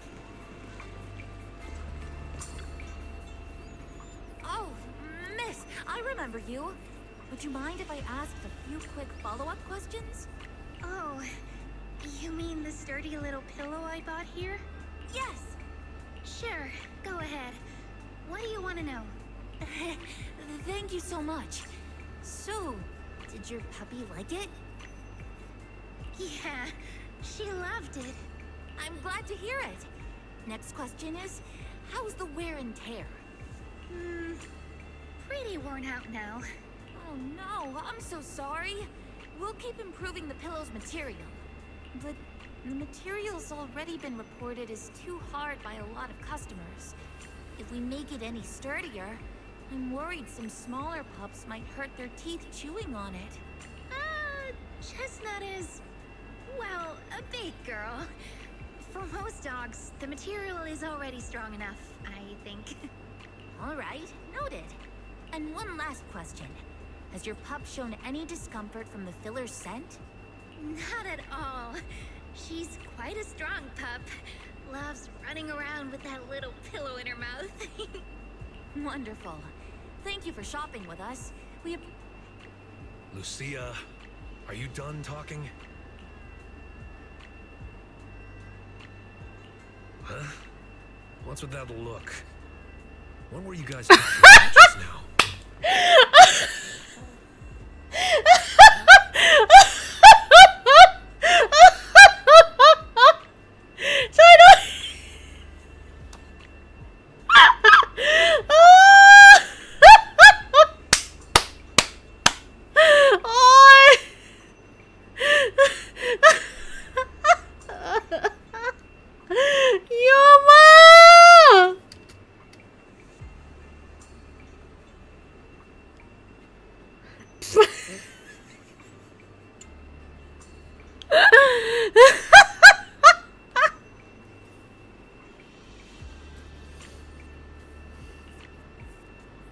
Oh, miss, I remember you. Would you mind if I asked a few quick follow-up questions? Oh, you mean the sturdy little pillow I bought here? Yes. Sure, go ahead. What do you want to know? Thank you so much. So, did your puppy like it? Yeah, she loved it. I'm glad to hear it. Next question is, how's the wear and tear? Pretty worn out now. Oh no, I'm so sorry. We'll keep improving the pillow's material. But the material's already been reported as too hard by a lot of customers. If we make it any sturdier, I'm worried some smaller pups might hurt their teeth chewing on it. Chestnut is, well, a big girl. For most dogs, the material is already strong enough, I think. All right, noted. And one last question. Has your pup shown any discomfort from the filler's scent? Not at all. She's quite a strong pup. Loves running around with that little pillow in her mouth. Wonderful. Thank you for shopping with us. Lucia, are you done talking? Huh? What's with that look? What were you guys talking about just now?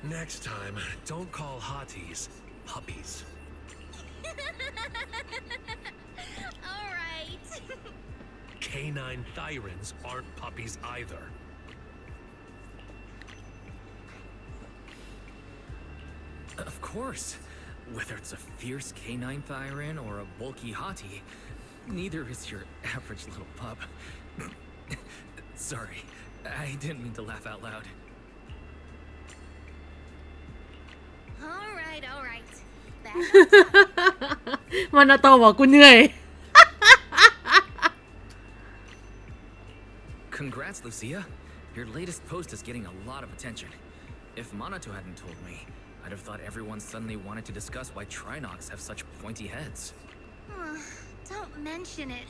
Next time, don't call hotties puppies. All right. Canine thyrans aren't puppies either. Of course. Whether it's a fierce canine thyran or a bulky hottie, neither is your average little pup. Sorry, I didn't mean to laugh out loud. All right. Back มันโตบอกกูเหนื่อย Congrats, Lucia. Your latest post is getting a lot of attention. If Monato hadn't told me, I'd have thought everyone suddenly wanted to discuss why Trinocs have such pointy heads. Don't mention it.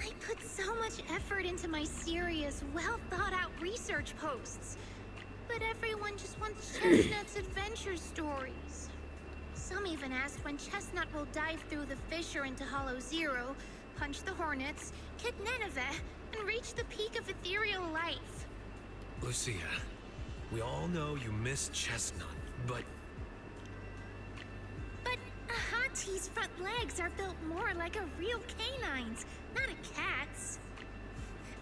I put so much effort into my serious, well-thought-out research posts. But everyone just wants Chestnut's adventure stories. Some even asked when Chestnut will dive through the fissure into Hollow Zero, punch the Hornets, kick Nineveh, and reach the peak of ethereal life. Lucia, we all know you miss Chestnut, but... But a hot Hati's front legs are built more like a real canine's, not a cat's.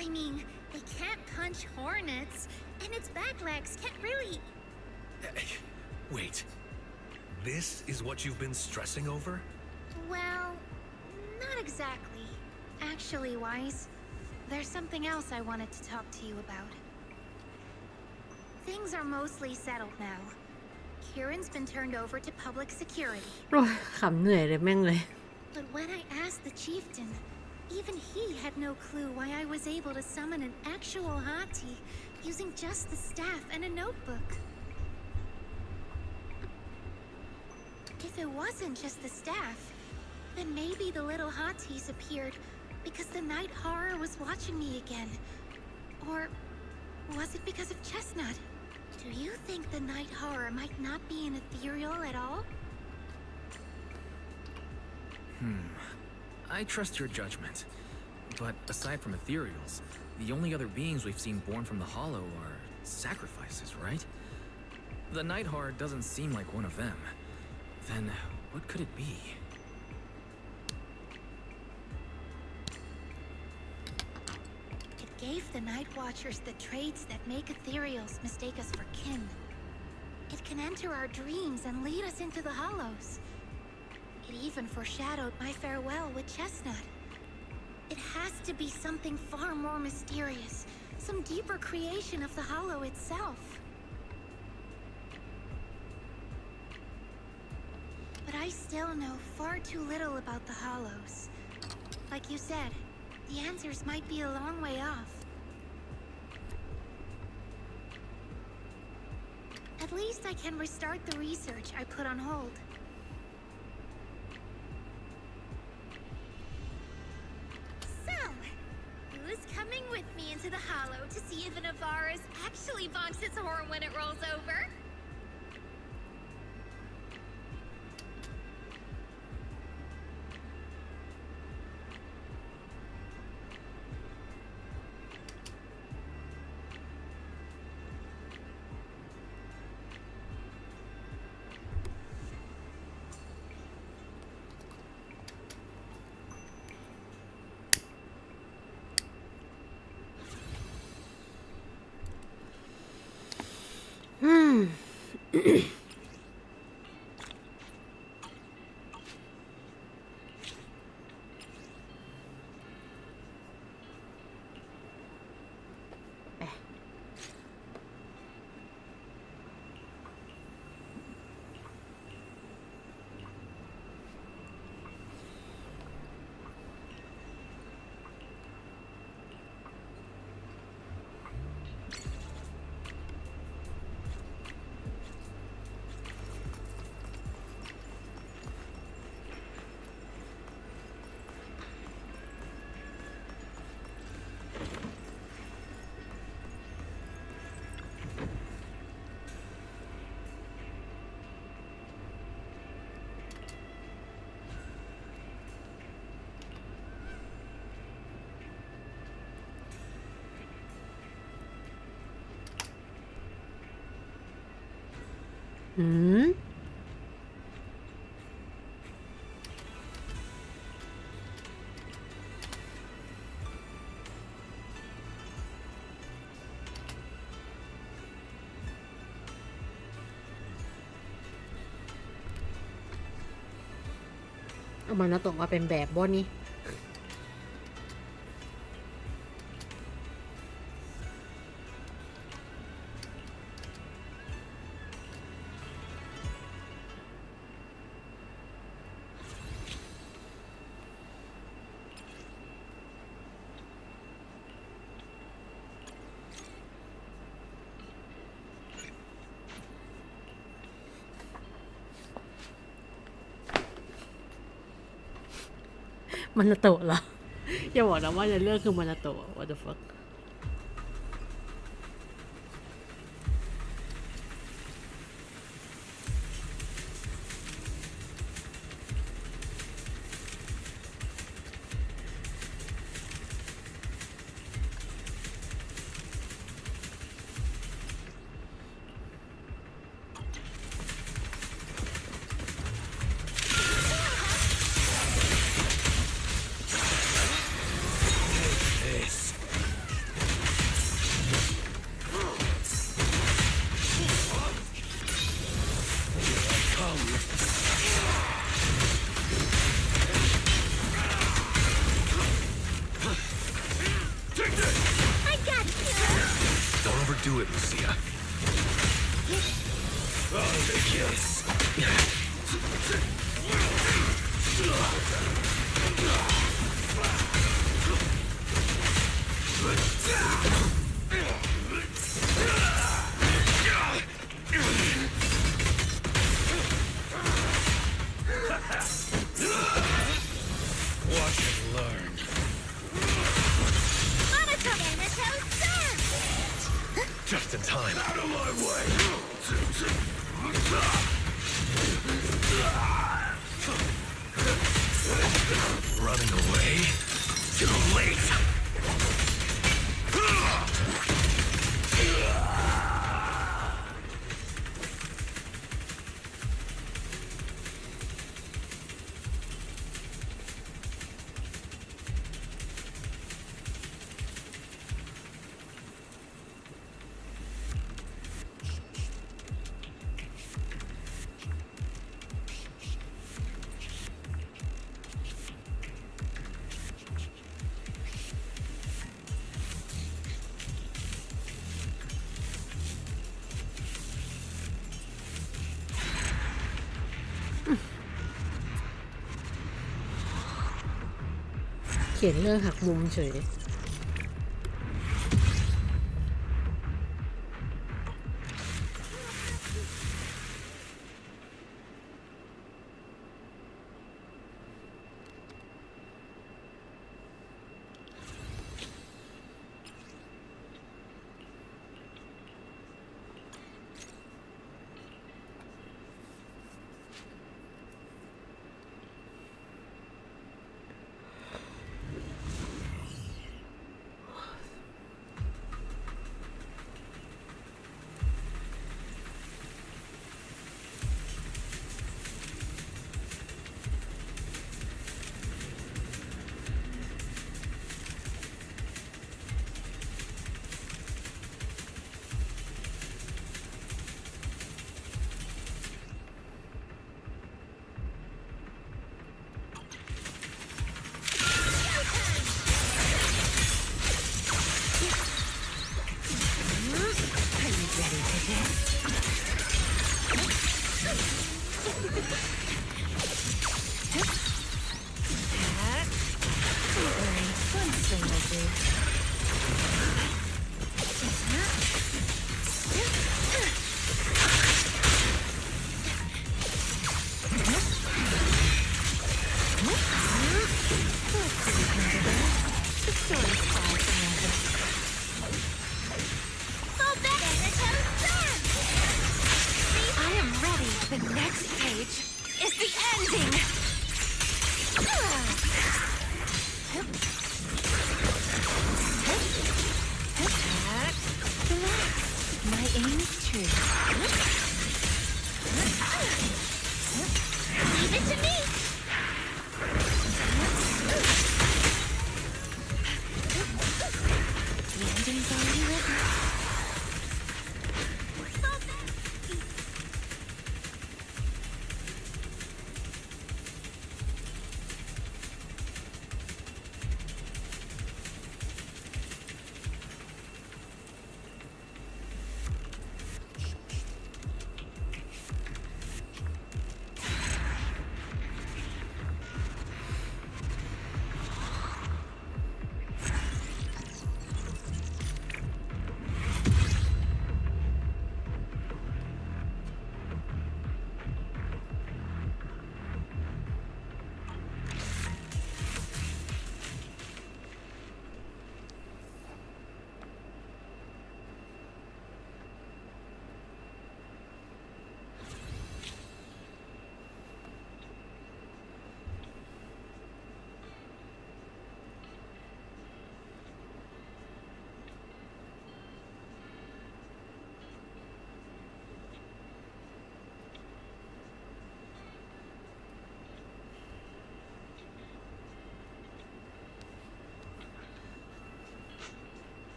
I mean, it can't punch hornets, and its back legs can't really... Wait. This is what you've been stressing over? Well, not exactly. Actually, Wise, there's something else I wanted to talk to you about. Things are mostly settled now. Kieran's been turned over to public security. โอ้ยขำเหนื่อยเลยแม่งเลย But when I asked the chieftain, even he had no clue why I was able to summon an actual Hati using just the staff and a notebook. If it wasn't just the staff, then maybe the little Hatis appeared because the night horror was watching me again. Or was it because of Chestnut? Do you think the night horror might not be an ethereal at all? I trust your judgment. But aside from ethereals, the only other beings we've seen born from the Hollow are sacrifices, right? The night horror doesn't seem like one of them. Then what could it be? It gave the Night Watchers the traits that make ethereals mistake us for kin. It can enter our dreams and lead us into the Hollows. It even foreshadowed my farewell with Chestnut. It has to be something far more mysterious, some deeper creation of the Hollow itself. But I still know far too little about the Hollows. Like you said, the answers might be a long way off. At least I can restart the research I put on hold. So, who's coming with me into the Hollow to see if an Avaris actually bonks its horn when it rolls over? Hmm. หืมเอามานาโตะมาเป็นแบบบ่นี่มานาโตะเหรออย่าบอกนะว่าจะเลือกคือมานาโตะ what the fuck I got you. Don't overdo it, Lucia. I'll take this. Watch and learn. Just in time. Out of my way! Running away? Too late!เขียนเรื่องหักมุมเฉย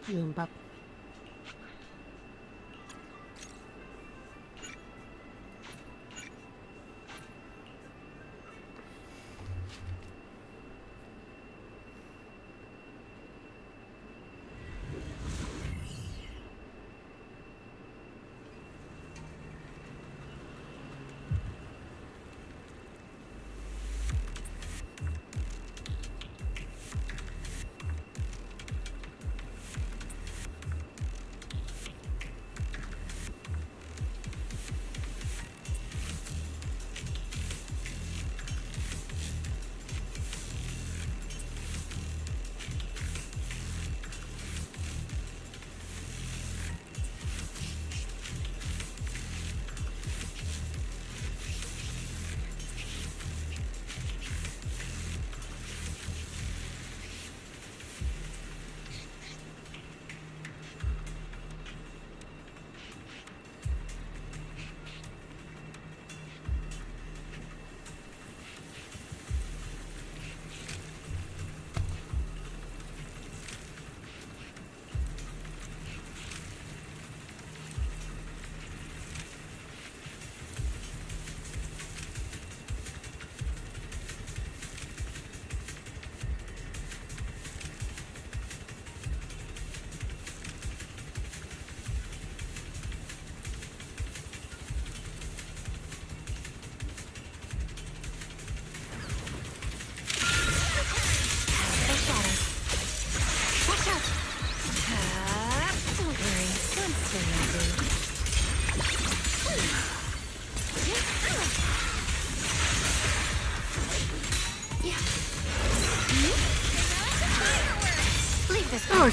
ลืมปั๊บ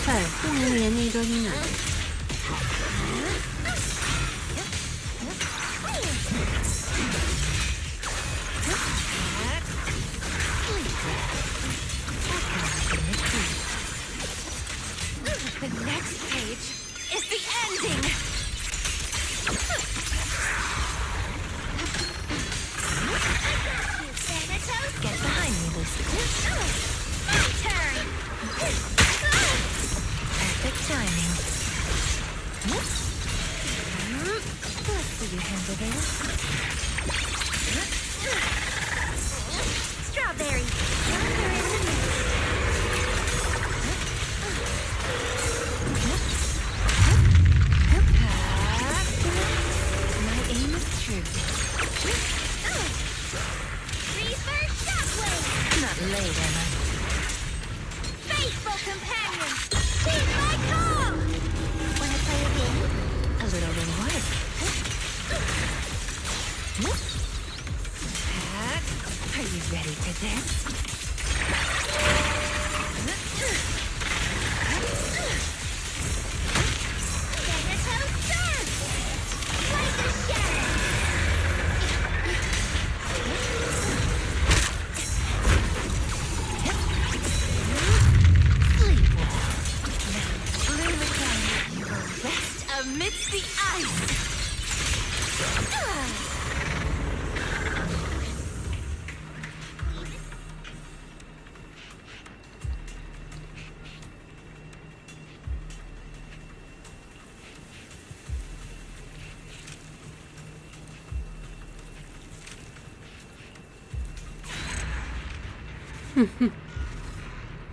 ใช่พรุ่งนี้เรียนนี่ด้วยนี่นะ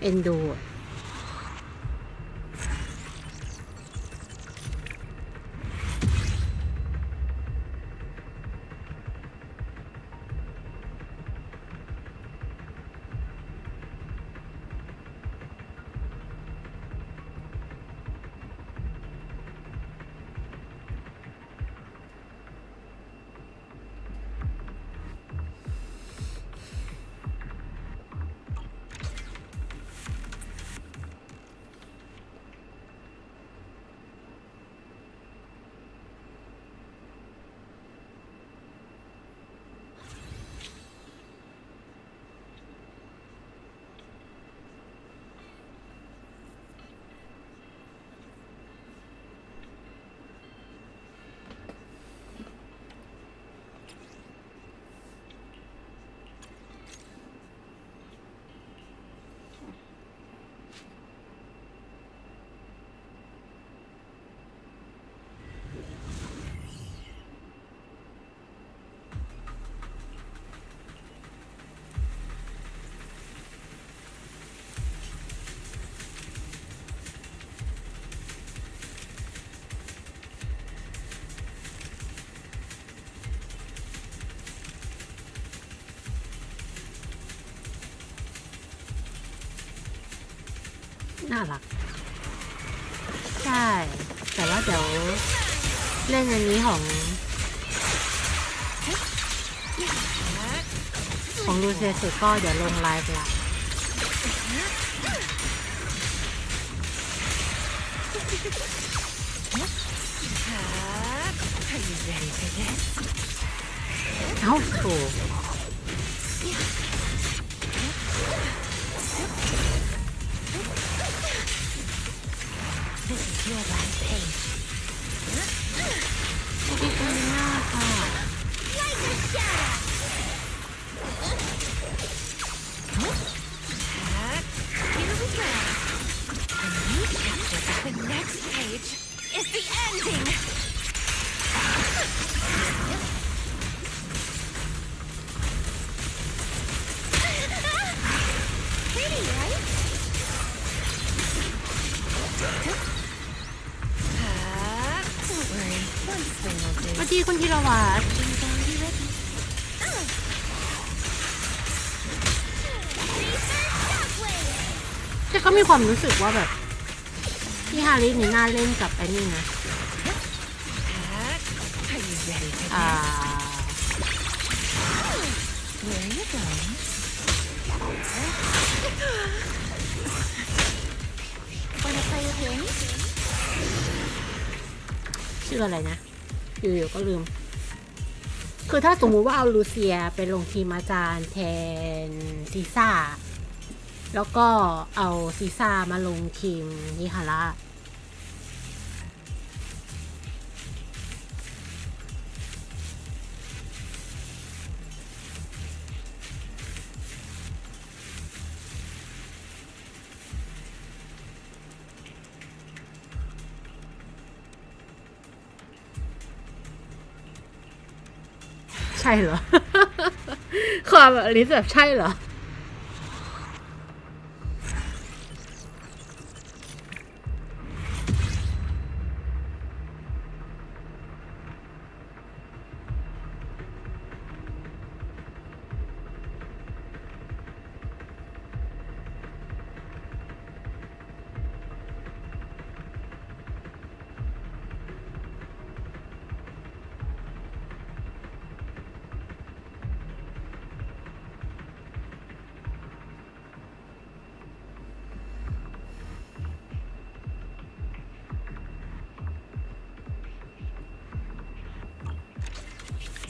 เอ็นดู น่ารักใช่แต่ว่าเดี๋ยวเล่นอันนี้ของลูเซียเสร็จก็เดี๋ยวลงไลฟ์ละ เอ้าโถโอเคตรงนี้หน้าค่ะ The next page is the ending. Pretty, right? Don't worry, one swing will do. สวัสดีคุณธีรวัตรแต่ก็มีความรู้สึกว่าแบบพี่ฮารินี่น่าเล่นกับไอ้นี่นะ Are you ready for อ่า where are you going? Wanna play with him? ชื่ออะไรนะอยู่ๆก็ลืม คือถ้าสมมุติว่าเอาลูเซียไปลงทีมอาจารย์แทนซีซ่าแล้วก็เอาซีซ่ามาลงทีมนิฮาระใช่เหรอ ความอลิสแบบใช่เหรอ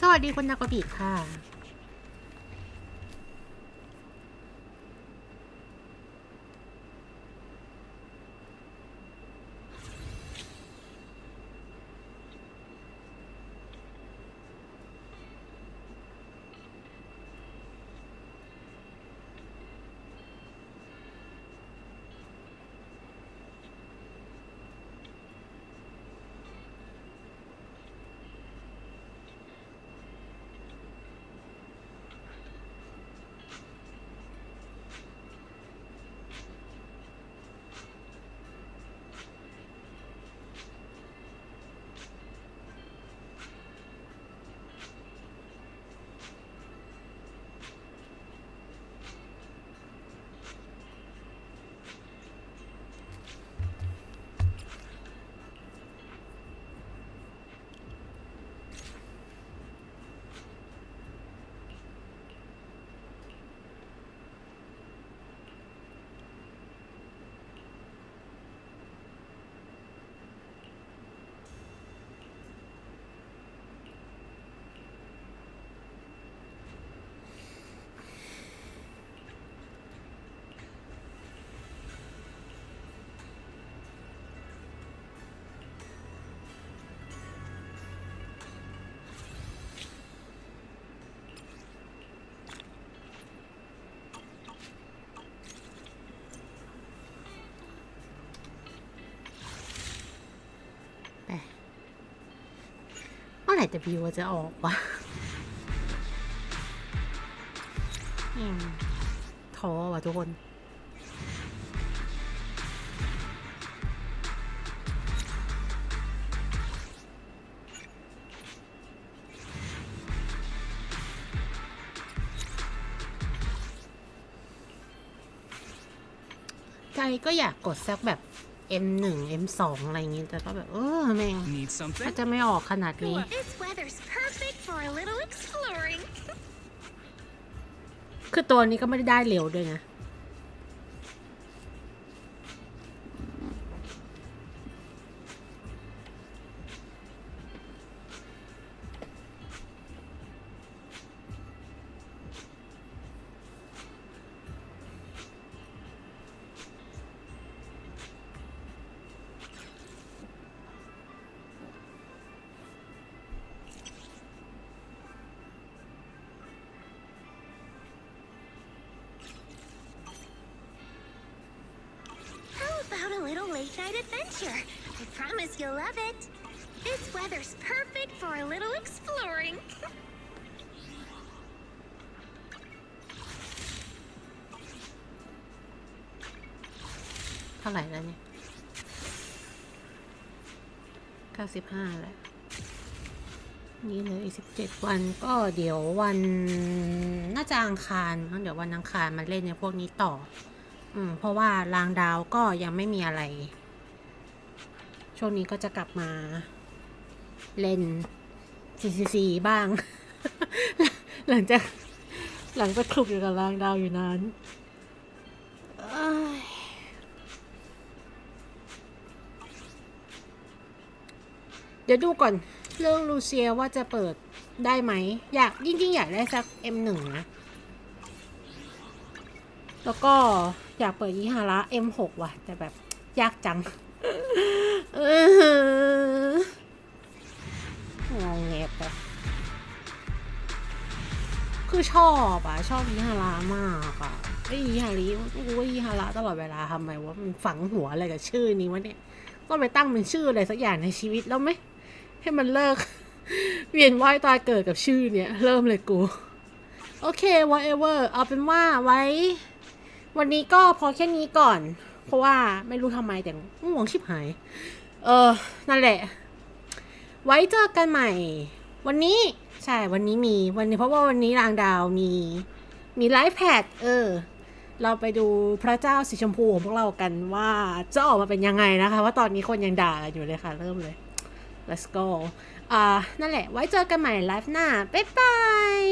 สวัสดีคุณนากบิค่ะ เมื่อไหร่แต่วิวจะออกวะท้อว่ะทุกคน ใจก็อยากกดสักแบบ M1 M2 อะไรอย่างงี้แต่ก็แบบแม่ง Need ก็ something? จะไม่ออกขนาดนี้ This weather's perfect for a little exploring. คือตัวนี้ก็ไม่ได้เร็วด้วยนะ How about a little late night adventure? I promise you'll love it. This weather's perfect for a little exploring. เท่าไหร่แล้วเนี่ย95แล้วนี่เลยอีก17 วันก็เดี๋ยววันน่าจะอังคารมั้งเดี๋ยววันอังคารมาเล่นในพวกนี้ต่อเพราะว่ารางดาวก็ยังไม่มีอะไรช่วงนี้ก็จะกลับมาเล่น CCC บ้าง หลังจากคลุกอยู่กับรางดาวอยู่นานเดี๋ยวดูก่อนเรื่องลูเซียว่าจะเปิดได้ไหมจริงๆอยากได้สัก M1 นะแล้วก็อยากเปิดยิฮาระ M6 ว่ะแต่แบบยากจังงงแงบไปคือชอบยิฮาระมากไอ้ยิฮาริกูว่ายิฮาระตลอดเวลาทำไมวะมันฝังหัวอะไรกับชื่อนี้วะเนี่ยต้องไปตั้งเป็นชื่ออะไรสักอย่างในชีวิตแล้วไหมให้มันเลิกเวียนว่ายตายเกิดกับชื่อเนี่ยเริ่มเลยกูโอเค whatever เอาเป็นว่าไว้วันนี้ก็พอแค่นี้ก่อนเพราะว่าไม่รู้ทำไมแต่ง่วงชิบหายนั่นแหละไว้เจอกันใหม่วันนี้ใช่วันนี้เพราะว่าวันนี้รางดาวมีไลฟ์แพดเราไปดูพระเจ้าสีชมพูของพวกเรากันว่าจะออกมาเป็นยังไงนะคะว่าตอนนี้คนยังด่าอยู่เลยค่ะเริ่มเลย let's go นั่นแหละไว้เจอกันใหม่ไลฟ์หน้าบ๊ายบาย